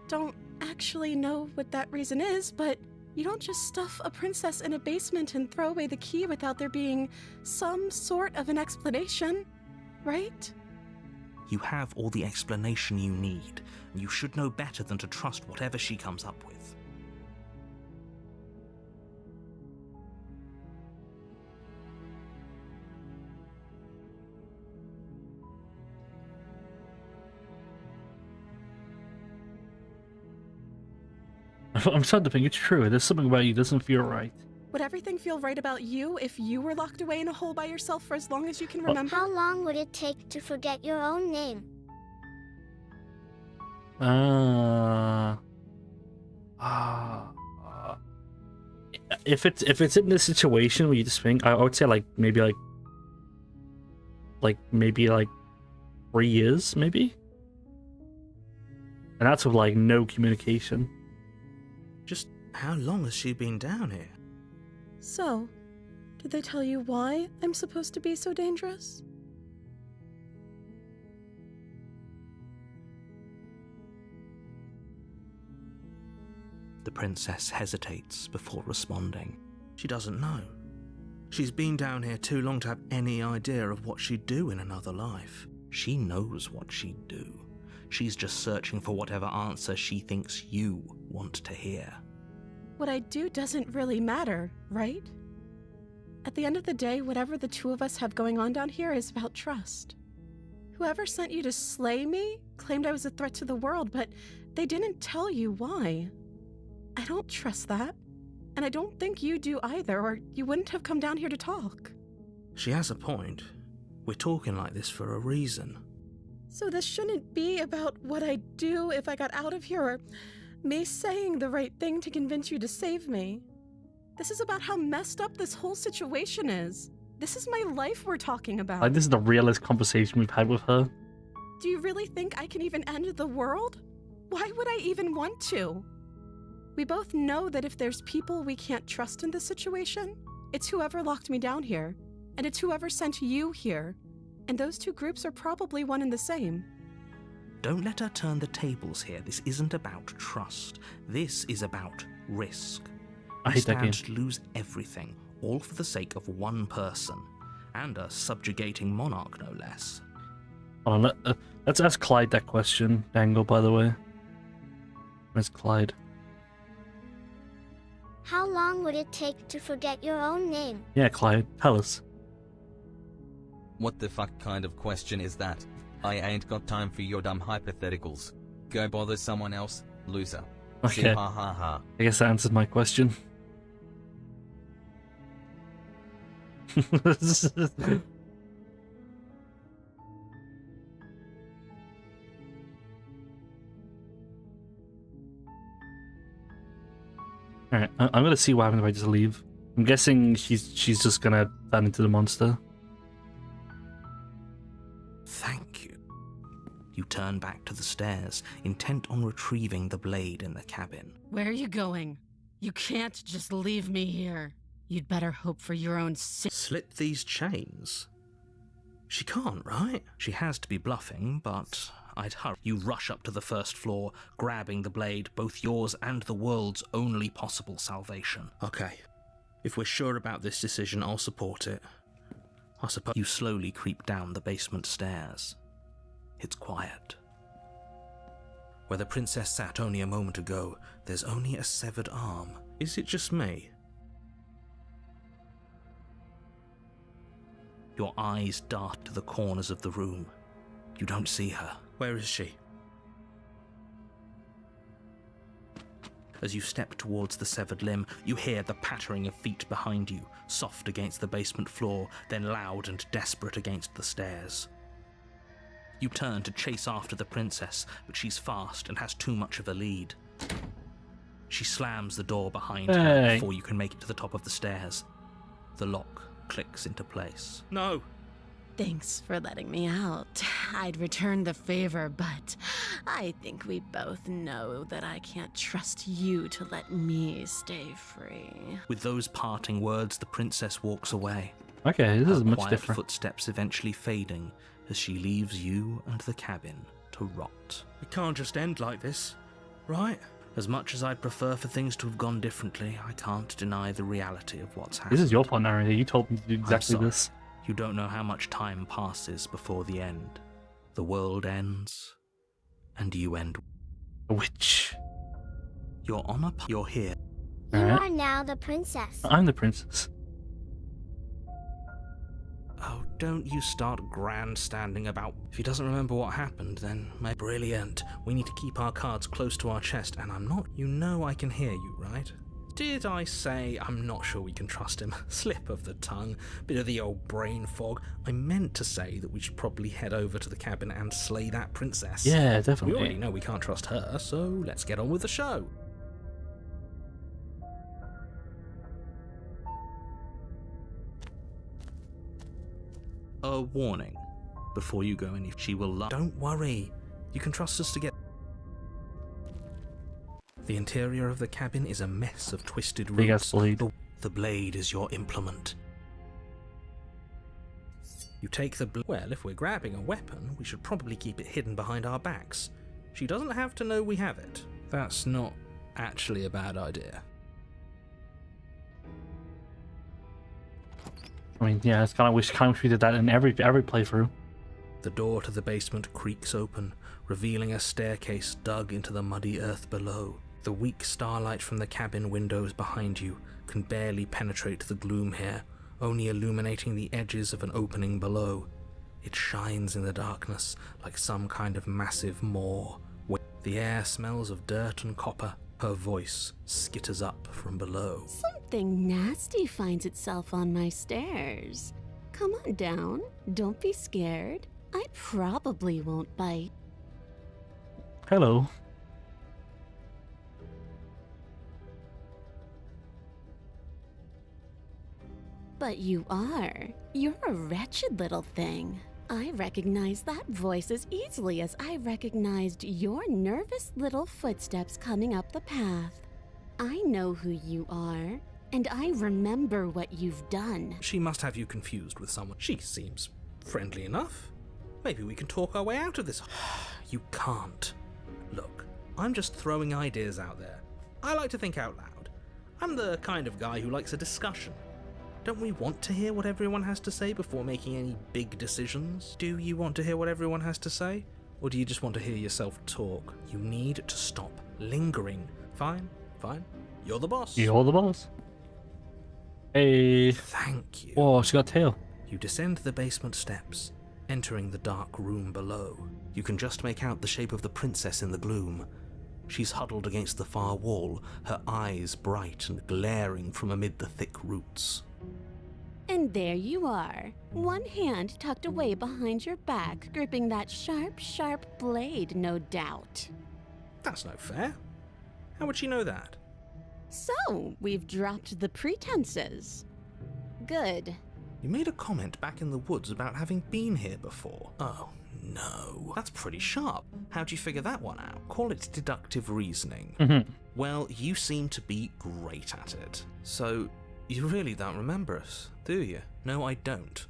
don't actually know what that reason is, but you don't just stuff a princess in a basement and throw away the key without there being some sort of an explanation, right? You have all the explanation you need, and you should know better than to trust whatever she comes up with. I'm starting to think it's true. There's something about you that doesn't feel right. Would everything feel right about you if you were locked away in a hole by yourself for as long as you can remember? How long would it take to forget your own name? If it's in this situation where you just think, I would say maybe 3 years, maybe. And that's with no communication. Just how long has she been down here? So, did they tell you why I'm supposed to be so dangerous? The princess hesitates before responding. She doesn't know. She's been down here too long to have any idea of what she'd do in another life. She knows what she'd do. She's just searching for whatever answer she thinks you want to hear. What I do doesn't really matter, right? At the end of the day, whatever the two of us have going on down here is about trust. Whoever sent you to slay me claimed I was a threat to the world, but they didn't tell you why. I don't trust that, and I don't think you do either, or you wouldn't have come down here to talk. She has a point. We're talking like this for a reason. So this shouldn't be about what I'd do if I got out of here, or me saying the right thing to convince you to save me. This is about how messed up this whole situation is. This is my life we're talking about. This is the realest conversation we've had with her. Do you really think I can even end the world? Why would I even want to? We both know that if there's people we can't trust in this situation, it's whoever locked me down here, and it's whoever sent you here. And those two groups are probably one and the same. Don't let her turn the tables here. This isn't about trust. This is about risk. I hate that game. To lose everything, all for the sake of one person, and a subjugating monarch, no less. Hold on, let's ask Clyde that question, Dangle, by the way. Where's Clyde? How long would it take to forget your own name? Yeah, Clyde, tell us. What the fuck kind of question is that? I ain't got time for your dumb hypotheticals. Go bother someone else, loser. See, Okay. ha ha ha. I guess that answers my question. Alright, I'm gonna see what happens if I just leave. I'm guessing she's just gonna turn into the monster. Thank you. You turn back to the stairs, intent on retrieving the blade in the cabin. Where are you going? You can't just leave me here. You'd better hope for your own Slip these chains? She can't, right? She has to be bluffing, but I'd hurry. You rush up to the first floor, grabbing the blade, both yours and the world's only possible salvation. Okay. If we're sure about this decision, I'll support it. I suppose you slowly creep down the basement stairs. It's quiet. Where the princess sat only a moment ago, there's only a severed arm. Is it just me? Your eyes dart to the corners of the room. You don't see her. Where is she? As you step towards the severed limb, you hear the pattering of feet behind you, soft against the basement floor, then loud and desperate against the stairs. You turn to chase after the princess, but she's fast and has too much of a lead. She slams the door behind her before you can make it to the top of the stairs. The lock clicks into place. No! Thanks for letting me out. I'd return the favor, but I think we both know that I can't trust you to let me stay free. With those parting words, the princess walks away. Okay, this is much quiet different. Footsteps eventually fading as she leaves you and the cabin to rot. It can't just end like this, right? As much as I'd prefer for things to have gone differently, I can't deny the reality of what's happened. This is your part, narrator. You told me to do exactly I'm sorry. this. You don't know how much time passes before the end. The world ends, and you end. Which? You're on a... You're here. You Alright. are now the princess. I'm the princess. Oh, don't you start grandstanding about... If he doesn't remember what happened, then... Brilliant. We need to keep our cards close to our chest, and I'm not... You know I can hear you, right? Did I say I'm not sure we can trust him? Slip of the tongue, bit of the old brain fog. I meant to say that we should probably head over to the cabin and slay that princess. Yeah, We definitely. already know we can't trust her, so let's get on with the show. A warning. Before you go any... She will lie. Don't worry. You can trust us to get... The interior of the cabin is a mess of twisted Big ass roots. blade. The blade is your implement. You take the Well, if we're grabbing a weapon, we should probably keep it hidden behind our backs. She doesn't have to know we have it. That's not actually a bad idea. I mean, yeah, it's kind of wish we did that in every playthrough. The door to the basement creaks open, revealing a staircase dug into the muddy earth below. The weak starlight from the cabin windows behind you can barely penetrate the gloom here, only illuminating the edges of an opening below. It shines in the darkness like some kind of massive maw. The air smells of dirt and copper. Her voice skitters up from below. Something nasty finds itself on my stairs. Come on down. Don't be scared. I probably won't bite. Hello. But you are. You're a wretched little thing. I recognize that voice as easily as I recognized your nervous little footsteps coming up the path. I know who you are, and I remember what you've done. She must have you confused with someone. She seems friendly enough. Maybe we can talk our way out of this. You can't. Look, I'm just throwing ideas out there. I like to think out loud. I'm the kind of guy who likes a discussion. Don't we want to hear what everyone has to say before making any big decisions? Do you want to hear what everyone has to say? Or do you just want to hear yourself talk? You need to stop lingering. Fine, fine. You're the boss. You're the boss. Hey. Thank you. Oh, she got a tail. You descend the basement steps, entering the dark room below. You can just make out the shape of the princess in the gloom. She's huddled against the far wall, her eyes bright and glaring from amid the thick roots. And there you are, one hand tucked away behind your back, gripping that sharp, sharp blade, no doubt. That's no fair. How would she know that? So, we've dropped the pretenses. Good. You made a comment back in the woods about having been here before. Oh, no. That's pretty sharp. How'd you figure that one out? Call it deductive reasoning. Well, you seem to be great at it. So, you really don't remember us, do you? No, I don't.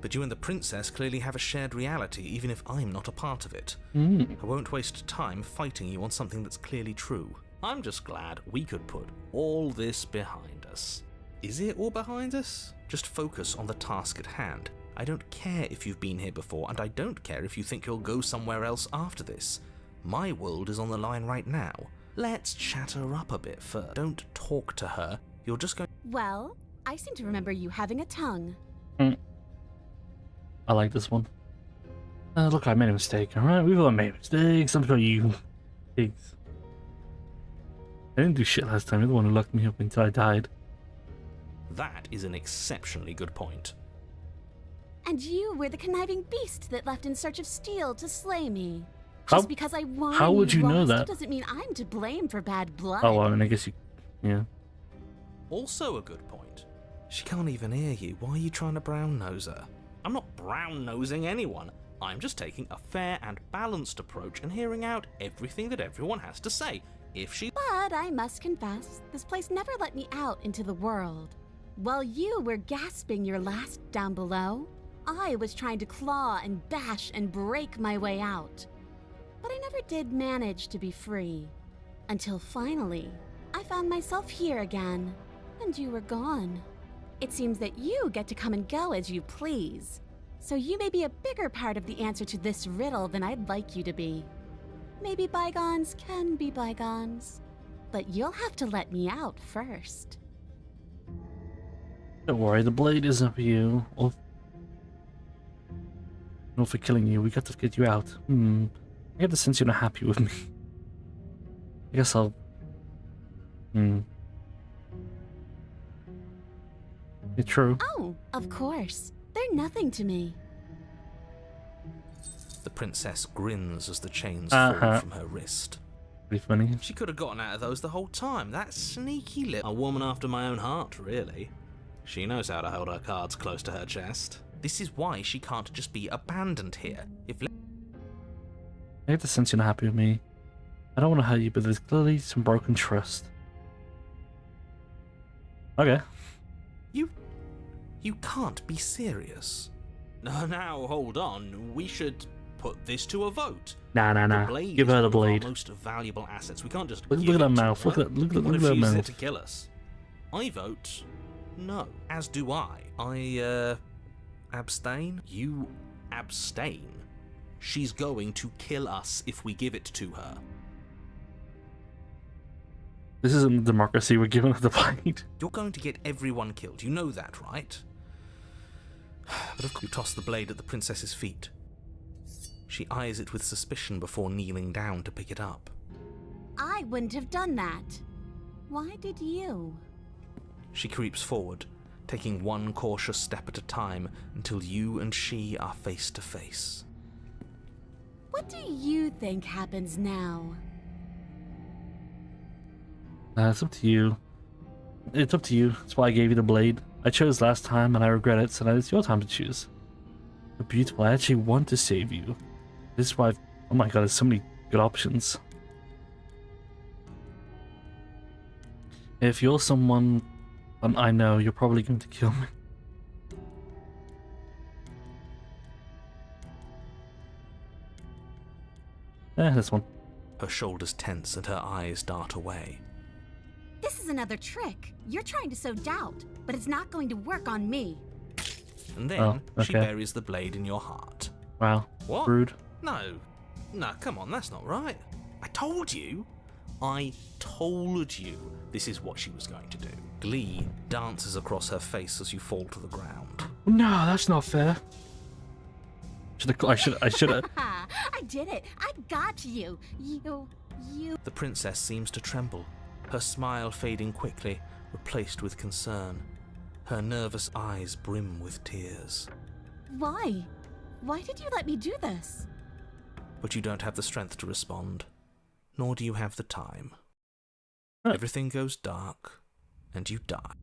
But you and the princess clearly have a shared reality, even if I'm not a part of it. I won't waste time fighting you on something that's clearly true. I'm just glad we could put all this behind us. Is it all behind us? Just focus on the task at hand. I don't care if you've been here before, and I don't care if you think you'll go somewhere else after this. My world is on the line right now. Let's chat her up a bit first. Don't talk to her. You're just going... Well, I seem to remember you having a tongue. I like this one. Look, I made a mistake, alright? We've all made mistakes. I'm sure you pigs. I didn't do shit last time. You're the one who locked me up until I died. That is an exceptionally good point. And you were the conniving beast that left in search of steel to slay me. How- Just because I won how and would you know lost that? doesn't mean I'm to blame for bad blood. Oh, well, I mean, I guess you... Yeah. Also a good point. She can't even hear you. Why are you trying to brown-nose her? I'm not brown-nosing anyone. I'm just taking a fair and balanced approach and hearing out everything that everyone has to say. If she... But I must confess, this place never let me out into the world. While you were gasping your last down below, I was trying to claw and bash and break my way out. But I never did manage to be free. Until finally, I found myself here again, and you were gone. It seems that you get to come and go as you please. So you may be a bigger part of the answer to this riddle than I'd like you to be. Maybe bygones can be bygones, but you'll have to let me out first. Don't worry, the blade isn't for you. Or not for killing you. We got to get you out. I get the sense you're not happy with me. I guess I'll... It's true. Oh, of course. They're nothing to me. The princess grins as the chains fall from her wrist. Pretty funny. She could have gotten out of those the whole time. That sneaky little... A woman after my own heart, really. She knows how to hold her cards close to her chest. This is why she can't just be abandoned here. If... I get the sense you're not happy with me. I don't want to hurt you, but there's clearly some broken trust. Okay. You can't be serious. Now, hold on. We should put this to a vote. Nah. Give her the blade. Most valuable assets. We can't just Look give at it her to mouth. her. Look at What if her she uses it mouth. to kill us? I vote no. As do I. I abstain. You abstain. She's going to kill us if we give it to her. This isn't democracy. We're giving her the blade. You're going to get everyone killed. You know that, right? But of course, you toss the blade at the princess's feet. She eyes it with suspicion before kneeling down to pick it up. I wouldn't have done that. Why did you? She creeps forward, taking one cautious step at a time until you and she are face to face. What do you think happens now? It's up to you. It's up to you. That's why I gave you the blade. I chose last time and I regret it, so now it's your time to choose. You're beautiful. I actually want to save you. This is why oh my god, there's so many good options. If you're someone I know, you're probably going to kill me. This one. Her shoulders tense and her eyes dart away. This is another trick. You're trying to sow doubt, but it's not going to work on me. And then she okay. buries the blade in your heart. Wow. What? Rude. No, come on, that's not right. I told you this is what she was going to do. Glee dances across her face as you fall to the ground. No, that's not fair. I should have. I did it. I got you. You. The princess seems to tremble, her smile fading quickly, replaced with concern. Her nervous eyes brim with tears. Why? Why did you let me do this? But you don't have the strength to respond, nor do you have the time. Huh. Everything goes dark, and you die.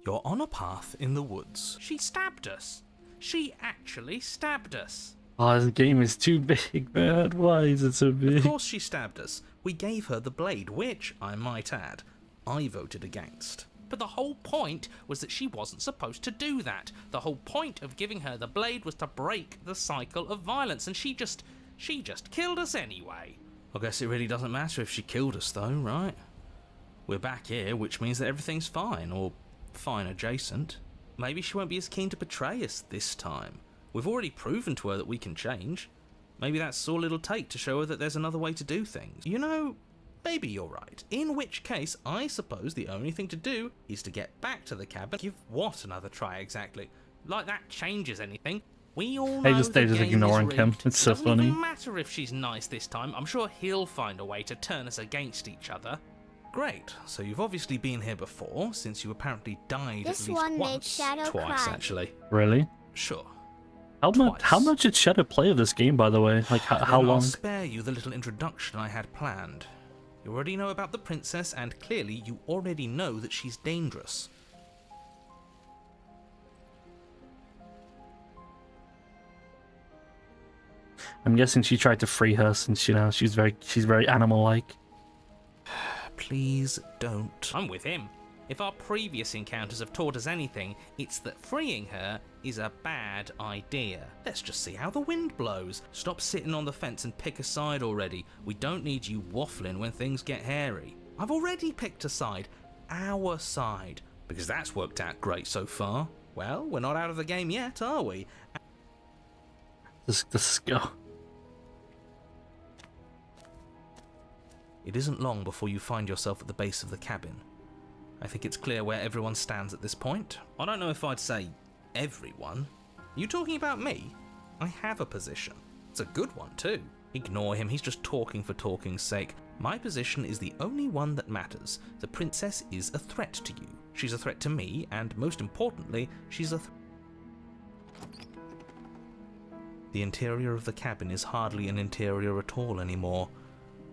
You're on a path in the woods. She stabbed us. She actually stabbed us. Oh, this game is too big, man. Why is it so big? Of course she stabbed us. We gave her the blade, which, I might add, I voted against. But the whole point was that she wasn't supposed to do that. The whole point of giving her the blade was to break the cycle of violence, and she just killed us anyway. I guess it really doesn't matter if she killed us, though, right? We're back here, which means that everything's fine, or fine adjacent. Maybe she won't be as keen to betray us this time. We've already proven to her that we can change. Maybe that's all it'll take to show her that there's another way to do things. You know, Maybe you're right. In which case, I suppose the only thing to do is to get back to the cabin. Give what another try exactly? Like that changes anything. We all know just the just game ignoring is him. rigged. It's so Doesn't funny. even matter if she's nice this time. I'm sure he'll find a way to turn us against each other. Great. So you've obviously been here before, since you apparently died This at least one made once. Shadow Twice, cry. actually. Really? Sure. How much did Shadow play of this game, by the way? Like, how Then long? I'll spare you the little introduction I had planned. You already know about the princess, and clearly you already know that she's dangerous. I'm guessing she tried to free her since, you know, she's very animal-like. Please don't. I'm with him. If our previous encounters have taught us anything, it's that freeing her is a bad idea. Let's just see how the wind blows. Stop sitting on the fence and pick a side already. We don't need you waffling when things get hairy. I've already picked a side. Our side. Because that's worked out great so far. Well, we're not out of the game yet, are we? Let's go. It isn't long before you find yourself at the base of the cabin. I think it's clear where everyone stands at this point. I don't know if I'd say everyone. You talking about me? I have a position. It's a good one too. Ignore him, he's just talking for talking's sake. My position is the only one that matters. The princess is a threat to you. She's a threat to me, and most importantly, she's a The interior of the cabin is hardly an interior at all anymore.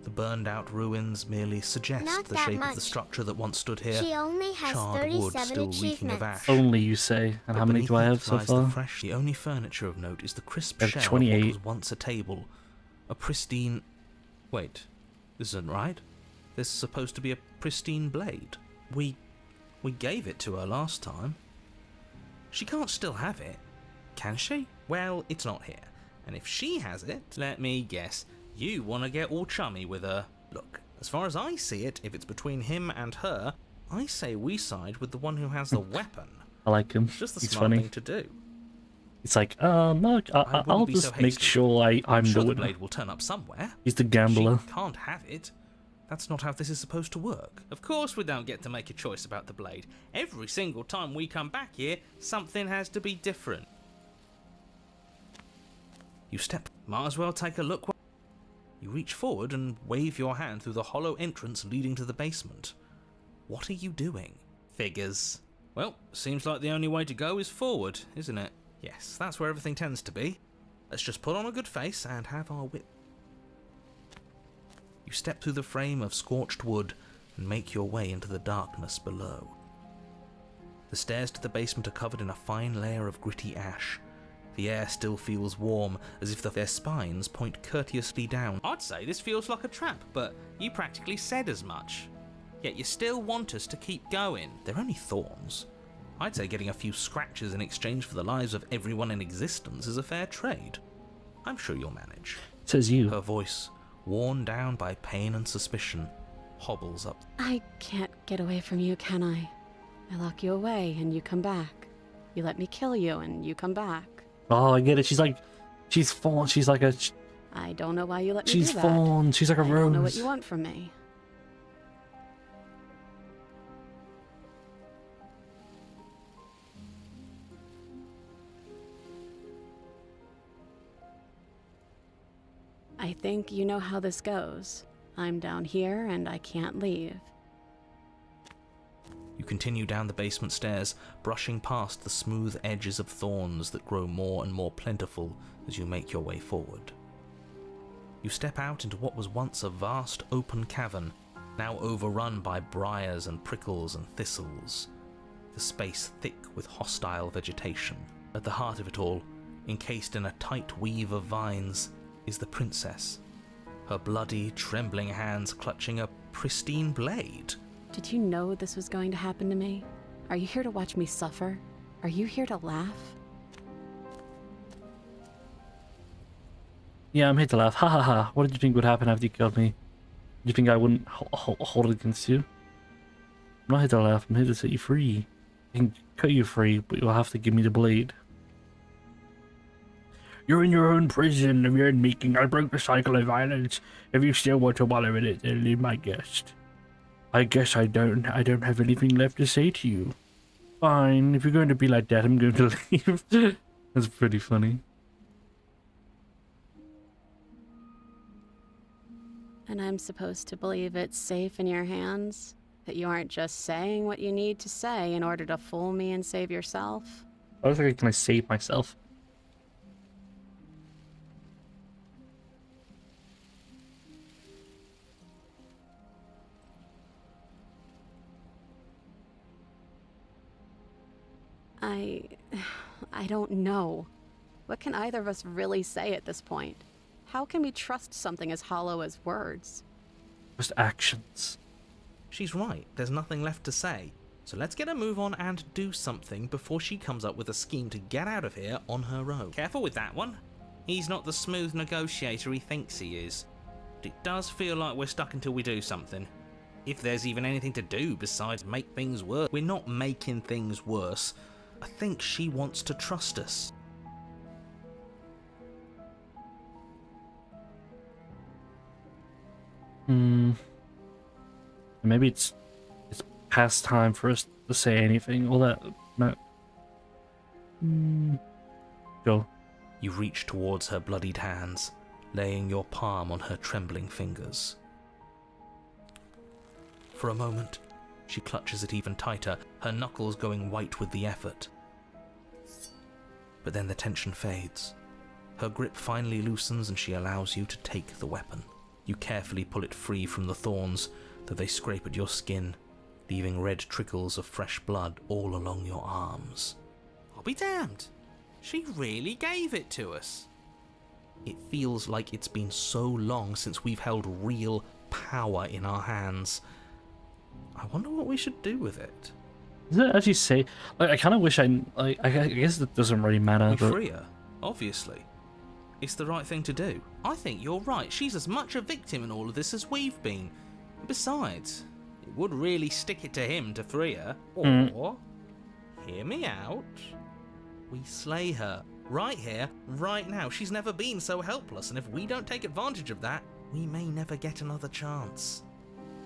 The burned out ruins merely suggest Not the that shape much. of the structure that once stood here. She only has Charred wood 37 still reeking of achievements. ash. Only, you say. And But how many beneath do I it have so lies far? The only furniture of note is the crisp I have shell of 28. what was once a table. A pristine... Wait, this isn't right. There's supposed to be a pristine blade. We gave it to her last time. She can't still have it, can she? Well, it's not here. And if she has it, let me guess, you want to get all chummy with her. Look, as far as I see it, if it's between him and her, I say we side with the one who has the weapon. I like him. It's just the He's smart funny. thing to do. It's like, no, I'll be just so make hasty. sure I'm sure the the winner. blade will turn up somewhere. He's the gambler. She can't have it. That's not how this is supposed to work. Of course we don't get to make a choice about the blade. Every single time we come back here, something has to be different. You step. Might as well take a look. You reach forward and wave your hand through the hollow entrance leading to the basement. What are you doing? Figures. Well, seems like the only way to go is forward, isn't it? Yes, that's where everything tends to be. Let's just put on a good face and have our wit. You step through the frame of scorched wood and make your way into the darkness below. The stairs to the basement are covered in a fine layer of gritty ash. The air still feels warm, as if their spines point courteously down. I'd say this feels like a trap, but you practically said as much. Yet you still want us to keep going. They're only thorns. I'd say getting a few scratches in exchange for the lives of everyone in existence is a fair trade. I'm sure you'll manage. Says you. Her voice, worn down by pain and suspicion, hobbles up. I can't get away from you, can I? I lock you away and you come back. You let me kill you and you come back. Oh, I get it. She's like, she's fawn. She's like a. I don't know why you let me She's do that. fawn. She's like a I don't know what rose. you want from me. I think you know how this goes. I'm down here and I can't leave. You continue down the basement stairs, brushing past the smooth edges of thorns that grow more and more plentiful as you make your way forward. You step out into what was once a vast open cavern, now overrun by briars and prickles and thistles, the space thick with hostile vegetation. At the heart of it all, encased in a tight weave of vines, is the princess, her bloody, trembling hands clutching a pristine blade. Did you know this was going to happen to me? Are you here to watch me suffer? Are you here to laugh? Yeah, I'm here to laugh. Ha ha ha. What did you think would happen after you killed me? You think I wouldn't hold it against you? I'm not here to laugh. I'm here to set you free. I can cut you free, but you'll have to give me the blade. You're in your own prison of your own making. I broke the cycle of violence. If you still want to wallow in it, then leave my guest. I guess I don't have anything left to say to you. Fine, if you're going to be like that, I'm going to leave. That's pretty funny. And I'm supposed to believe it's safe in your hands? That you aren't just saying what you need to say in order to fool me and save yourself? I was like, can I save myself? I don't know. What can either of us really say at this point? How can we trust something as hollow as words? Just actions. She's right, there's nothing left to say. So let's get a move on and do something before she comes up with a scheme to get out of here on her own. Careful with that one. He's not the smooth negotiator he thinks he is. But it does feel like we're stuck until we do something. If there's even anything to do besides make things worse. We're not making things worse. I think she wants to trust us. Maybe it's past time for us to say anything. All that. No. Go. You reach towards her bloodied hands, laying your palm on her trembling fingers. For a moment, she clutches it even tighter, her knuckles going white with the effort. But then the tension fades. Her grip finally loosens and she allows you to take the weapon. You carefully pull it free from the thorns, though they scrape at your skin, leaving red trickles of fresh blood all along your arms. I'll be damned. She really gave it to us. It feels like it's been so long since we've held real power in our hands. I wonder what we should do with it. Does it actually say? Like, I kind of wish I guess it doesn't really matter. We but... free her, obviously. It's the right thing to do. I think you're right. She's as much a victim in all of this as we've been. Besides, it would really stick it to him to free her. Or, hear me out, we slay her. Right here, right now. She's never been so helpless, and if we don't take advantage of that, we may never get another chance.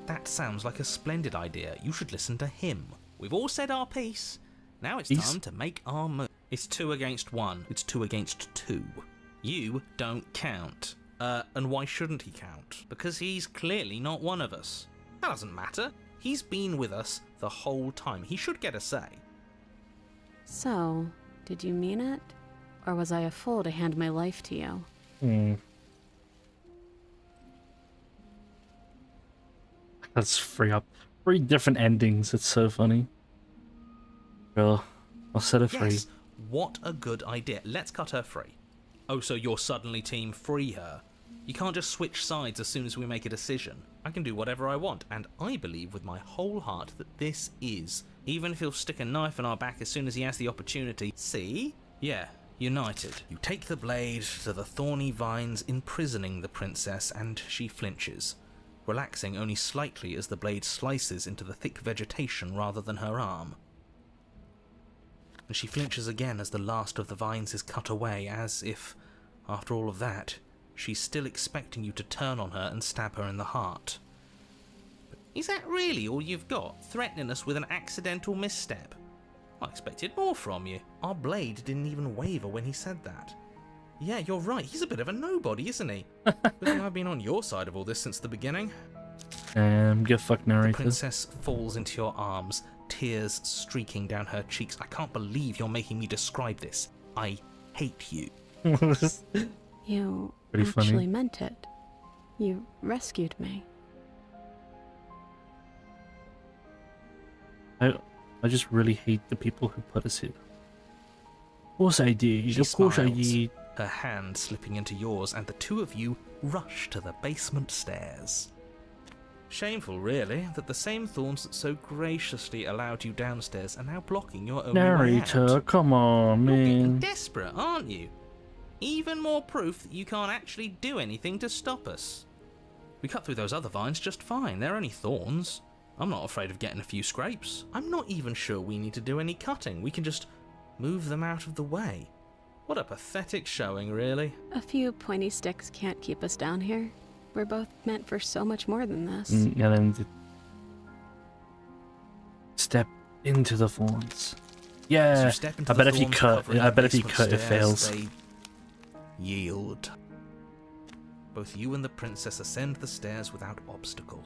That sounds like a splendid idea. You should listen to him. We've all said our piece. Now it's time to make our move. It's 2 against 1. It's 2 against 2. You don't count. And why shouldn't he count? Because he's clearly not one of us. That doesn't matter. He's been with us the whole time. He should get a say. So, did you mean it? Or was I a fool to hand my life to you? That's three different endings. It's so funny. Well, I'll set her free. Yes, what a good idea. Let's cut her free. Oh, so you're suddenly team free her. You can't just switch sides as soon as we make a decision. I can do whatever I want, and I believe with my whole heart that this is. Even if he'll stick a knife in our back as soon as he has the opportunity. See? Yeah, united. You take the blade to the thorny vines imprisoning the princess, and she flinches, relaxing only slightly as the blade slices into the thick vegetation rather than her arm. And she flinches again as the last of the vines is cut away, as if, after all of that, she's still expecting you to turn on her and stab her in the heart. But is that really all you've got, threatening us with an accidental misstep? I expected more from you. Our blade didn't even waver when he said that. Yeah, you're right, he's a bit of a nobody, isn't he? But I've been on your side of all this since the beginning. Get fucked narrated. The princess falls into your arms, tears streaking down her cheeks. I can't believe you're making me describe this. I hate you. You Pretty actually funny. meant it. You rescued me. I just really hate the people who put us here. Of course I did. She Of course I smiles, did. her hand slipping into yours, and the two of you rush to the basement stairs. Shameful, really, that the same thorns that so graciously allowed you downstairs are now blocking your only way Narrator, out. come on, You're getting man. desperate, aren't you? Even more proof that you can't actually do anything to stop us. We cut through those other vines just fine. They're only thorns. I'm not afraid of getting a few scrapes. I'm not even sure we need to do any cutting. We can just move them out of the way. What a pathetic showing, really. A few pointy sticks can't keep us down here. We're both meant for so much more than this. And then step into the thorns. Yeah, As you step into I bet the if you thorns cut, covering I the bet if you basement cut, it stairs, fails. They yield. Both you and the princess ascend the stairs without obstacle.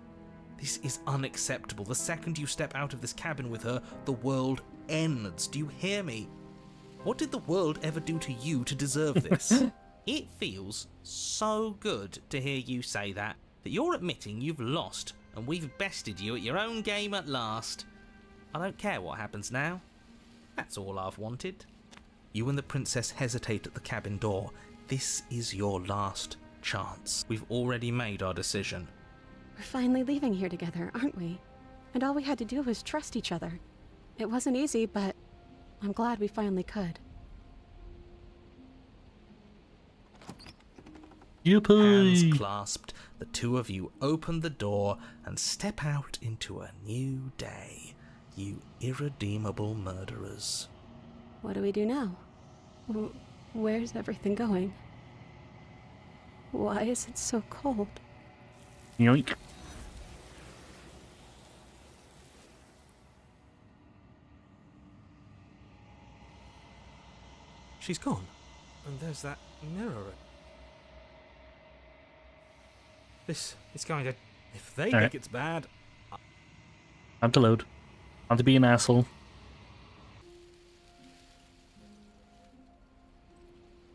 This is unacceptable. The second you step out of this cabin with her, the world ends. Do you hear me? What did the world ever do to you to deserve this? It feels so good to hear you say that you're admitting you've lost and we've bested you at your own game at last. I don't care what happens now. That's all I've wanted. You and the princess hesitate at the cabin door. This is your last chance. We've already made our decision. We're finally leaving here together, aren't we? And all we had to do was trust each other. It wasn't easy, but I'm glad we finally could. Hands clasped, the two of you open the door and step out into a new day, you irredeemable murderers. What do we do now? Where's everything going? Why is it so cold? Yoink. She's gone. And there's that mirror. This is going to... If they think it's bad... Time to load. Time to be an asshole.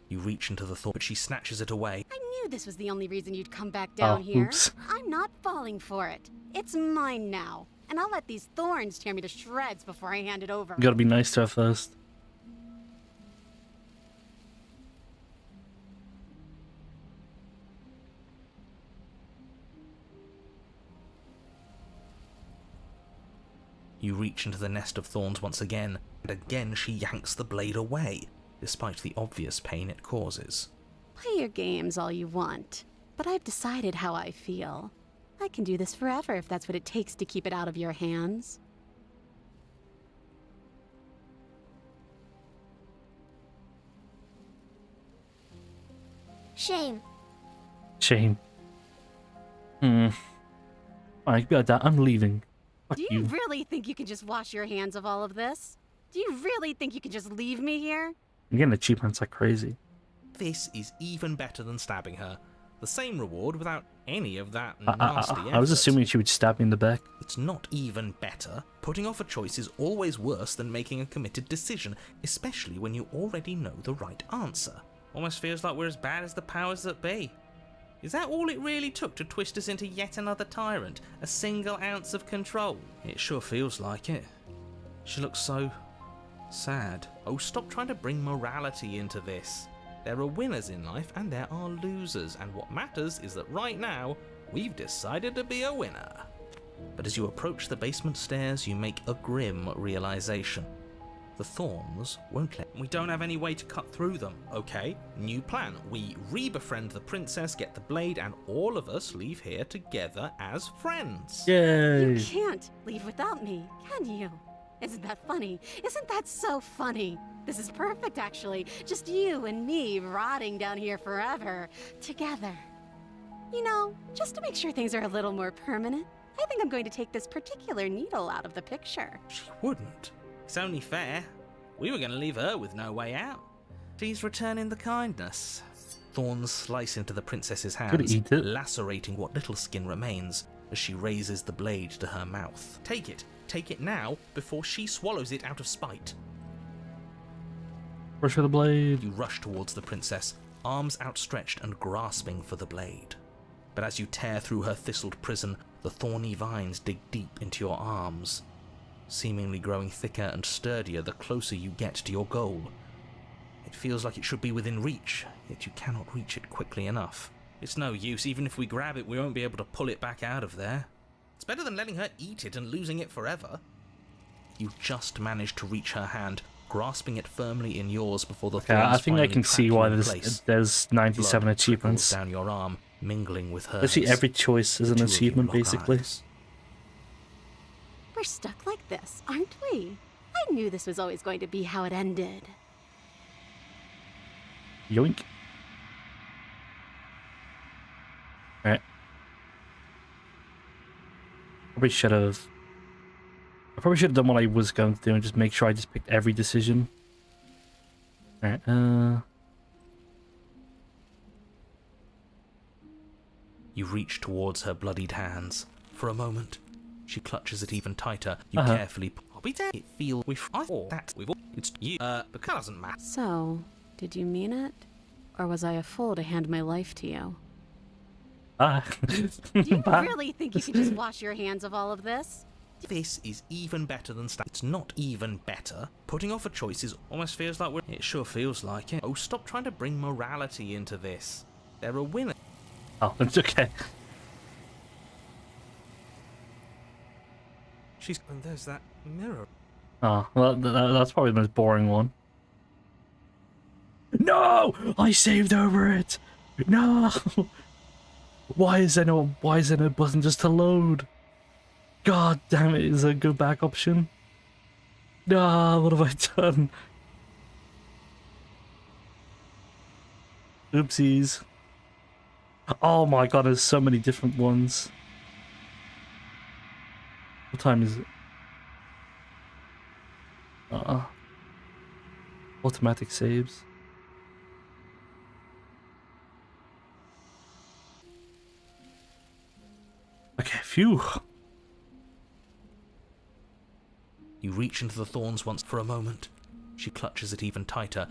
You reach into the thorn, but she snatches it away. I knew this was the only reason you'd come back down here. Oops. I'm not falling for it. It's mine now. And I'll let these thorns tear me to shreds before I hand it over. You gotta be nice to her first. You reach into the nest of thorns once again, and again she yanks the blade away, despite the obvious pain it causes. Play your games all you want, but I've decided how I feel. I can do this forever if that's what it takes to keep it out of your hands. Shame. Shame. Alright, be like that. I'm leaving. Fuck Do you really think you can just wash your hands of all of this? Do you really think you can just leave me here? You're getting achievements like crazy. This is even better than stabbing her. The same reward without any of that nasty effort. I was assuming she would stab me in the back. It's not even better. Putting off a choice is always worse than making a committed decision, especially when you already know the right answer. Almost feels like we're as bad as the powers that be. Is that all it really took to twist us into yet another tyrant? A single ounce of control? It sure feels like it. She looks so... sad. Oh, stop trying to bring morality into this. There are winners in life and there are losers, and what matters is that right now, we've decided to be a winner. But as you approach the basement stairs, you make a grim realization. The thorns won't let... We don't have any way to cut through them. Okay, new plan. We re-befriend the princess, get the blade, and all of us leave here together as friends. Yay! You can't leave without me, can you? Isn't that funny? Isn't that so funny? This is perfect, actually. Just you and me rotting down here forever, together. You know, just to make sure things are a little more permanent, I think I'm going to take this particular needle out of the picture. She wouldn't. It's only fair. We were going to leave her with no way out. Please return in the kindness. Thorns slice into the princess's hands, eat it. lacerating what little skin remains as she raises the blade to her mouth. Take it. Take it now, before she swallows it out of spite. Rush for the blade. You rush towards the princess, arms outstretched and grasping for the blade. But as you tear through her thistled prison, the thorny vines dig deep into your arms, seemingly growing thicker and sturdier the closer you get to your goal. It feels like it should be within reach, yet you cannot reach it quickly enough. It's no use. Even if we grab it, we won't be able to pull it back out of there. It's better than letting her eat it and losing it forever. You just manage to reach her hand, grasping it firmly in yours before the thorns I think I finally can trap see you why in place. there's 97 Blood achievements. trickles down your arm, mingling with hers. Basically, every choice is The an two of you achievement, lock basically. eyes. We're stuck like this, aren't we? I knew this was always going to be how it ended. Yoink. Alright. I probably should have done what I was going to do and just make sure I just picked every decision. Alright, You reach towards her bloodied hands. For a moment, she clutches it even tighter. You carefully... I'll be dead. It feels... I thought that we've all... It's you. Because it doesn't matter. So, did you mean it? Or was I a fool to hand my life to you? Do you really think you can just wash your hands of all of this? This is even better than It's not even better. Putting off a choice is almost feels like we're... It sure feels like it. Oh, stop trying to bring morality into this. They're a winner. Oh, it's okay. And there's that mirror. Oh, well, that's probably the most boring one. No! I saved over it! No! Why is there no button just to load? God damn it, is there a go back option? No, what have I done? Oopsies. Oh my god, there's so many different ones. What time is it? Automatic saves. Okay, phew. You reach into the thorns once for a moment. She clutches it even tighter.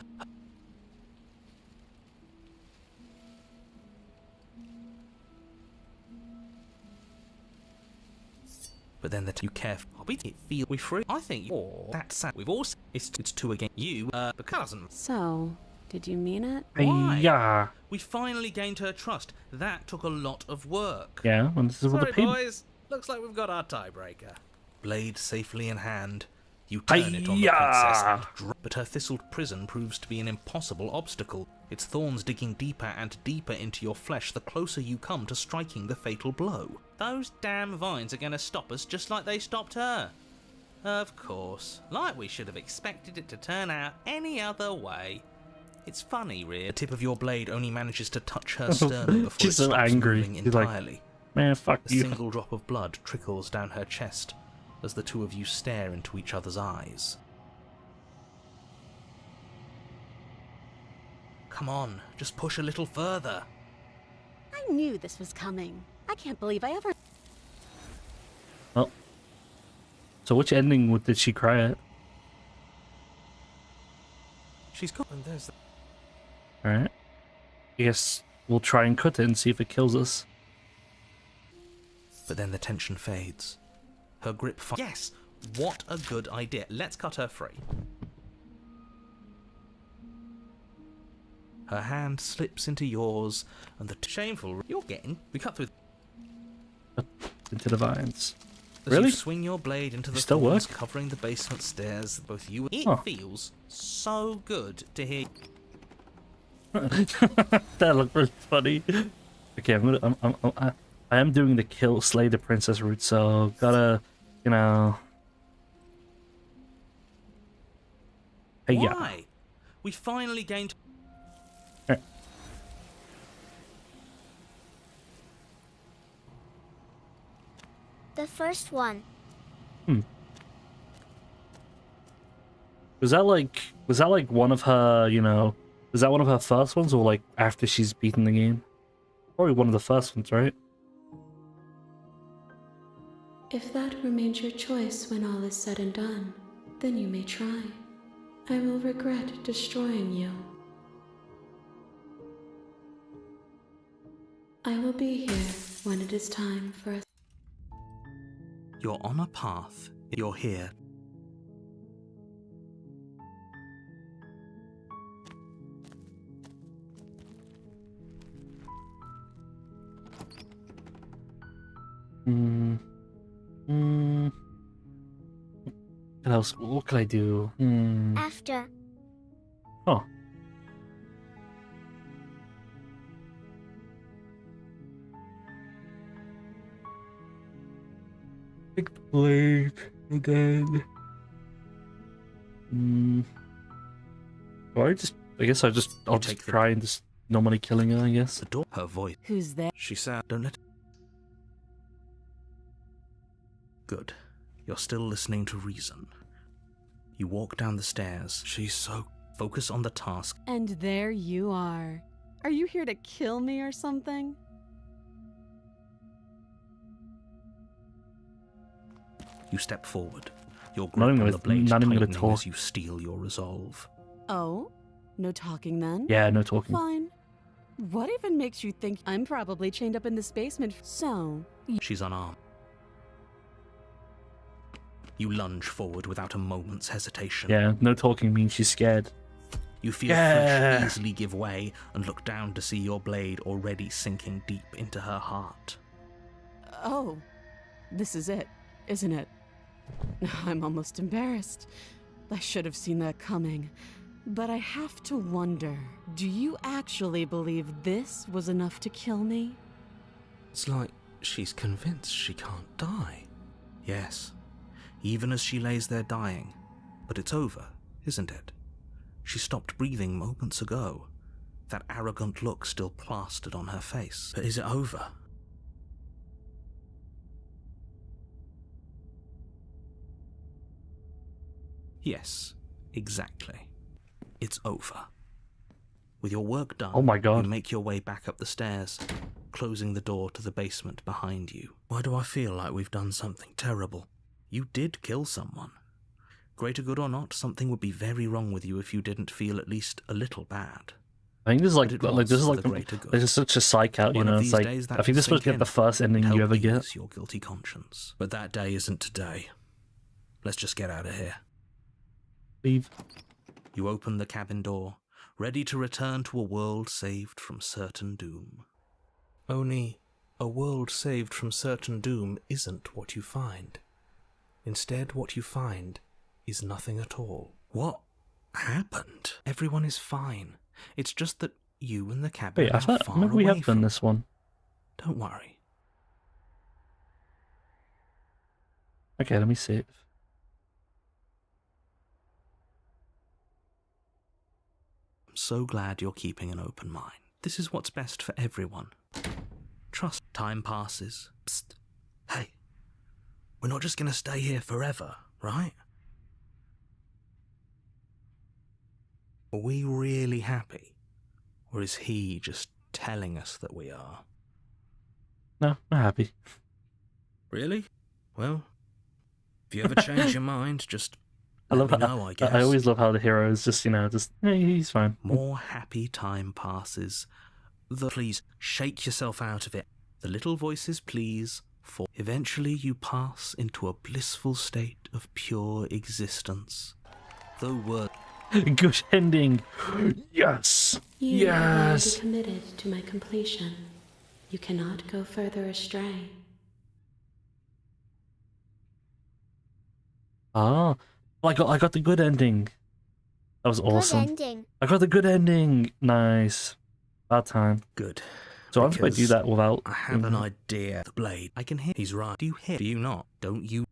But then you careful. It feel we free. I think that's sad. We've all it's two again. You because So, did you mean it? Why? Yeah. We finally gained her trust. That took a lot of work. Yeah, and this is what Sorry, the people. boys. Looks like we've got our tiebreaker. Blade safely in hand, you turn it on the Hi-ya! princess. But her thistled prison proves to be an impossible obstacle. Its thorns digging deeper and deeper into your flesh the closer you come to striking the fatal blow. Those damn vines are going to stop us just like they stopped her. Of course. Like we should have expected it to turn out any other way. It's funny, really. The tip of your blade only manages to touch her sternum before She's it so stops angry. moving She's like, entirely. man, fuck A you. single drop of blood trickles down her chest as the two of you stare into each other's eyes. Come on, just push a little further. I knew this was coming. I can't believe I ever... Oh. So which ending did she cry at? She's got... And there's... Alright. I guess we'll try and cut it and see if it kills us. But then the tension fades. Her grip... Yes! What a good idea. Let's cut her free. Her hand slips into yours, and the shameful... You're getting... We cut through... Into the vines. As Really? you swing your blade into the Still thorns work? covering the basement stairs, both you and... It Huh. feels so good to hear... That looked really funny. Okay, I am doing the kill slay the princess route, so gotta, you know. Hey, yeah. Why? We finally gained... Alright. The first one. Was that like one of her, you know, was that one of her first ones, or like after she's beaten the game? Probably one of the first ones, right? If that remains your choice when all is said and done, then you may try. I will regret destroying you. I will be here when it is time for us. You're on a path. You're here. What else? What could I do? After. Oh. Pick the blade, and then... Do I just I guess I'll just try and just normally killing her, I guess. The door. Her voice. Who's there? She said, "Don't let." Good. You're still listening to reason. You walk down the stairs. She's so... Focus on the task. And there you are. Are you here to kill me or something? You step forward. Your Not grip even on the blade not even gonna tightening talk. as you steel your resolve. Oh? No talking then? Yeah, no talking. Fine. What even makes you think I'm probably chained up in this basement? So... She's unarmed. You lunge forward without a moment's hesitation. Yeah, no talking means she's scared. You feel Yeah. flesh easily give way and look down to see your blade already sinking deep into her heart. Oh. This is it, isn't it? I'm almost embarrassed. I should have seen that coming. But I have to wonder, do you actually believe this was enough to kill me? It's like she's convinced she can't die. Yes, even as she lays there dying. But it's over, isn't it? She stopped breathing moments ago. That arrogant look still plastered on her face. But is it over? Yes, exactly. It's over. With your work done, Oh my God. you make your way back up the stairs, closing the door to the basement behind you. Why do I feel like we've done something terrible? You did kill someone. Greater good or not, something would be very wrong with you if you didn't feel at least a little bad. I think this is like, But it this is was like for the greater good. this is such a psych out, you One know. of It's these like days that I think this will supposed to sink get the first ending and you help ever get. ease your guilty conscience. But that day isn't today. Let's just get out of here. Leave. You open the cabin door, ready to return to a world saved from certain doom. Only, a world saved from certain doom isn't what you find. Instead, what you find is nothing at all. What happened? Everyone is fine. It's just that you and the cabin Wait, I are thought far maybe we away have done from... this one. Don't worry. Okay, let me save. I'm so glad you're keeping an open mind. This is what's best for everyone. Trust. Time passes. Psst. Hey, we're not just gonna stay here forever, right? Are we really happy? Or is he just telling us that we are? No, I'm happy. Really? Well, if you ever change your mind, just I let love me how know, I guess. I always love how the hero is just, you know, just hey, he's fine. More happy time passes. Please, shake yourself out of it. The little voices please, for eventually you pass into a blissful state of pure existence. Though words... Good ending. Yes. You are Yes. already committed to my completion. You cannot go further astray. Ah, I got the good ending. That was awesome. Good ending. I got the good ending. Nice. About time. Good. So I'm going to do that without. I have an idea. The blade. I can hear. He's right. Do you hear? Do you not? Don't you?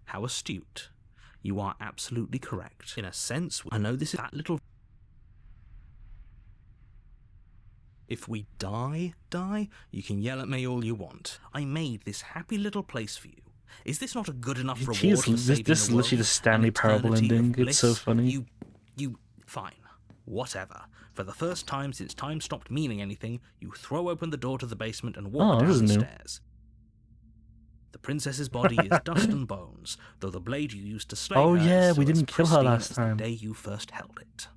How astute. You are absolutely correct. In a sense, I know this is that little... If we die, you can yell at me all you want. I made this happy little place for you. Is this not a good enough reward Jeez, for saving this is the world? literally the Stanley An Parable eternity of ending. It's so bliss? funny. Fine. Whatever. For the first time since time stopped meaning anything, you throw open the door to the basement and walk Oh, this down is the new. stairs. The princess's body is dust and bones, though the blade you used to slay Oh, her yeah, is we still didn't as kill her pristine last as time. the day you first held it.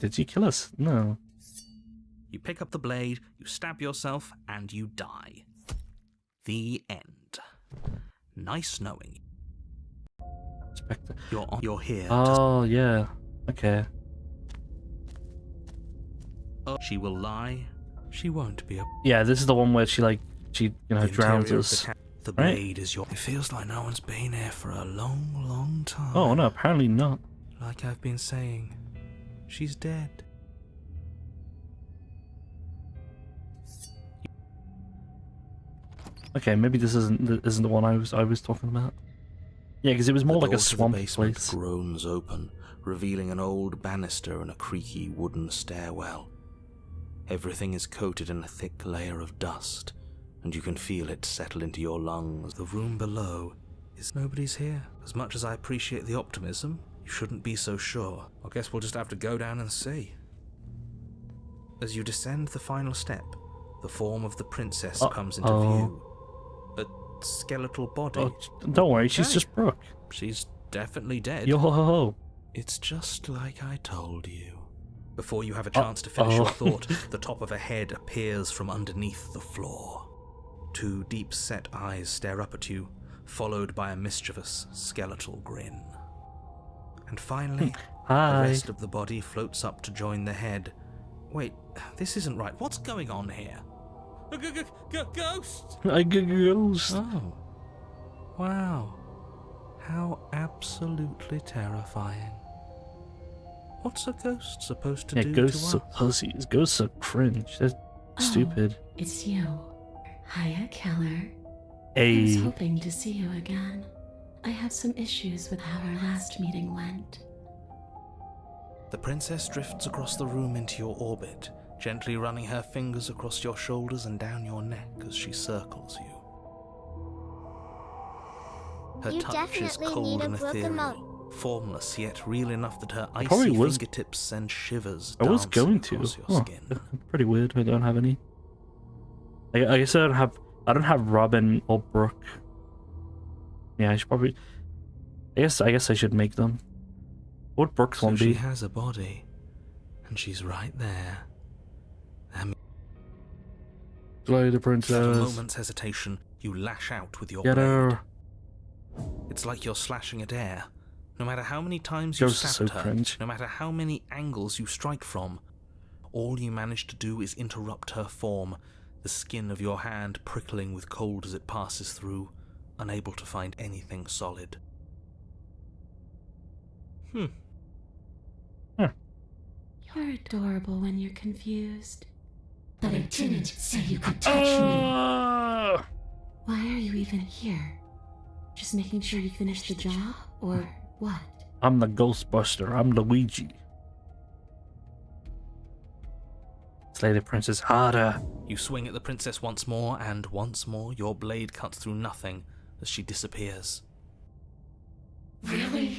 Did she kill us? No. You pick up the blade, you stab yourself, and you die. The end. Nice knowing you. Spectre. You're here. Oh, yeah. Okay. She will lie. She won't be a... Yeah, this is the one where she drowns interior of us. The Right? blade is your... It feels like no one's been here for a long, long time. Oh, no, apparently not. Like I've been saying, she's dead. Okay, maybe this isn't the one I was talking about. Yeah, because it was more The like a door to the swamp basement place. groans open, revealing an old banister and a creaky wooden stairwell. Everything is coated in a thick layer of dust, and you can feel it settle into your lungs. The room below is nobody's here. As much as I appreciate the optimism, you shouldn't be so sure. I guess we'll just have to go down and see. As you descend the final step, the form of the princess comes into view. A skeletal body. Oh, don't worry, she's Okay. just Brooke. She's definitely dead. Yo ho ho ho. It's just like I told you. Before you have a chance to finish your thought, the top of a head appears from underneath the floor. 2 deep-set eyes stare up at you, followed by a mischievous, skeletal grin. And finally, Hi. the rest of the body floats up to join the head. Wait, this isn't right. What's going on here? Ghost! I ghost. Oh. Wow. How absolutely terrifying. What's a ghost supposed to Yeah, do ghosts to are us? pussies. Ghosts are cringe. They're stupid. It's you. Hiya, Keller. I was Hey. hoping to see you again. I have some issues with how our last meeting went. The princess drifts across the room into your orbit, gently running her fingers across your shoulders and down your neck as she circles you. Her You touch is definitely cold need a and Brooke ethereal, formless yet real enough that her probably icy was- fingertips send shivers I was dancing going to. across your Oh, skin. pretty weird. I don't have any. I guess I don't have Robin or Brooke. Yeah, I should probably. I guess I should make them. What would Brooke's So one she be? has a body, and she's right there. Slay the Without a princess. moment's hesitation, you lash out with your Get blade. her. It's like you're slashing at air. No matter how many times you Ghost is stab so at her, cringe. no matter how many angles you strike from, all you manage to do is interrupt her form, the skin of your hand prickling with cold as it passes through, unable to find anything solid. You're adorable when you're confused. But I didn't say you could touch me. Why are you even here? Just making sure you finish the job? Or what? I'm the Ghostbuster. I'm Luigi. Slay the princess harder. You swing at the princess once more, and once more your blade cuts through nothing as she disappears. Really?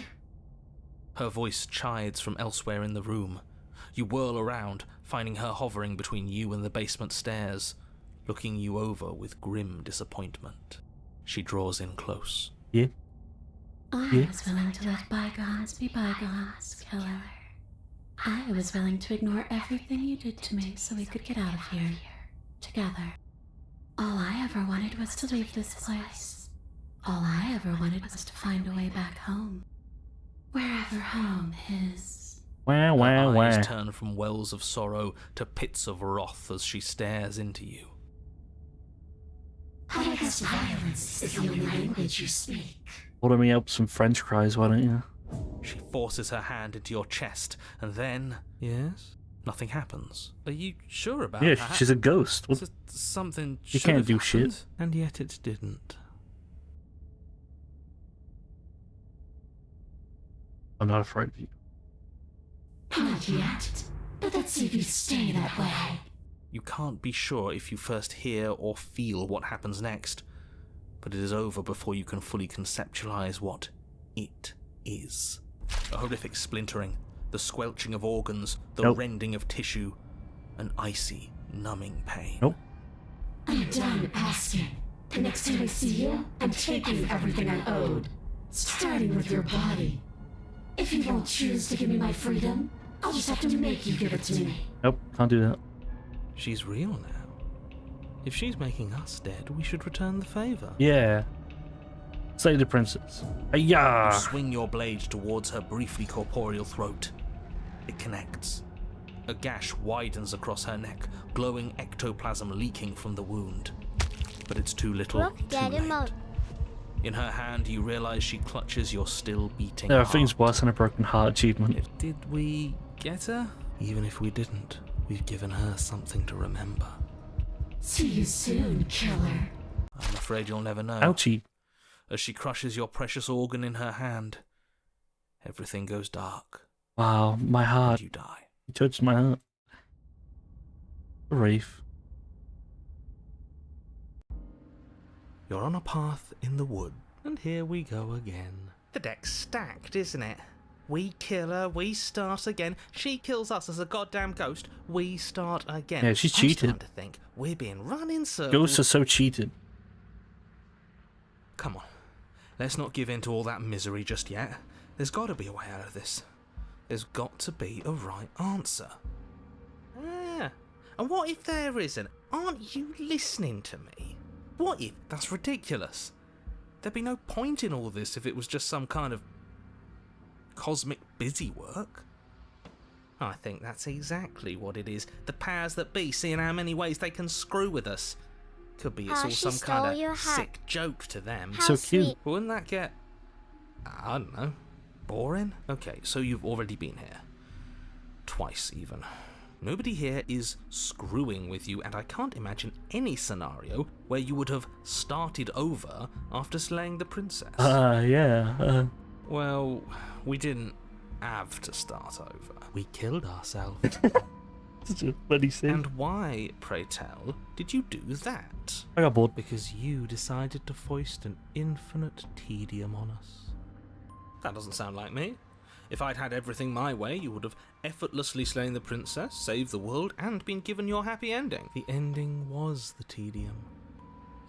Her voice chides from elsewhere in the room. You whirl around, finding her hovering between you and the basement stairs, looking you over with grim disappointment. She draws in close. Yeah. I was willing to let bygones be bygones, Keller. I was willing to ignore everything you did to me so we could get out of here, together. All I ever wanted was to leave this place. All I ever wanted was to find a way back home. Wherever home is. Wah, wah, Her wah. eyes turn from wells of sorrow to pits of wrath as she stares into you. I guess violence is the only language you speak. Order me up some French fries, why don't you? She forces her hand into your chest, and then... Yes? Nothing happens. Are you sure about Yeah, that? she's a ghost. What? Something She should can't have do happened, shit. And yet it didn't. I'm not afraid of you. Not yet. But let's see if you stay that way. You can't be sure if you first hear or feel what happens next, but it is over before you can fully conceptualize what it is. A horrific splintering, the squelching of organs, the Nope. rending of tissue, an icy, numbing pain. Nope. I'm done asking. The next time I see you, I'm taking everything I owed. Starting with your body. If you won't choose to give me my freedom, I'll just have to make you give it to me. Nope, can't do that. She's real now. If she's making us dead, we should return the favor. Yeah. Slay the princess. You Hiya! swing your blade towards her briefly corporeal throat. It connects. A gash widens across her neck, glowing ectoplasm leaking from the wound. But it's too little, Brooke, too get him late. out. In her hand, you realize she clutches your still beating There are heart. things worse than a broken heart achievement. Did we get her? Even if we didn't, we've given her something to remember. See you soon, killer. I'm afraid you'll never know. Ouchie. as she crushes your precious organ in her hand. Everything goes dark. Wow, my heart. And you die. You touched my heart. Rafe. You're on a path in the wood, and here we go again. The deck's stacked, isn't it? We kill her, we start again. She kills us as a goddamn ghost, we start again. Yeah, she's I'm cheated. starting to think we're being run in circles. Ghosts are so cheated. Come on. Let's not give in to all that misery just yet. There's got to be a way out of this. There's got to be a right answer. Ah, and what if there isn't? Aren't you listening to me? What if... That's ridiculous. There'd be no point in all this if it was just some kind of cosmic busy work. I think that's exactly what it is. The powers that be seeing how many ways they can screw with us. Could be it's all she some stole kind your of hat. sick joke to them. How So cute. sweet. Wouldn't that get, I don't know, boring? Okay, so you've already been here. Twice, even. Nobody here is screwing with you, and I can't imagine any scenario where you would have started over after slaying the princess. Yeah. Well, we didn't have to start over. We killed ourselves. Such a funny scene. And why, pray tell, did you do that? I got bored. Because you decided to foist an infinite tedium on us. That doesn't sound like me. If I'd had everything my way, you would have effortlessly slain the princess, saved the world, and been given your happy ending. The ending was the tedium.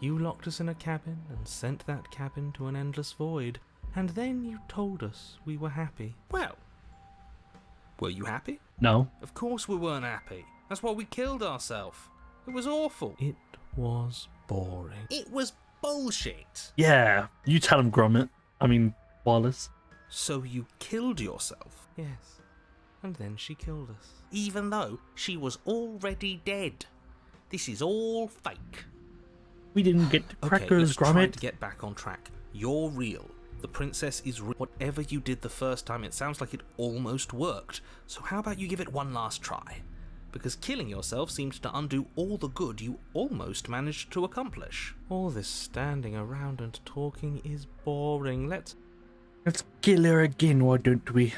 You locked us in a cabin and sent that cabin to an endless void, and then you told us we were happy. Well, were you happy? No. Of course we weren't happy. That's why we killed ourselves. It was awful. It was boring. It was bullshit. Yeah. You tell him, Gromit. I mean, Wallace. So you killed yourself? Yes. And then she killed us. Even though she was already dead. This is all fake. We didn't get the Okay, crackers, let's try Gromit. to get back on track. You're real. The princess is real. Whatever you did the first time, it sounds like it almost worked. So how about you give it one last try? Because killing yourself seems to undo all the good you almost managed to accomplish. All this standing around and talking is boring. Let's kill her again, why don't we?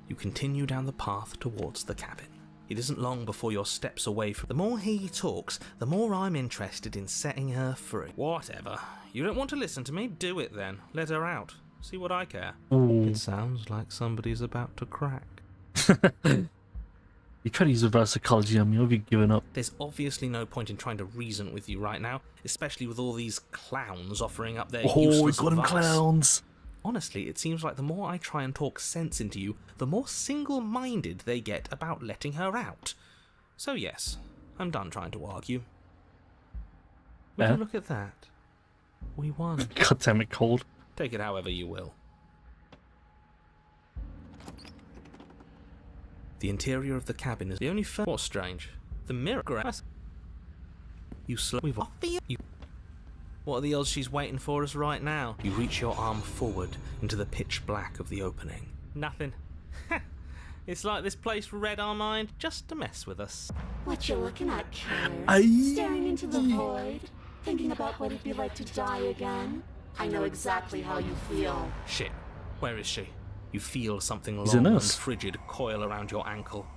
You continue down the path towards the cabin. It isn't long before you're steps away from... The more he talks, the more I'm interested in setting her free. Whatever. You don't want to listen to me? Do it then. Let her out. See what I care. Ooh. It sounds like somebody's about to crack. You try to use reverse psychology on me, or have you given up? There's obviously no point in trying to reason with you right now, especially with all these clowns offering up their Oh, we useless got them advice. clowns. Honestly, it seems like the more I try and talk sense into you, the more single-minded they get about letting her out. So yes, I'm done trying to argue. Would Yeah. you look at that? We won. God damn it, cold. Take it however you will. The interior of the cabin is the only What's strange? The mirror grass. You slowly you. What are the odds she's waiting for us right now? You reach your arm forward into the pitch black of the opening. Nothing. It's like this place read our mind just to mess with us. What you looking at, killer? Aye. Staring into the void? Thinking about what it'd be like to die again? I know exactly how you feel. Shit. Where is she? You feel something He's a long and nurse. frigid coil around your ankle.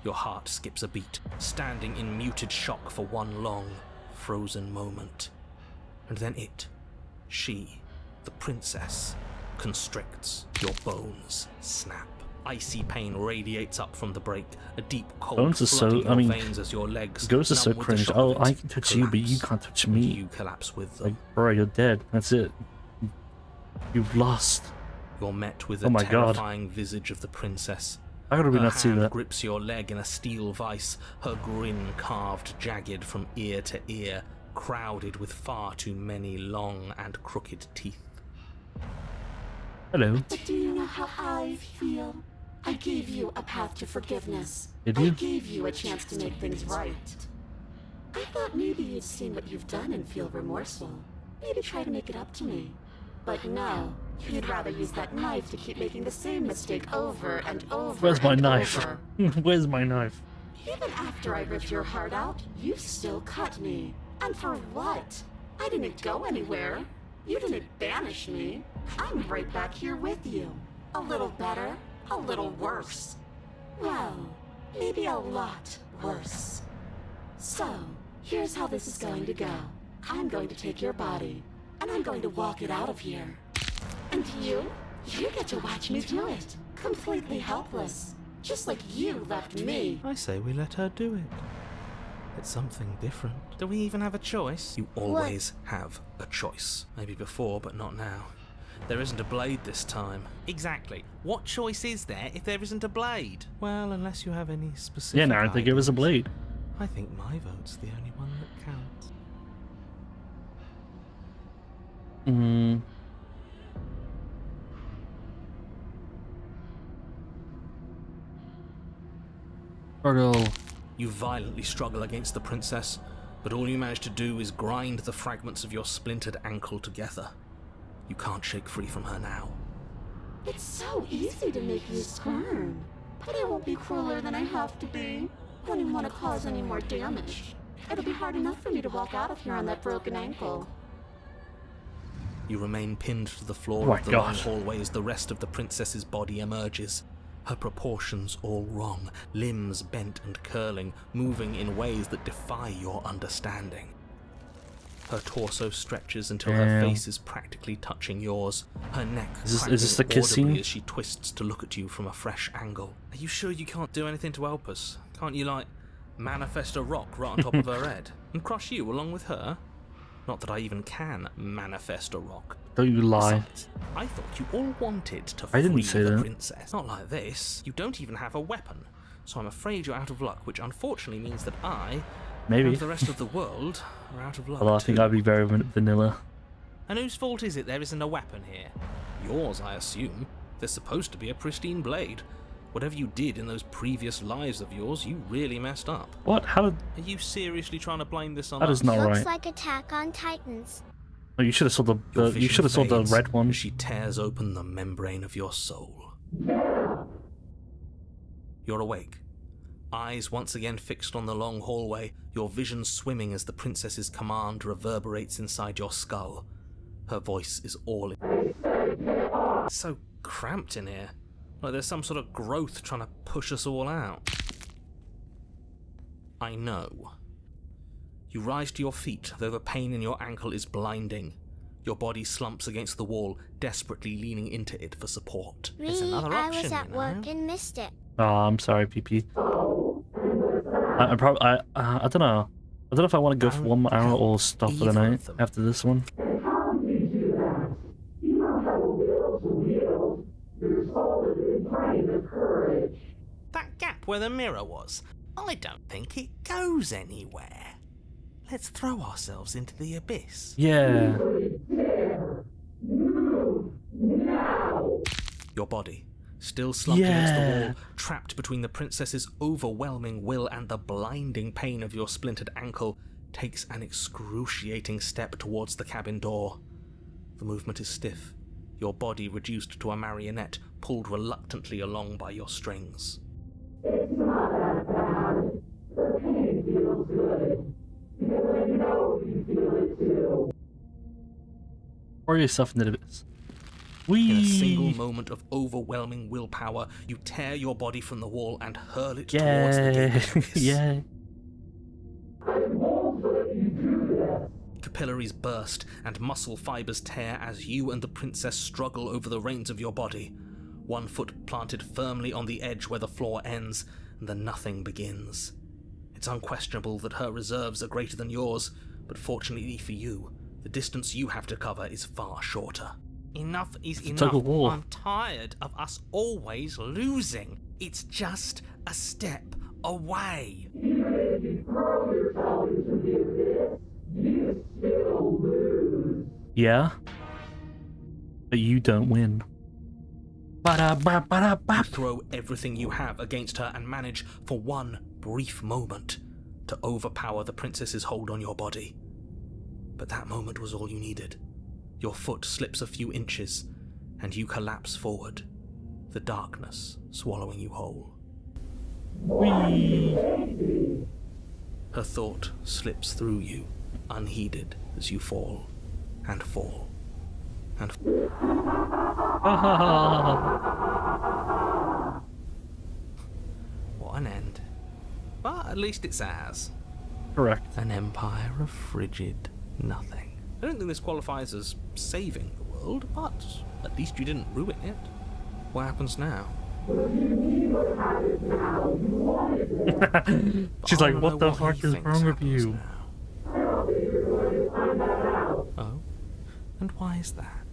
Your heart skips a beat, standing in muted shock for one long, frozen moment. And then she, the princess, constricts. Your bones snap. Icy pain radiates up from the break. A deep cold Bones are flooding so- your I mean, veins as your legs, Ghosts are so numb with the cringe. shock Oh, of I it, can touch you, but you collapse. can't touch And me. you collapse with them. Like, bro, you're dead. That's it. You've lost. You're met with Oh the my God. terrifying visage of the princess. I gotta Her not see hand that. grips your leg in a steel vice, her grin carved jagged from ear to ear, crowded with far too many long and crooked teeth. Hello. But do you know how I feel? I gave you a path to forgiveness. Did I you? gave you a chance to make things right. I thought maybe you'd seen what you've done and feel remorseful. Maybe try to make it up to me. But no, you'd rather use that knife to keep making the same mistake over and over. Where's my and knife? over. Where's my knife? Even after I ripped your heart out, you still cut me. And for what? I didn't go anywhere. You didn't banish me. I'm right back here with you. A little better, a little worse. Well, maybe a lot worse. So, here's how this is going to go. I'm going to take your body, and I'm going to walk it out of here. And you get to watch me do it. Completely helpless. Just like you left me. I say we let her do it. It's something different. Do we even have a choice? You always have a choice. Maybe before, but not now. There isn't a blade this time. Exactly. What choice is there if there isn't a blade? Well, unless you have any specific Yeah, now they give us a blade. I think my vote's the only one that counts. Struggle. You violently struggle against the princess, but all you manage to do is grind the fragments of your splintered ankle together. You can't shake free from her now. It's so easy to make you squirm. But I won't be crueler than I have to be. I don't even want to cause any more damage. It'll be hard enough for me to walk out of here on that broken ankle. You remain pinned to the floor Oh my of the long gosh. hallway as the rest of the princess's body emerges. Her proportions all wrong, limbs bent and curling, moving in ways that defy your understanding. Her torso stretches until her Damn. face is practically touching yours. Her neck Is this the cracking kiss audibly scene? as she twists to look at you from a fresh angle. Are you sure you can't do anything to help us? Can't you, like, manifest a rock right on top of her head and crush you along with her? Not that I even can manifest a rock. Don't you lie. Besides, I thought you all wanted to I didn't free say the that. princess. Not like this. You don't even have a weapon. So I'm afraid you're out of luck, which unfortunately means that I Maybe. and the rest of the world are out of luck. Although I think too. I'd be very vanilla. And whose fault is it there isn't a weapon here? Yours, I assume. There's supposed to be a pristine blade. Whatever you did in those previous lives of yours, you really messed up. What? How did... Are you seriously trying to blame this on That us? is not Looks right. like Attack on Titans. Oh, you should have saw Your the you vision should have saw the fades red one. as she tears open the membrane of your soul. You're awake. Eyes once again fixed on the long hallway, your vision swimming as the princess's command reverberates inside your skull. Her voice is all It's so cramped in here. Like there's some sort of growth trying to push us all out. I know. You rise to your feet, though the pain in your ankle is blinding. Your body slumps against the wall, desperately leaning into it for support. It's another I option, was at you know? work and missed it. Oh, I'm sorry, PP. I don't know. I don't know if I want to go for 1 more hour or stop for the either of night them. after this one. That gap where the mirror was, I don't think it goes anywhere. Let's throw ourselves into the abyss. Yeah. Your body, still slumped against the Yeah. wall, trapped between the princess's overwhelming will and the blinding pain of your splintered ankle, takes an excruciating step towards the cabin door. The movement is stiff, your body reduced to a marionette, pulled reluctantly along by your strings. It's not that bad. The pain feels good. Because I know you feel it too. Pour yourself into the abyss. In a single Whee! moment of overwhelming willpower, you tear your body from the wall and hurl it towards the gaping abyss. Yeah. I won't let you do this. Capillaries burst and muscle fibers tear as you and the princess struggle over the reins of your body. One foot planted firmly on the edge where the floor ends, and the nothing begins. It's unquestionable that her reserves are greater than yours, but fortunately for you, the distance you have to cover is far shorter. Enough is It's like enough. a war. I'm tired of us always losing. It's just a step away. Even if you throw yourself into the abyss, you still lose. Yeah. But you don't win. Ba-da-ba-ba-da-ba. You throw everything you have against her and manage, for one brief moment, to overpower the princess's hold on your body. But that moment was all you needed. Your foot slips a few inches, and you collapse forward, the darkness swallowing you whole. Whee! Her thought slips through you. unheeded as you fall and fall and What an end. But at least it's ours. Correct. An empire of frigid nothing. I don't think this qualifies as saving the world, but at least you didn't ruin it. What happens now? She's like, what the fuck is wrong with you? Oh? And why is that?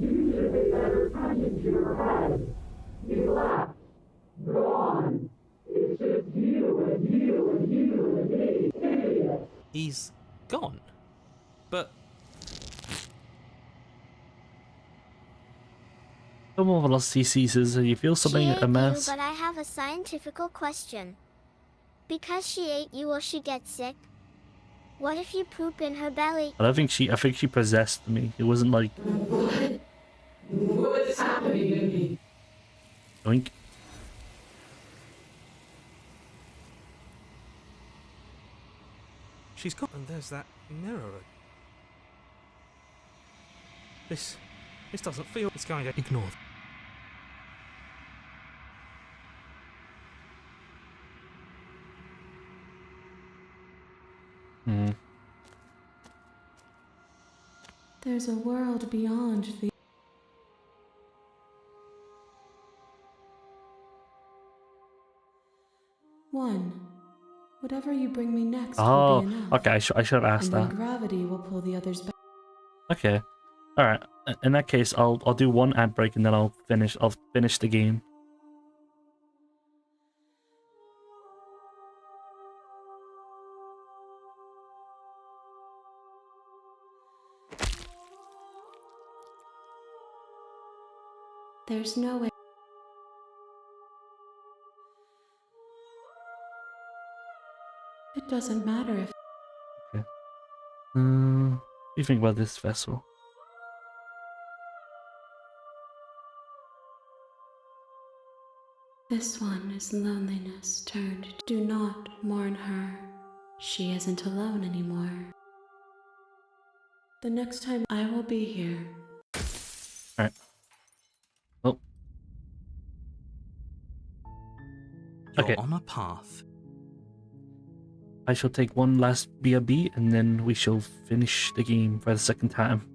You should pay better attention to your head. You left. Gone. It's just you and you and you and me. Idiot. He's gone. But Some more velocity ceases and you feel something She ate amiss. you, but I have a scientific question. Because she ate you, will she get sick? What if you poop in her belly? I think she possessed me. It wasn't like What is happening to me? oink. she's gone, and there's that mirror. This doesn't feel. It's going to ignore. There's a world beyond the... One. Whatever you bring me next will Oh, be enough. okay. I should have asked and then that. gravity will pull the others back. Okay. All right. In that case, I'll do one ad break and then I'll finish the game. There's no way. It doesn't matter if... Okay. What do you think about this vessel? This one is loneliness turned. Do not mourn her. She isn't alone anymore. The next time I will be here. Alright. Oh. You're on a path. I shall take one last BRB and then we shall finish the game for the second time.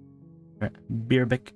Alright, Beerbeck.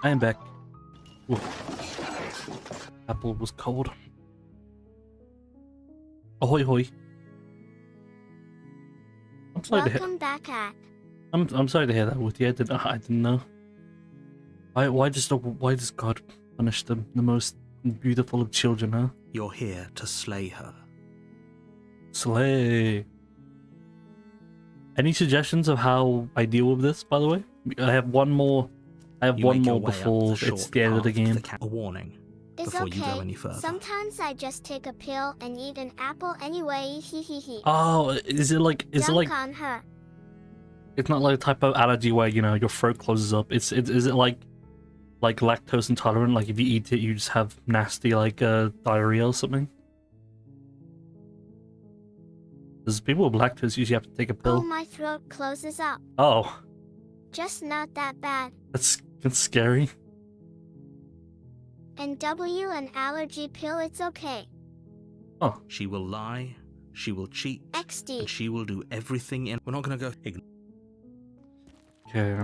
I am back. Ooh. Apple was cold. Ahoy hoy. I'm sorry Welcome back, Ak. I'm sorry to hear that with you. I didn't know. Why does God punish the most beautiful of children, huh? You're here to slay her. Slay. Any suggestions of how I deal with this, by the way? I have one more. I have You one make your more way up before the it's short the end of the path to game. a warning It's before okay. you go any further. Sometimes I just take a pill and eat an apple anyway. Hee hee hee. Oh, is it like Dunk on her. it's not like a type of allergy where, you know, your throat closes up. Is it like lactose intolerant? Like if you eat it, you just have nasty diarrhea or something? Because people with lactose usually have to take a Oh, pill. my throat closes up. Oh, Just not that bad. that's scary. And an allergy pill, it's okay. Oh. She will lie, she will cheat, XD. and she will do everything in. We're not gonna go. Okay.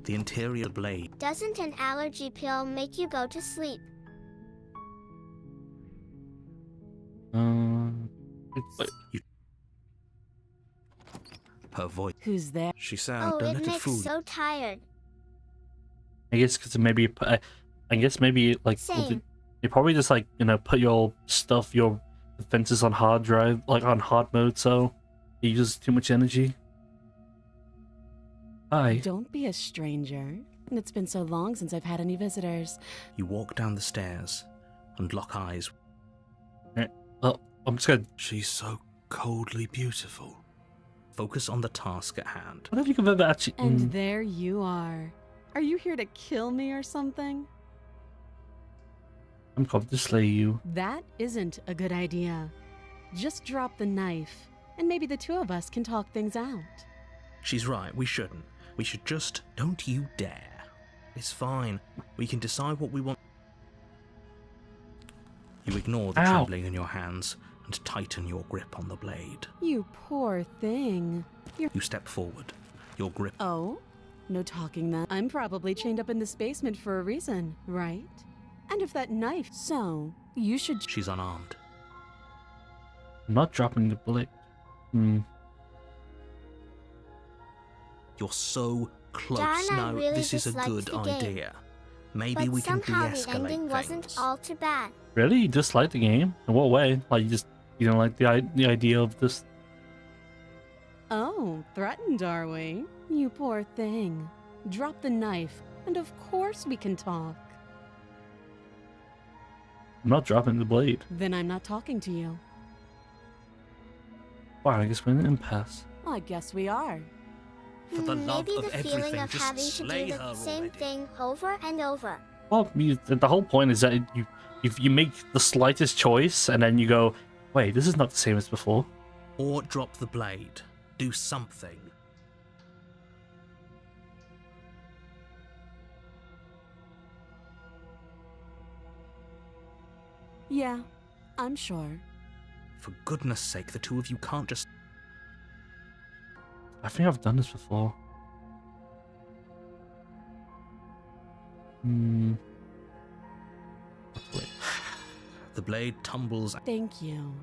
The interior blade. Doesn't an allergy pill make you go to sleep? Her voice. Who's there? She sounds. Oh, Don't it let it makes fool you. so tired. I guess because maybe I guess maybe like Same. you probably just like, you know, put your stuff, your defenses on hard drive, like on hard mode, so it uses too much energy. Hi. Don't be a stranger. It's been so long since I've had any visitors. You walk down the stairs and lock eyes. Oh, I'm just gonna. She's so coldly beautiful. Focus on the task at hand. What have you ever actually? And there you are. Are you here to kill me or something? I'm come to slay you. That isn't a good idea. Just drop the knife, and maybe the two of us can talk things out. She's right, we shouldn't. We should just. Don't you dare. It's fine. We can decide what we want. You ignore the Ow. trembling in your hands and tighten your grip on the blade. You poor thing. You step forward. Your grip. Oh? No talking then. I'm probably chained up in this basement for a reason, right? And if that knife. So, you should. She's unarmed. I'm not dropping the blade. You're so close. Darn, I No, really this is a disliked good the game. idea. Maybe But we can somehow the de-escalate ending things. wasn't all too bad. Really? You dislike the game? In what way? Like you don't like the idea of this? Oh, threatened, are we? You poor thing. Drop the knife, and of course we can talk. I'm not dropping the blade. Then I'm not talking to you. Wow, I guess we're in an impasse. I guess we are. For the love Maybe of the feeling everything, of just having to slay do her the same already. thing over and over. Well, the whole point is that if you make the slightest choice and then you go, wait, this is not the same as before. Or drop the blade. Do something. Yeah, I'm sure. For goodness sake, the two of you can't just. I think I've done this before. The blade tumbles Thank you.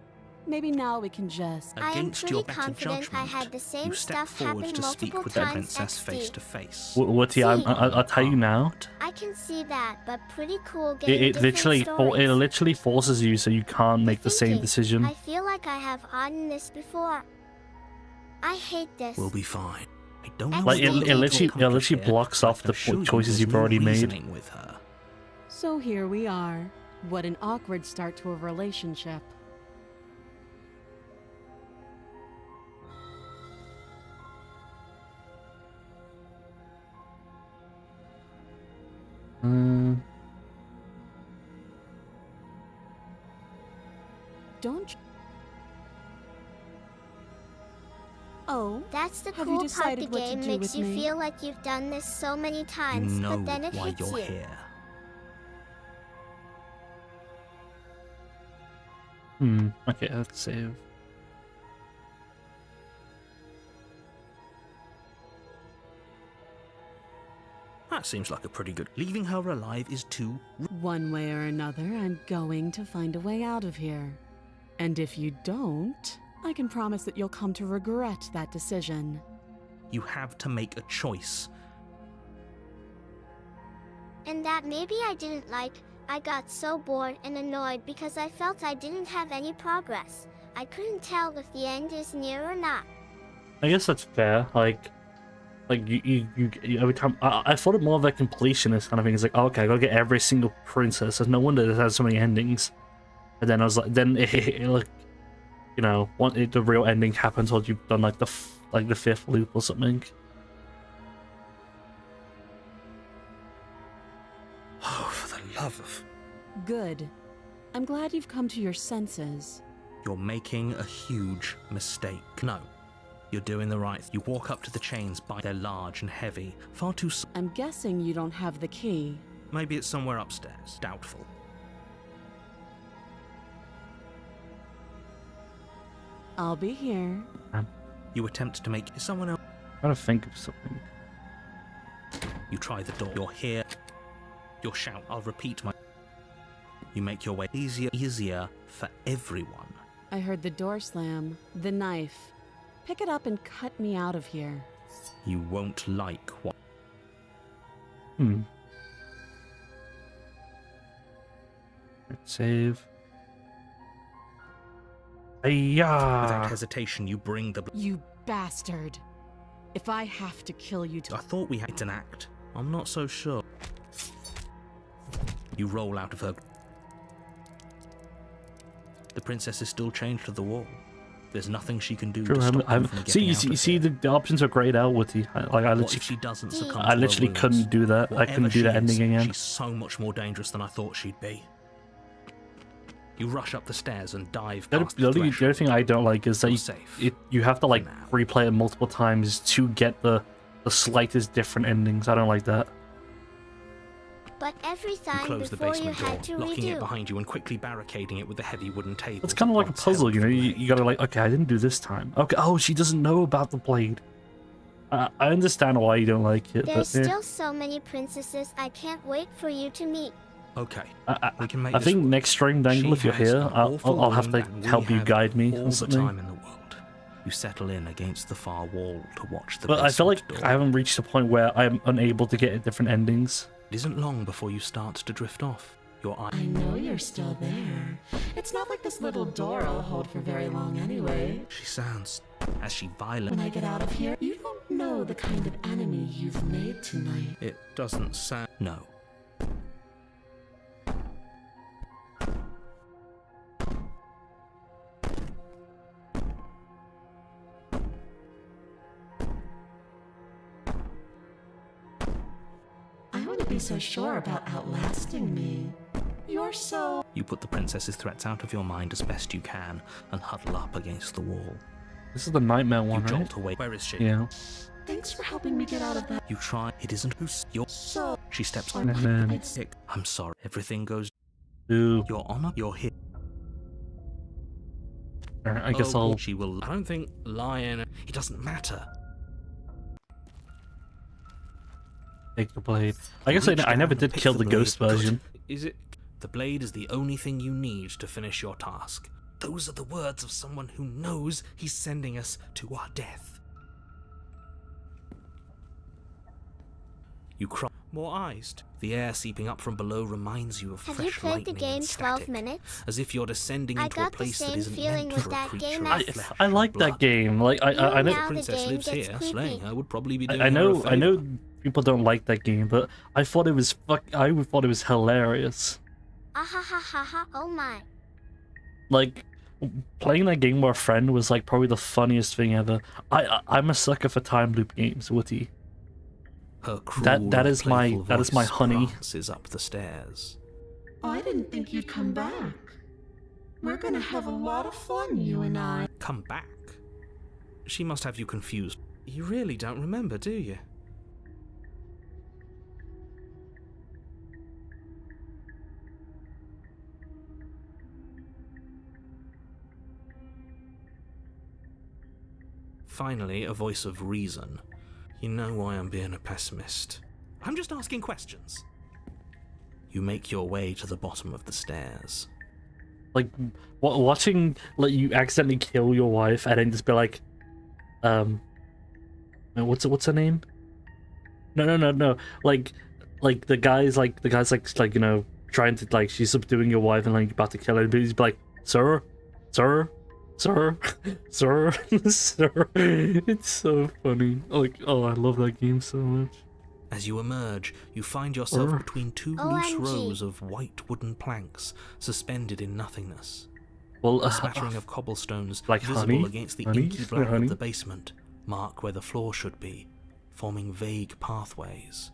Maybe now we can just. I am against pretty your better confident judgment. I had the same You step stuff forward happen to speak multiple with the times. princess XD. face to face. Whatty, I'll tell you now. I can see that, but pretty cool It, getting it different literally stories. it literally forces you so you can't make the same Thinking, decision. I feel like I have gotten this before. I hate this. We'll be fine. I don't know Like what it you're literally talking here. blocks off I the assure you choices there's you've no already made. reasoning with her. So here we are. What an awkward start to a relationship. Don't. Oh, That's the have cool you part. The decided what to game do makes with you me? feel like you've done this so many You times, know but then it why hits you're you. here. Okay, let's save. That seems like a pretty good. Leaving her alive is too. One way or another, I'm going to find a way out of here. And if you don't, I can promise that you'll come to regret that decision. You have to make a choice. And that maybe I didn't like. I got so bored and annoyed because I felt I didn't have any progress. I couldn't tell if the end is near or not. I guess that's fair. Like you every time I thought it more of a completionist kind of thing. It's like, oh, okay, I gotta get every single princess. There's no wonder it has so many endings. And then I was like, then it like, you know, the real ending happens once you've done like the fifth loop or something. Oh, for the love of... Good. I'm glad you've come to your senses. You're making a huge mistake. No. You're doing the right. You walk up to the chains, they're large and heavy. Far too... I'm guessing you don't have the key. Maybe it's somewhere upstairs. Doubtful. I'll be here. You attempt to make someone else... I'm trying to think of something. You try the door. You're here. You'll shout. I'll repeat my... You make your way easier for everyone. I heard the door slam. The knife. Pick it up and cut me out of here. You won't like what... Let's save. Ayah! Without hesitation, you bring the... You bastard. If I have to kill you to... I thought we had an act. I'm not so sure. You roll out of her... The princess is still chained to the wall. There's nothing she can do to stop you from getting out you see, the options are grayed out with you. I literally, she doesn't succumb I to literally her wounds? couldn't do that. I couldn't do that ending again. She's so much more dangerous than I thought she'd be. You rush up the stairs and dive past The only thing I don't like is that you have to like replay it multiple times to get the slightest different endings. I don't like that. But every You time close the before you basement door, had to locking it redo. behind you and quickly barricading it with a heavy wooden table. It's kind of like a puzzle, you know. You gotta like, okay, I didn't do this time. Okay, oh, she doesn't know about the blade. I understand why you don't like it, There's but yeah. still so many princesses I can't wait for you to meet. Okay, we can make I this think work. next stream, Dangle, if you're She has here, an awful I'll have to wound and help we you have guide me all or the something. time in the world. You settle in against the far wall to watch the But I feel like basement door. I haven't reached a point where I'm unable to get different endings. It isn't long before you start to drift off. Your eye. I know you're still there. It's not like this little door will hold for very long anyway. She sounds as she When violently. I get out of here, you don't know the kind of enemy you've made tonight. It doesn't sound. No. I wouldn't be so sure about outlasting me. You're so... You put the princess's threats out of your mind as best you can and huddle up against the wall. This is the nightmare You one, right? jolt away. Where is she? Yeah. Thanks for helping me get out of that. You try. It isn't who's you're. So... She steps And on. then- I'm sorry. Everything goes. Ooh. Your honor. You're here. I guess I'll. She will. I don't think lying. It doesn't matter. Take the blade. I guess I never did kill the ghost version. Is it? The blade is the only thing you need to finish your task. Those are the words of someone who knows he's sending us to our death. You cry. More iced. The air seeping up from below reminds you of Have fresh you played the lightning game and 12 static, minutes? as if you're descending I into a got the place that same isn't feeling meant with for a that creature game of as- flesh I and like that blood. game. Like I know. Now the Princess game lives gets here, creepy. slaying her would probably be doing I her a know. I know. favor. People don't like that game, but I thought it was I thought it was hilarious. Ah ha ha ha ha, oh my. Like playing that game with a friend was like probably the funniest thing ever. I'm a sucker for time loop games, Woody. Her cruel That and is my playful honey. voice prances up the stairs. I didn't think you'd come back. We're gonna have a lot of fun, you and I. Come back. She must have you confused. You really don't remember, do you? Finally, a voice of reason. You know why I'm being a pessimist. I'm just asking questions. You make your way to the bottom of the stairs. Like, watching like you accidentally kill your wife and then just be like, what's her name? No. Like the guy's like you know, trying to, like, she's subduing your wife and like about to kill her, but he's like, sir. It's so funny. Like, oh, I love that game so much. As you emerge, you find yourself between two loose rows of white wooden planks suspended in nothingness. Well, a smattering of cobblestones like visible honey? against the Honey? inky black Honey? of the basement mark where the floor should be, forming vague pathways.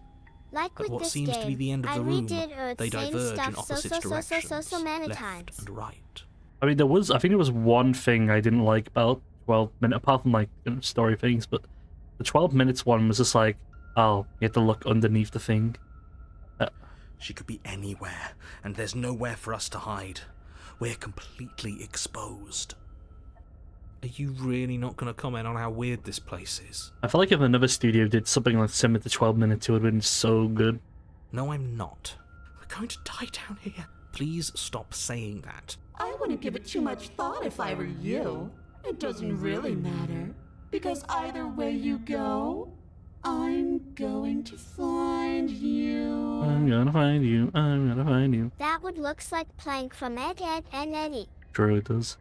Like At with what this seems game, to be the end of I the room, redid Earth they same diverge stuff in opposite directions, so many left times. and right. I mean, I think there was one thing I didn't like about 12 minutes, apart from like, you know, story things, but the 12 minutes one was just like, oh, you have to look underneath the thing. She could be anywhere, and there's nowhere for us to hide. We're completely exposed. Are you really not going to comment on how weird this place is? I feel like if another studio did something like similar to 12 minutes, it would have been so good. No, I'm not. We're going to die down here. Please stop saying that. I wouldn't give it too much thought if I were you. It doesn't really matter, because either way you go, I'm going to find you. I'm gonna find you. That would looks like playing from Ed, Ed, and Eddie. True, it does.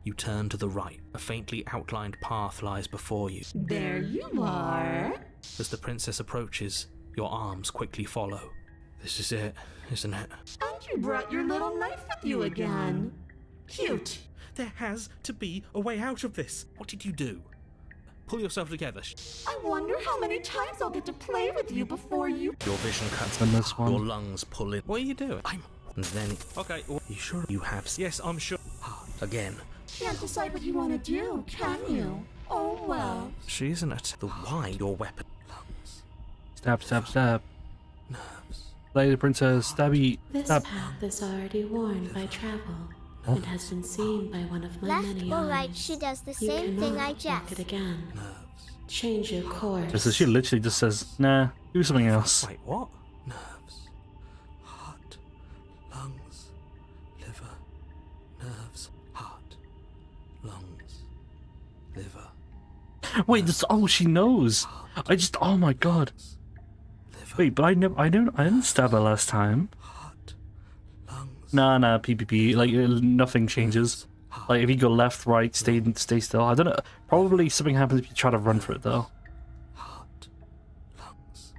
You turn to the right. A faintly outlined path lies before you. There you are. As the princess approaches, your arms quickly follow. This is it, isn't it? And you brought your little knife with you again. Cute. There has to be a way out of this. What did you do? Pull yourself together. I wonder how many times I'll get to play with you before you... Your vision cuts And this one. Your lungs pull in. What are you doing? And then... Okay, you sure you have... Yes, I'm sure. Again. Can't decide what you want to do, can you? Oh well. She isn't at the why your weapon. Stab. Lady Princess, stabby. This Stab. path is already worn by travel and has been seen by one of my Left many or right, eyes. she does the You same thing I cannot just. walk it again. Change your course. So she literally just says, nah, do something else. Wait, what? Nerves. Heart. Lungs. Liver. Nerves. Heart. Lungs. Liver. Wait, this, oh, she knows. Oh my god. Wait, but I didn't stab her last time. Nah, PPP. Like, nothing changes. Like, if you go left, right, stay still. I don't know. Probably something happens if you try to run for it, though. Heart. Lungs.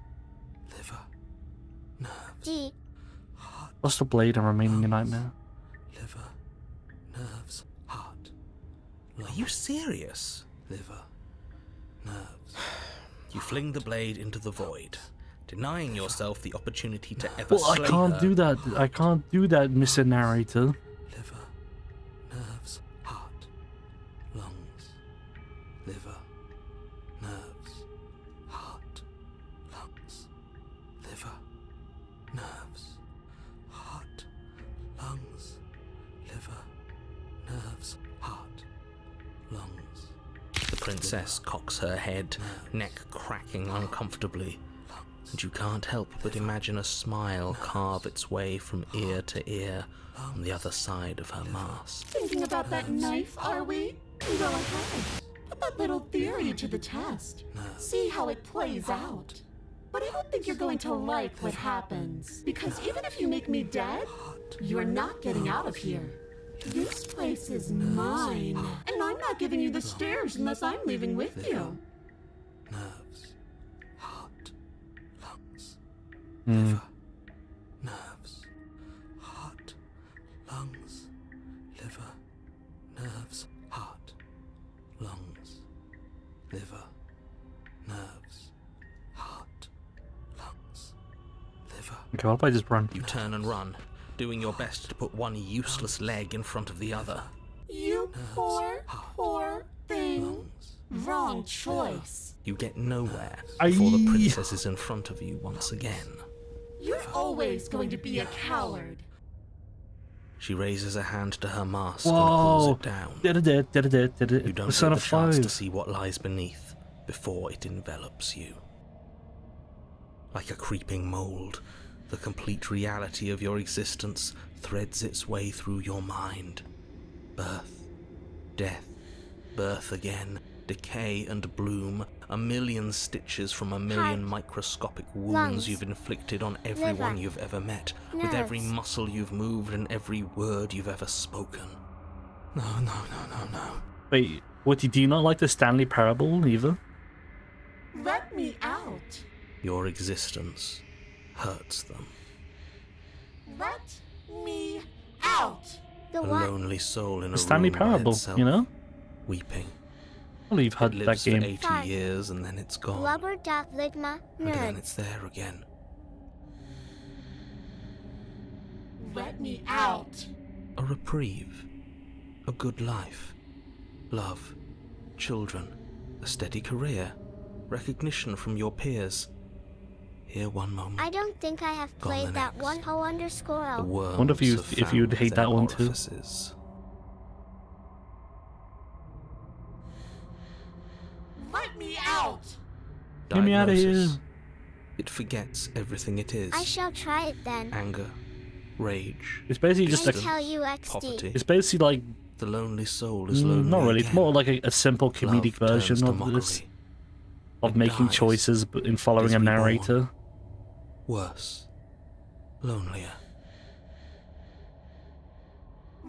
Liver. Nerves. D. Lost the blade and remaining a nightmare. Liver. Nerves. Heart. Lungs. Are you serious? Liver. Nerves. You fling the blade into the void, denying yourself the opportunity to ever Well, I slay can't her. do that. I can't do that, Mr. Narrator. Liver, nerves, heart, lungs. Liver, nerves, heart, lungs. Liver, nerves, heart, lungs. Liver, nerves, heart, lungs. The princess cocks her head, neck cracking uncomfortably, and you can't help but imagine a smile carve its way from ear to ear on the other side of her mask. Thinking about that knife, are we? Go ahead. Put that little theory to the test. See how it plays out. But I don't think you're going to like what happens. Because even if you make me dead, you're not getting out of here. This place is mine. And I'm not giving you the stairs unless I'm leaving with you. Nerves, heart, lungs. Hmm. Liver, nerves, heart, lungs. Liver, nerves, heart, lungs. Liver, nerves, heart, lungs. Liver. Okay, what if I just run? You turn and run, doing your best to put one useless leg in front of the other. You poor thing. Wrong choice. You get nowhere before the princess is in front of you once again. You're always going to be a coward. She raises a hand to her mask Whoa. and pulls it down. You You don't Persona get the chance 5. to see what lies beneath, before it envelops you. Like a creeping mold, the complete reality of your existence threads its way through your mind. Birth, death, birth again, decay and bloom, a million stitches from a million microscopic wounds lungs, you've inflicted on everyone liver, you've ever met, with every nerves. muscle you've moved and every word you've ever spoken. No. Wait, what, do you not like the Stanley Parable either? Let me out! Your existence hurts them. Let me out! The A what? lonely soul in The a Stanley room Parable, by itself, you know? weeping. Well, you've heard It that lives game. for 80 Fine. years and then it's gone. Blubber.ligma And then nerds. it's there again. Let me out! A reprieve. A good life. Love. Children. A steady career. Recognition from your peers. Here one moment. I don't think I have Gone the played that next. one whole underscore The O. worms Wonder if you have if you'd found hate their that one too. orifices. Let me out! Get me outta here. Diagnosis. It forgets everything it is. I shall try it then. Anger. Rage. It's basically just I a, tell you Poverty. XD. it's basically like, The lonely soul is lonely not really, it's again. more like a simple comedic Love turns version to of mockery. this, of It making dies. choices but in following Is a reborn. narrator. Worse. Lonelier.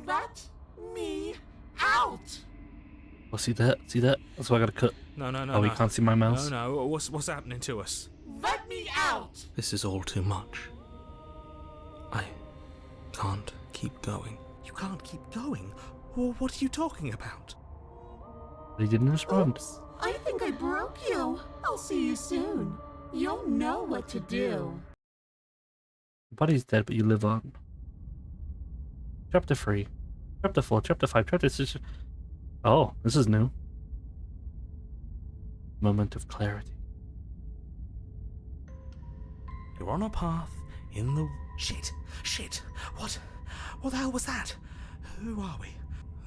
Let me out! Oh, see that? See that? That's why I gotta cut. No. Oh, you can't see my mouse. No. What's happening to us? Let me out! This is all too much. I can't keep going. You can't keep going? Well, what are you talking about? But he didn't respond. Oops, I think I broke you. I'll see you soon. You'll know what to do. Your body's dead, but you live on. Chapter 3. Chapter 4. Chapter 5. Chapter 6. Oh, this is new. Moment of clarity. You're on a path in the... Shit! What the hell was that? Who are we?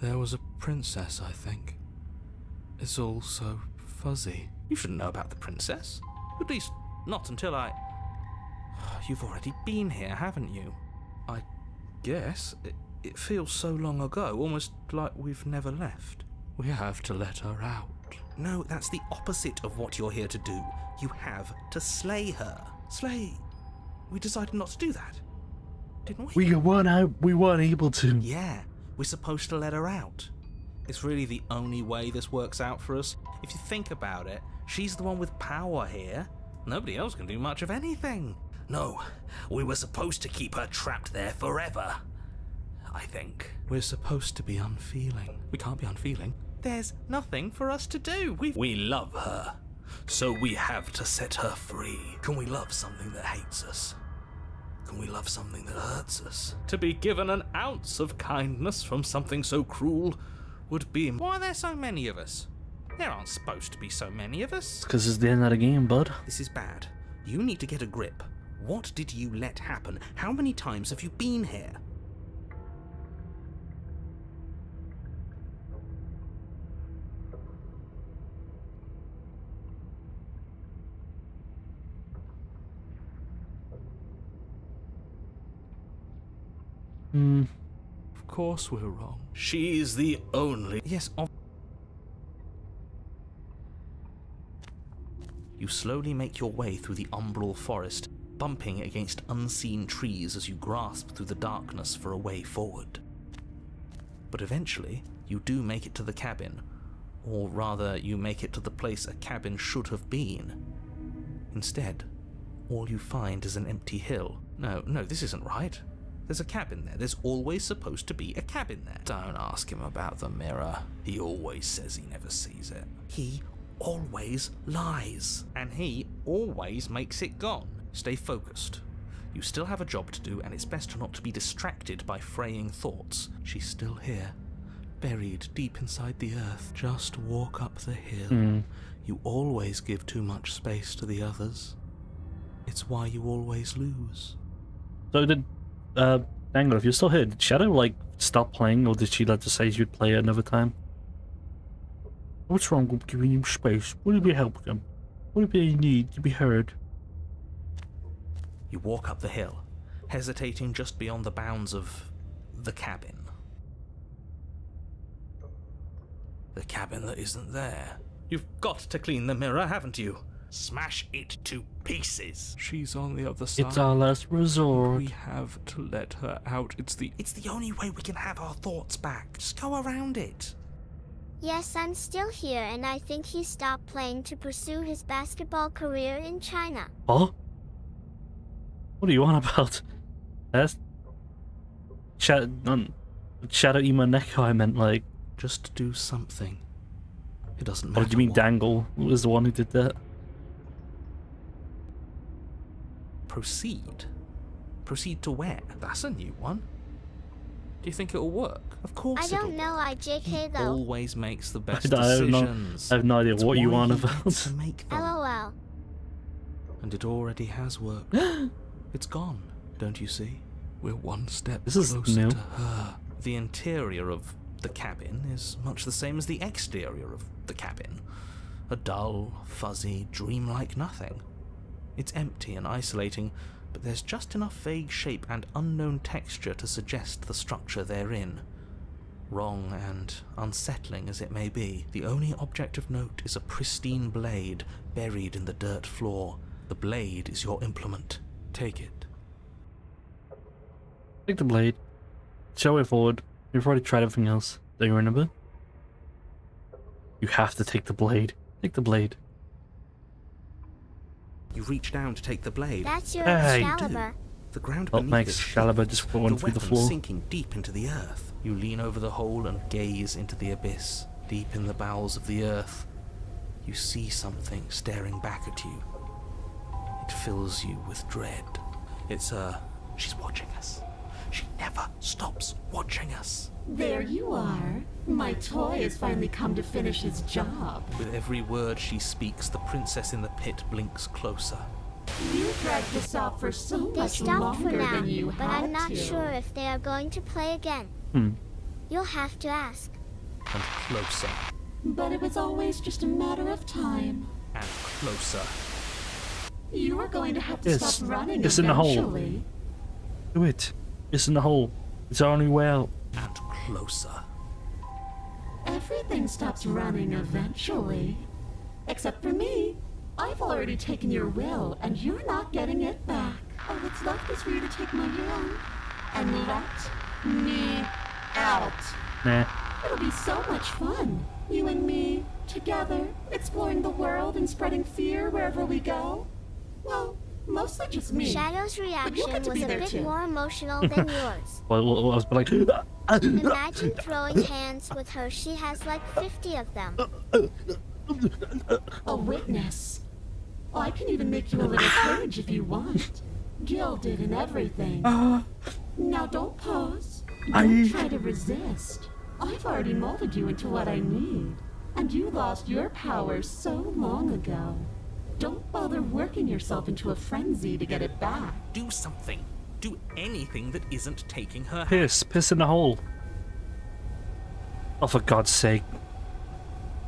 There was a princess, I think. It's all so fuzzy. You shouldn't know about the princess. At least, not until I... You've already been here, haven't you? I guess. It feels so long ago, almost like we've never left. We have to let her out. No, that's the opposite of what you're here to do. You have to slay her. Slay? We decided not to do that, didn't we? We weren't able to. Yeah, we're supposed to let her out. It's really the only way this works out for us. If you think about it, she's the one with power here. Nobody else can do much of anything. No, we were supposed to keep her trapped there forever. I think. We're supposed to be unfeeling. We can't be unfeeling. There's nothing for us to do. We love her, so we have to set her free. Can we love something that hates us? Can we love something that hurts us? To be given an ounce of kindness from something so cruel would be... Why are there so many of us? There aren't supposed to be so many of us. Because it's the end of the game, bud. This is bad. You need to get a grip. What did you let happen? How many times have you been here? Of course we're wrong. She's the only... Yes, You slowly make your way through the umbral forest, bumping against unseen trees as you grasp through the darkness for a way forward. But eventually, you do make it to the cabin, or rather, you make it to the place a cabin should have been. Instead, all you find is an empty hill. No, this isn't right. There's a cabin there. There's always supposed to be a cabin there. Don't ask him about the mirror. He always says he never sees it. He always lies, and he always makes it gone. Stay focused. You still have a job to do, and it's best not to be distracted by fraying thoughts. She's still here, buried deep inside the earth. Just walk up the hill. You always give too much space to the others. It's why you always lose. So did, Dangle, if you're still here, did Shadow, like, stop playing, or did she let us say you'd play it another time? What's wrong with giving him space? What do we help him? What do they need to be heard? You walk up the hill, hesitating just beyond the bounds of the cabin. The cabin that isn't there. You've got to clean the mirror, haven't you? Smash it to pieces. She's on the other side. It's our last resort. We have to let her out. It's the only way we can have our thoughts back. Just go around it. Yes, I'm still here, and I think he stopped playing to pursue his basketball career in China. Huh? What are you on about? That's Shadow Emo Neko, I meant like. Just do something. It doesn't matter. Or do you mean what. Dangle was the one who did that? Proceed. Proceed to where? That's a new one. Do you think it'll work? Of course I don't know, I JK though. Always makes the best I decisions. have no idea It's what you why on he about. gets to make them. LOL. And it already has worked. It's gone, don't you see? We're one step This is closer new. to her. The interior of the cabin is much the same as the exterior of the cabin. A dull, fuzzy, dreamlike nothing. It's empty and isolating, but there's just enough vague shape and unknown texture to suggest the structure therein. Wrong and unsettling as it may be, the only object of note is a pristine blade buried in the dirt floor. The blade is your implement. Take it. Take the blade. Show it forward. You've already tried everything else. Do you remember? You have to take the blade. Take the blade. You reach down to take the blade. That's your Hey. Excalibur. The ground What beneath makes is Excalibur just the falling through the weapon floor? sinking deep into the earth. You lean over the hole and gaze into the abyss. Deep in the bowels of the earth, you see something staring back at you. It fills you with dread. It's she's watching us. She never stops watching us. There you are. My toy has finally come to finish his job. With every word she speaks, the princess in the pit blinks closer. You dragged this out for so They much stopped for longer now, than you but had I'm not to. sure if they are going to play again. You'll have to ask. And closer. But it was always just a matter of time. And closer. You are going to have to Yes. stop running It's in the hole. eventually. Do it. It's in the hole. It's our only way out. And closer. Everything stops running eventually. Except for me. I've already taken your will, and you're not getting it back. All that's left is for you to take my hand and let me out. Nah. It'll be so much fun. You and me, together, exploring the world and spreading fear wherever we go. Well, mostly just me. Shadow's But reaction you'll get to was be a there bit too. more emotional than yours. Well, I was like, Imagine throwing hands with her. She has like 50 of them. A witness. I can even make you a little cage if you want. Gilded and everything. Now don't pose. Don't try to resist. I've already molded you into what I need. And you lost your powers so long ago. Don't bother working yourself into a frenzy to get it back. Do something. Do anything that isn't taking her. piss in the hole. Oh, for God's sake.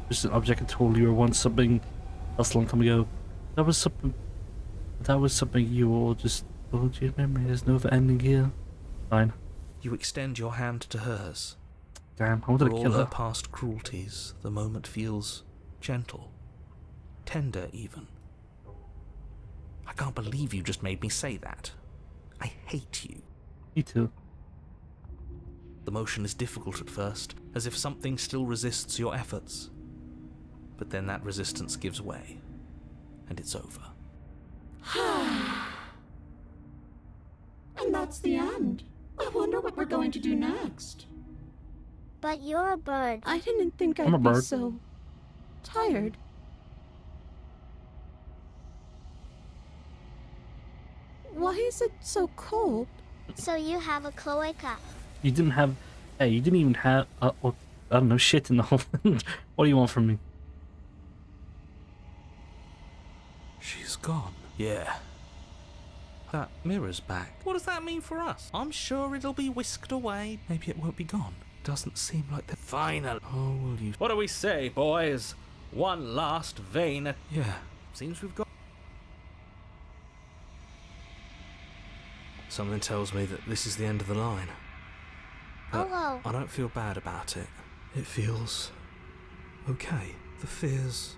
Just an object I told you or once something else a long time ago. That was something you all just told you memory. There's no ending here. Fine. You extend your hand to hers. Damn, I wanted For to all kill her her. past cruelties, the moment feels gentle. Tender, even. I can't believe you just made me say that. I hate you. Me too. The motion is difficult at first, as if something still resists your efforts. But then that resistance gives way, and it's over. And that's the end. I wonder what we're going to do next. But you're a bird. I didn't think I'm a I'd be bird. so tired. Why is it so cold? So you have a cloaca. You didn't have. Hey, you didn't even have. I don't know, shit in the hole. What do you want from me? She's gone. Yeah. That mirror's back. What does that mean for us? I'm sure it'll be whisked away. Maybe it won't be gone. doesn't seem like the Final. Oh, will you? What do we say, boys? One last vain. Yeah. Seems we've got. Something tells me that this is the end of the line. But Hello. I don't feel bad about it. It feels okay. The fear's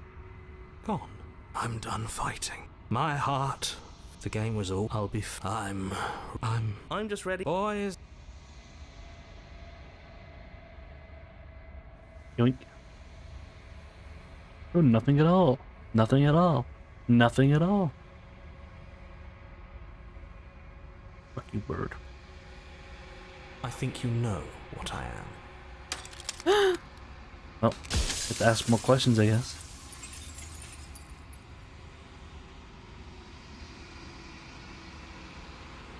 gone. I'm done fighting. My heart. If the game was all, I'll be. I'm just ready, boys. Yoink. Oh, nothing at all. Nothing at all. Nothing at all. Fuck you, bird. I think you know what I am. Well, have to ask more questions, I guess.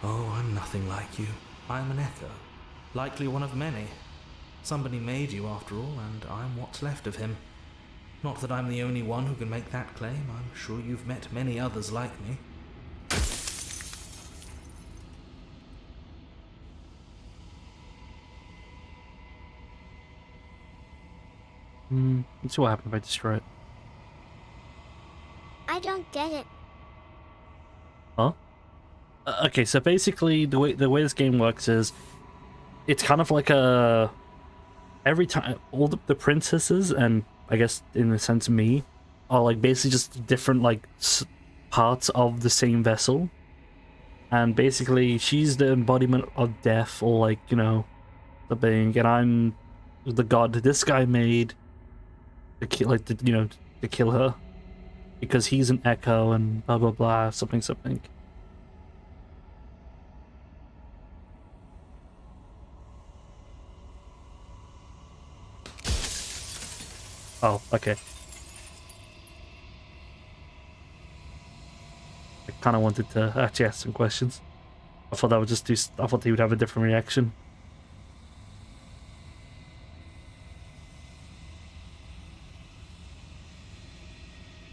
Oh, I'm nothing like you. I'm an echo. Likely one of many. Somebody made you after all, and I'm what's left of him. Not that I'm the only one who can make that claim. I'm sure you've met many others like me. Let's see what happens if I destroy it. I don't get it. Huh? Okay, so basically the way this game works is it's kind of like a every time all the princesses, and I guess in a sense me, are like basically just different like parts of the same vessel, and basically she's the embodiment of death, or like, you know, the being, and I'm the god this guy made to kill, like, to kill her because he's an echo and blah blah blah, something. Oh, okay. I kind of wanted to actually ask some questions. I thought that would just do. I thought he would have a different reaction.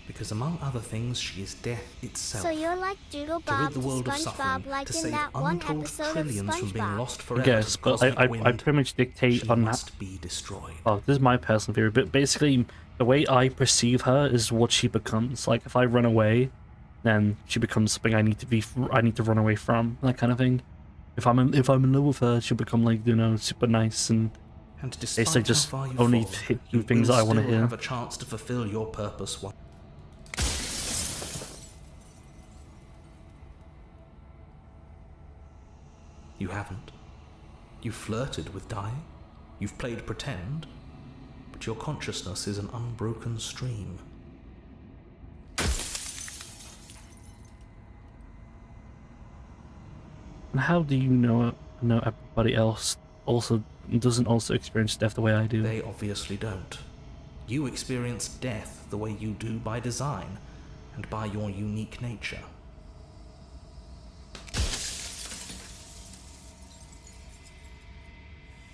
Because among other things, she is death itself. So you're like Doodle To Bob rid the to world of SpongeBob, suffering, like to in save that one untold episode of trillions from being SpongeBob. lost I forever guess, to but cosmic I wind. pretty much dictate She on must that. be destroyed. Oh, this is my personal theory, but basically the way I perceive her is what she becomes. Like if I run away, then she becomes something I need to run away from, that kind of thing. If I'm in love with her, she'll become like, you know, super nice and despite basically how just far you only fall, do things will I want to still hear. have a chance to fulfill your purpose one. You haven't. You've flirted with dying. You've played pretend. But your consciousness is an unbroken stream. And how do you know everybody else doesn't also experience death the way I do? They obviously don't. You experience death the way you do by design, and by your unique nature.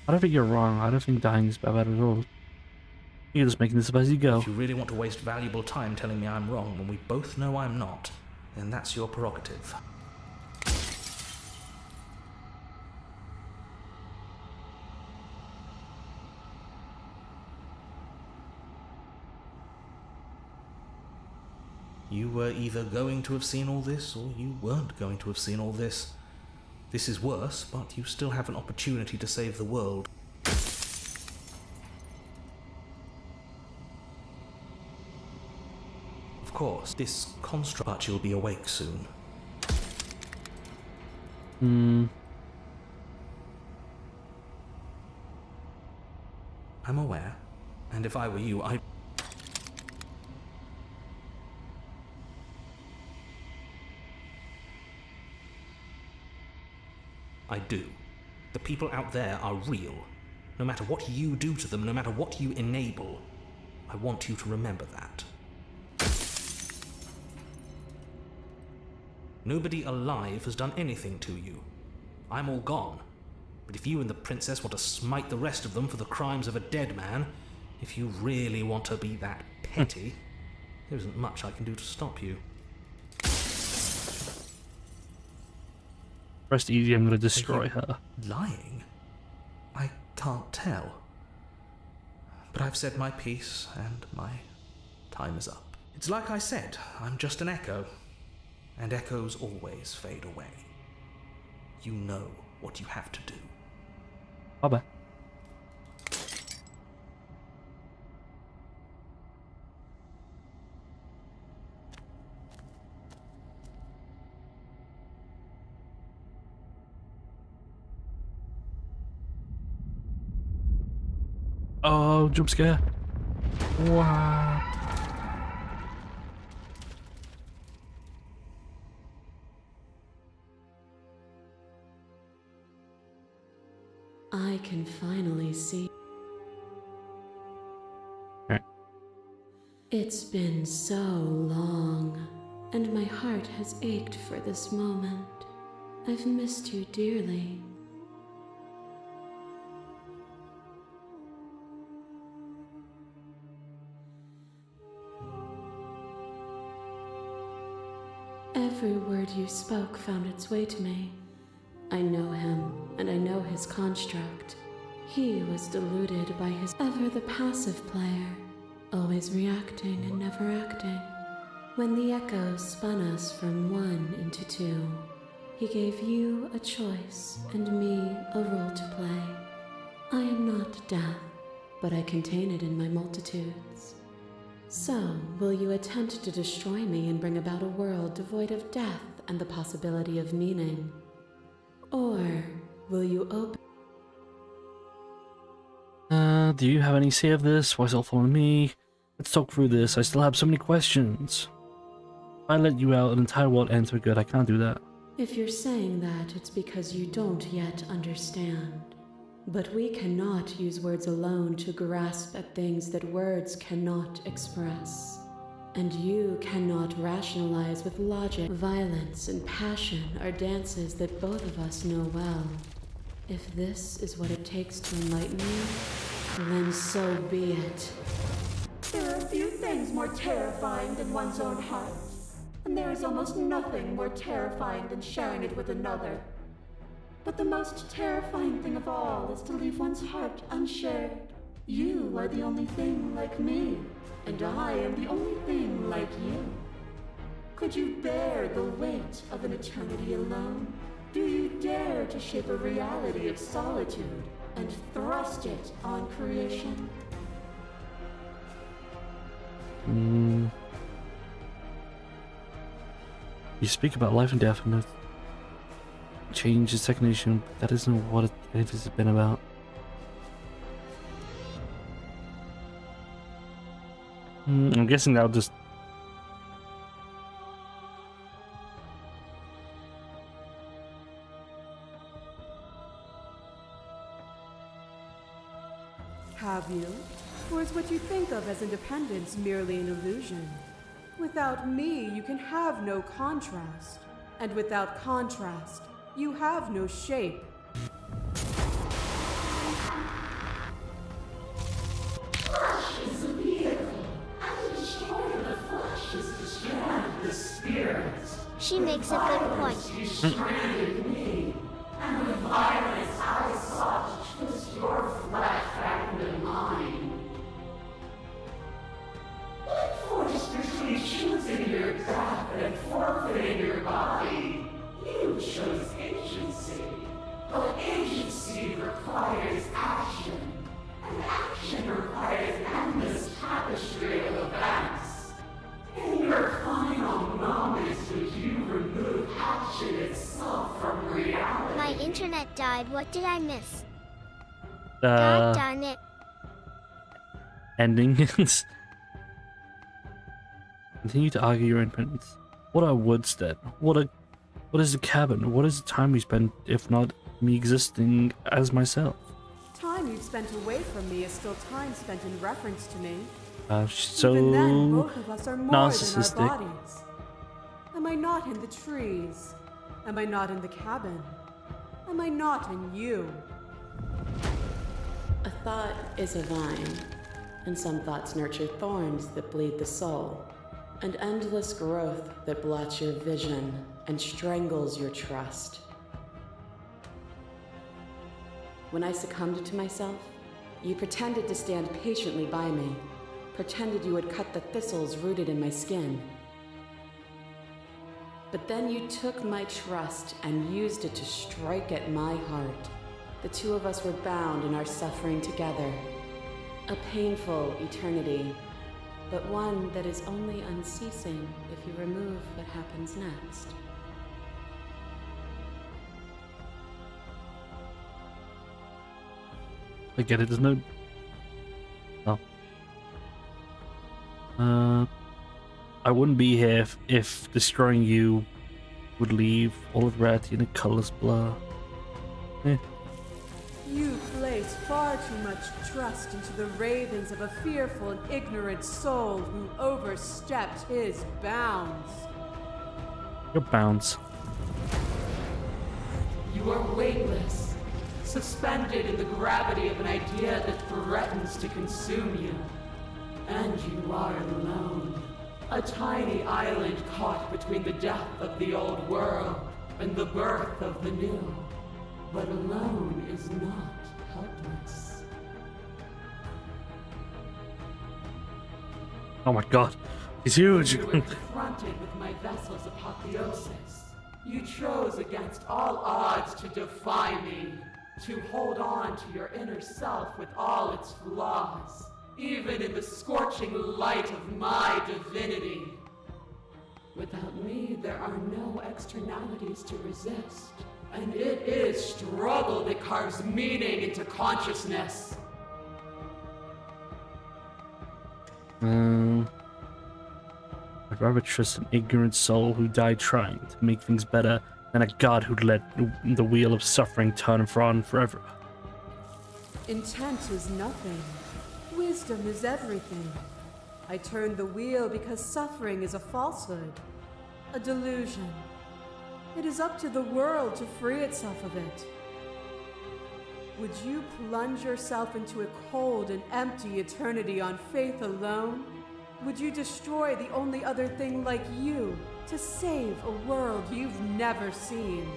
I don't think you're wrong. I don't think dying is bad at all. You're just making this up as you go. If you really want to waste valuable time telling me I'm wrong when we both know I'm not, then that's your prerogative. You were either going to have seen all this, or you weren't going to have seen all this. This is worse, but you still have an opportunity to save the world. Of course, this construct, but you'll be awake soon. I'm aware, and if I were you, I do. The people out there are real. No matter what you do to them, no matter what you enable, I want you to remember that. Nobody alive has done anything to you. I'm all gone. But if you and the princess want to smite the rest of them for the crimes of a dead man, if you really want to be that petty, there isn't much I can do to stop you. Rest easy, I'm gonna destroy her. Lying? I can't tell. But I've said my piece, and my time is up. It's like I said, I'm just an echo, and echoes always fade away. You know what you have to do. Bye-bye. Oh, jump scare. Wow. I can finally see. Right. It's been so long, and my heart has ached for this moment. I've missed you dearly. Every word you spoke found its way to me. I know him, and I know his construct. He was deluded by his ever the passive player, always reacting and never acting. When the echoes spun us from one into two, he gave you a choice and me a role to play. I am not death, but I contain it in my multitudes. So, will you attempt to destroy me and bring about a world devoid of death and the possibility of meaning? Or will you open... Do you have any say of this? Why is it all following me? Let's talk through this. I still have so many questions. If I let you out, an entire world ends for good. I can't do that. If you're saying that, it's because you don't yet understand. But we cannot use words alone to grasp at things that words cannot express. And you cannot rationalize with logic. Violence and passion are dances that both of us know well. If this is what it takes to enlighten you, then so be it. There are few things more terrifying than one's own heart. And there is almost nothing more terrifying than sharing it with another. But the most terrifying thing of all is to leave one's heart unshared. You are the only thing like me, and I am the only thing like you. Could you bear the weight of an eternity alone? Do you dare to shape a reality of solitude and thrust it on creation? You speak about life and death and change the second edition, but that isn't what it has been about. I'm guessing that'll just... Have you? Or is what you think of as independence merely an illusion? Without me, you can have no contrast. And without contrast, you have no shape. Flesh is a vehicle, and to destroy the flesh is to strand the spirit. She makes a good point. You stranded me, and with violence I sought to twist your flesh back into mine. What forced between choosing your death and forfeiting your body? You chose agency, but agency requires action, and action requires endless tapestry of events. In your final moments, would you remove action itself from reality? My internet died. What did I miss? God darn it. Endings. Continue to argue your independence. What are woods then? What is the cabin? What is the time we spend, if not me existing as myself? Time you've spent away from me is still time spent in reference to me. So Even then, both of us are more narcissistic. than our bodies. Am I not in the trees? Am I not in the cabin? Am I not in you? A thought is a vine, and some thoughts nurture thorns that bleed the soul, and endless growth that blots your vision and strangles your trust. When I succumbed to myself, you pretended to stand patiently by me, pretended you would cut the thistles rooted in my skin. But then you took my trust and used it to strike at my heart. The two of us were bound in our suffering together. A painful eternity, but one that is only unceasing if you remove what happens next. I get it, there's no... Oh. I wouldn't be here if destroying you would leave all of reality in a colorless blur. Eh. You place far too much trust into the ravings of a fearful and ignorant soul who overstepped his bounds. Your bounds. You are weightless, suspended in the gravity of an idea that threatens to consume you. And you are alone. A tiny island caught between the death of the old world and the birth of the new. But alone is not helpless. Oh my god, he's huge! You were confronted with my vessel's apotheosis. You chose against all odds to defy me, to hold on to your inner self with all its flaws, even in the scorching light of my divinity. Without me, there are no externalities to resist. And it is struggle that carves meaning into consciousness. I'd rather trust an ignorant soul who died trying to make things better than a god who'd let the wheel of suffering turn on forever. Intent is nothing. Wisdom is everything. I turned the wheel because suffering is a falsehood, a delusion. It is up to the world to free itself of it. Would you plunge yourself into a cold and empty eternity on faith alone? Would you destroy the only other thing like you to save a world you've never seen?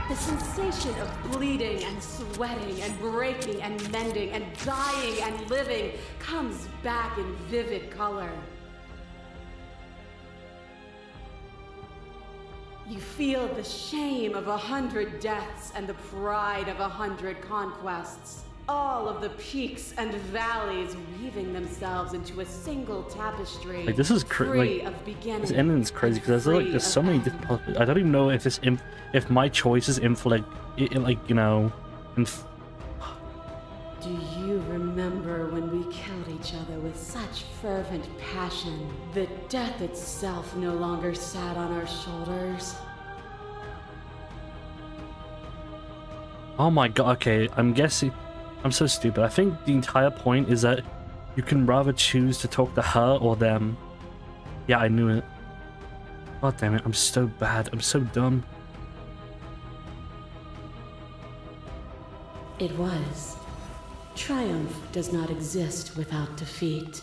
The sensation of bleeding and sweating and breaking and mending and dying and living comes back in vivid color. You feel the shame of 100 deaths and the pride of 100 conquests. All of the peaks and valleys weaving themselves into a single tapestry. Like, this is free like, of beginning. this ending is crazy because there's so many different possibilities. I don't even know if if my choices inflict, you know, Do you remember when we killed each other with such fervent passion that death itself no longer sat on our shoulders? Oh my god, okay, I'm guessing. I'm so stupid. I think the entire point is that you can rather choose to talk to her or them. Yeah, I knew it. God damn it, I'm so bad. I'm so dumb. It was. Triumph does not exist without defeat.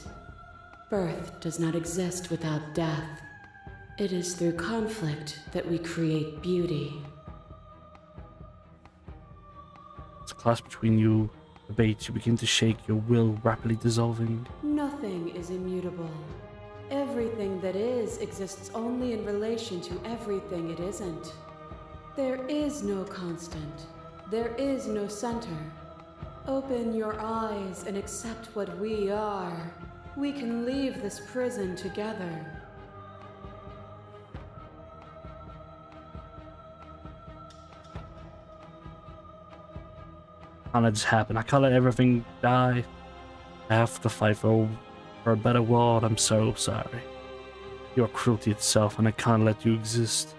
Birth does not exist without death. It is through conflict that we create beauty. It's a clash between you. Debate, you begin to shake, your will rapidly dissolving. Nothing is immutable. Everything that is exists only in relation to everything it isn't. There is no constant. There is no center. Open your eyes and accept what we are. We can leave this prison together. Can't let this happen. I can't let everything die. I have to fight for a better world. I'm so sorry. You are cruelty itself, and I can't let you exist.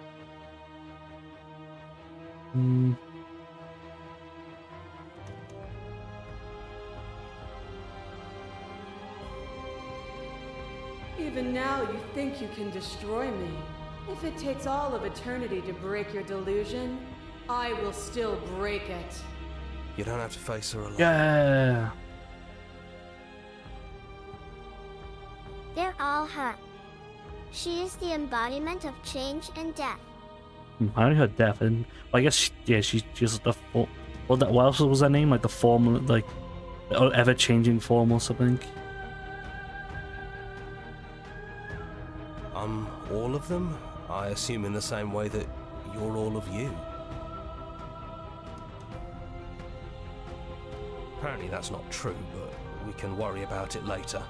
Even now, you think you can destroy me. If it takes all of eternity to break your delusion, I will still break it. You don't have to face her alone. Yeah. They're all her. She is the embodiment of change and death. I only heard death, and I guess she's just the what else was her name? Like the form, like ever-changing form or something. All of them? I assume in the same way that you're all of you. Apparently that's not true, but we can worry about it later.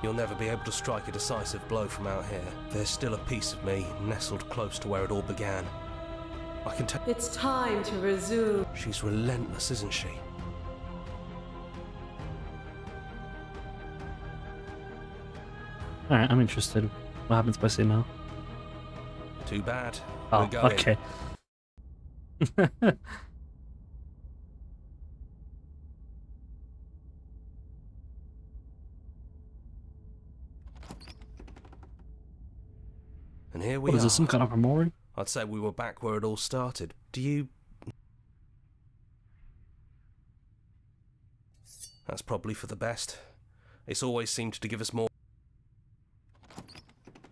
You'll never be able to strike a decisive blow from out here. There's still a piece of me nestled close to where it all began. I can tell. It's time to resume. She's relentless, isn't she? Alright, I'm interested. What happens if I say no? Too bad. Oh, We're going. okay. And here we What are. is this, some kind of memory? I'd say we were back where it all started. Do you... That's probably for the best. It's always seemed to give us more...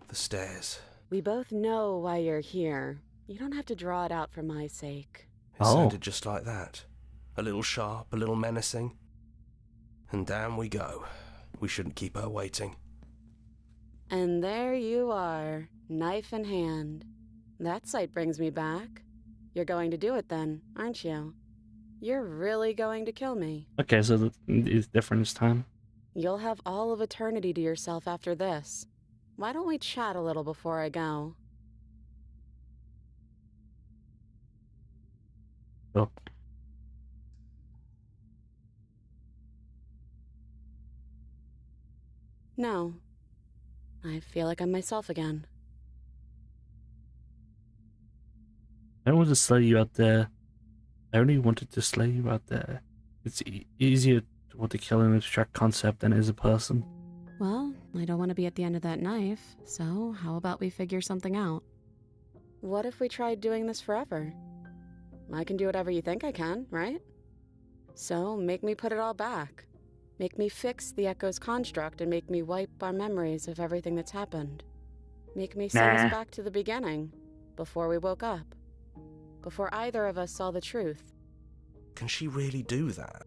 The stairs. We both know why you're here. You don't have to draw it out for my sake. It sounded just like that. A little sharp, a little menacing. And down we go. We shouldn't keep her waiting. And there you are, knife in hand. That sight brings me back. You're going to do it then, aren't you? You're really going to kill me. Okay, so it's different this time. You'll have all of eternity to yourself after this. Why don't we chat a little before I go? Oh. No. I feel like I'm myself again. I don't want to slay you out there. I only wanted to slay you out there. It's easier to want to kill an abstract concept than it is a person. Well, I don't want to be at the end of that knife, so how about we figure something out? What if we tried doing this forever? I can do whatever you think I can, right? So make me put it all back. Make me fix the Echo's construct and make me wipe our memories of everything that's happened. Make me send us back to the beginning, before we woke up. Before either of us saw the truth. Can she really do that?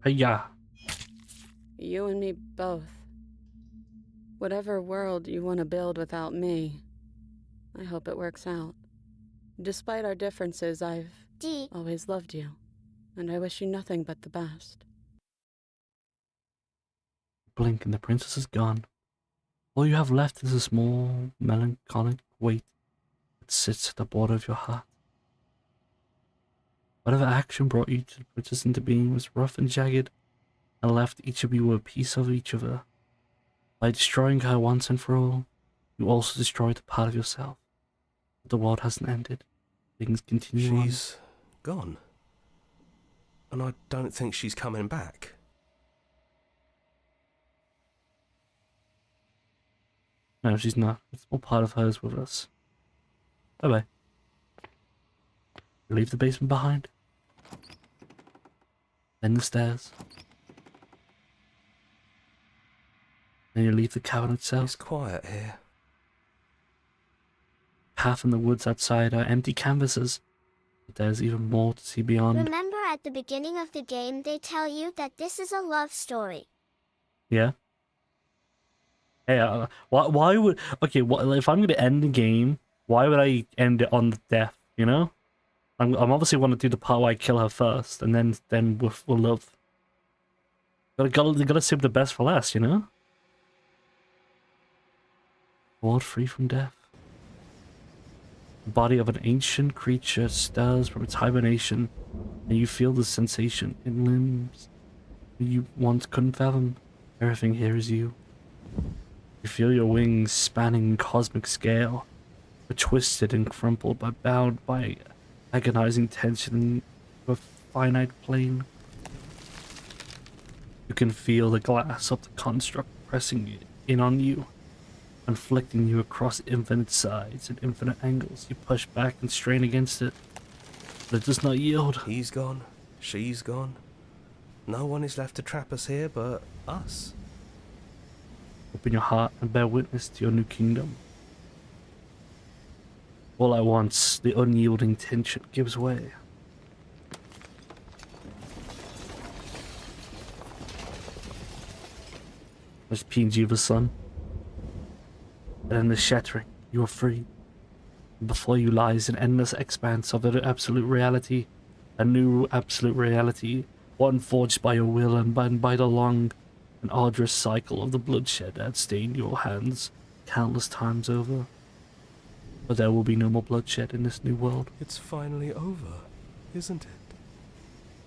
Yeah. You and me both. Whatever world you want to build without me, I hope it works out. Despite our differences, I've always loved you, and I wish you nothing but the best. Blink and the princess is gone. All you have left is a small, melancholic weight that sits at the border of your heart. Whatever action brought you to the princess into being was rough and jagged, and left each of you a piece of each other. By destroying her once and for all, you also destroyed a part of yourself. But the world hasn't ended. Things continue on. She's gone. And I don't think she's coming back. No, she's not. It's all part of hers with us. Bye-bye. Leave the basement behind. Then the stairs. Then you leave the cabin itself. It's quiet here. Path in the woods outside are empty canvases, but there's even more to see beyond. Remember at the beginning of the game they tell you that this is a love story. Yeah. Hey, why would... Okay, if I'm going to end the game, why would I end it on death, you know? I'm obviously want to do the part where I kill her first, and then we'll love. Gotta save the best for last, you know? World free from death. The body of an ancient creature stirs from its hibernation, and you feel the sensation in limbs you once couldn't fathom. Everything here is you. You feel your wings spanning cosmic scale, but twisted and crumpled bound by agonizing tension of a finite plane. You can feel the glass of the construct pressing in on you. conflicting you across infinite sides and infinite angles. You push back and strain against it, but it does not yield. He's gone. She's gone. No one is left to trap us here but us. Open your heart and bear witness to your new kingdom. All at once, the unyielding tension gives way. There's PNG of the sun. And in the shattering, you are free. Before you lies an endless expanse of an absolute reality. A new absolute reality. One forged by your will and by the long and arduous cycle of the bloodshed that stained your hands countless times over. But there will be no more bloodshed in this new world. It's finally over, isn't it?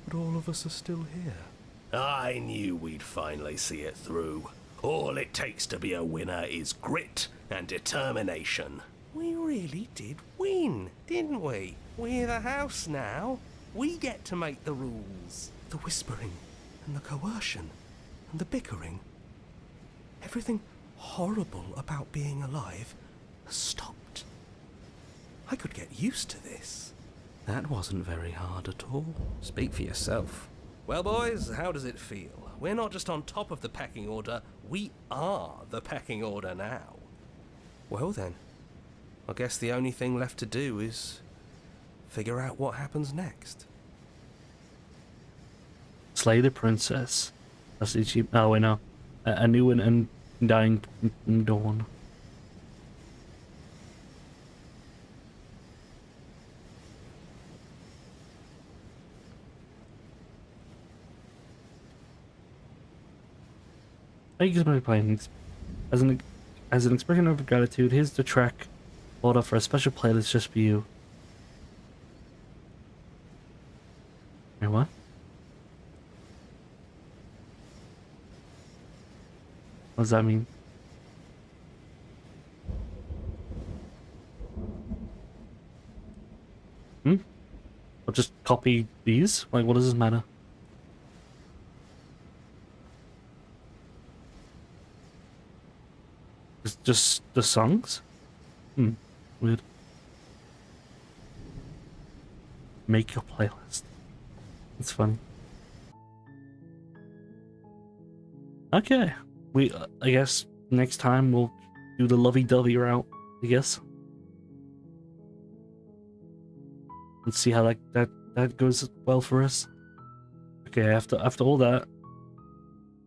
But all of us are still here. I knew we'd finally see it through. All it takes to be a winner is grit and determination. We really did win, didn't we? We're the house now. We get to make the rules. The whispering and the coercion and the bickering. Everything horrible about being alive has stopped. I could get used to this. That wasn't very hard at all. Speak for yourself. Well, boys, how does it feel? We're not just on top of the pecking order, we are the pecking order now. Well then, I guess the only thing left to do is figure out what happens next. Slay the princess. That's the cheap. Oh, wait, no. A new and dying dawn. Thank you for playing. As an expression of gratitude, here's the track order for a special playlist just for you. Wait, what? What does that mean? I'll just copy these? Like, what does this matter? It's just the songs? Weird. Make your playlist. It's funny. Okay. I guess next time we'll do the lovey-dovey route, I guess. Let's see how that goes well for us. Okay, after all that,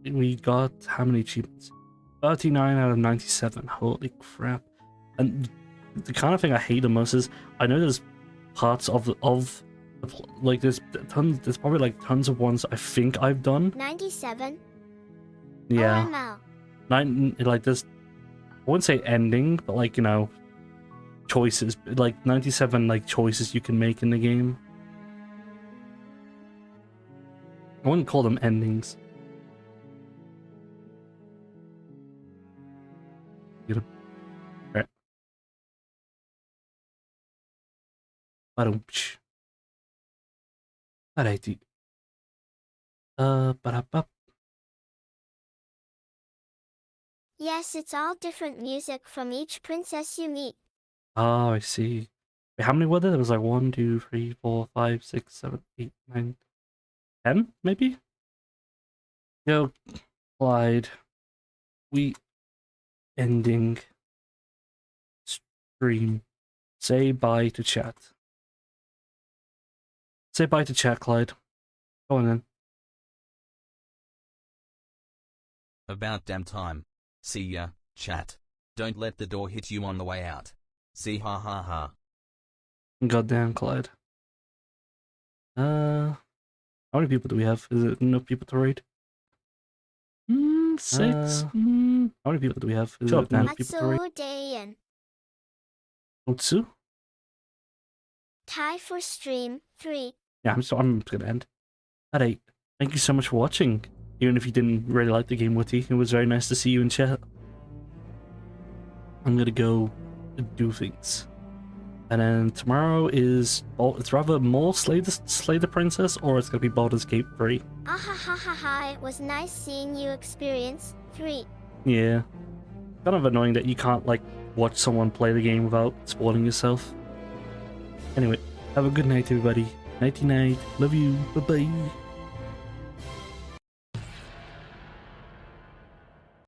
we got how many achievements? 39 out of 97. Holy crap. And the kind of thing I hate the most is I know there's parts of like there's probably like tons of ones I think I've done. 97. Yeah. OML. Like there's, I wouldn't say ending, but like, you know, choices, like 97 like choices you can make in the game. I wouldn't call them endings. Get him. Alright. Alrighty. Ba-da-ba. Yes, it's all different music from each princess you meet. Oh, I see. Wait, how many were there? There was like 1, 2, 3, 4, 5, 6, 7, 8, 9, 10, maybe? Yo, Clyde. We ending stream. Say bye to chat. Say bye to chat, Clyde. Go on then. About damn time. See ya, chat. Don't let the door hit you on the way out. See ha ha ha. Goddamn, Clyde. How many people do we have? Is it enough people to raid? 6. How many people do we have? Is it enough people to raid? Matsu Dayan. Otsu? Tie for stream 3. Yeah, I'm just gonna end at 8. Thank you so much for watching. Even if you didn't really like the game, Witty, it was very nice to see you in chat. I'm gonna go do things. And then tomorrow is, it's rather more Slay the Princess, or it's gonna be Baldur's Gate 3. Ahahaha, it was nice seeing you experience 3. Yeah. kind of annoying that you can't like watch someone play the game without spoiling yourself. Anyway, have a good night, everybody. Nighty night. Love you. Bye bye.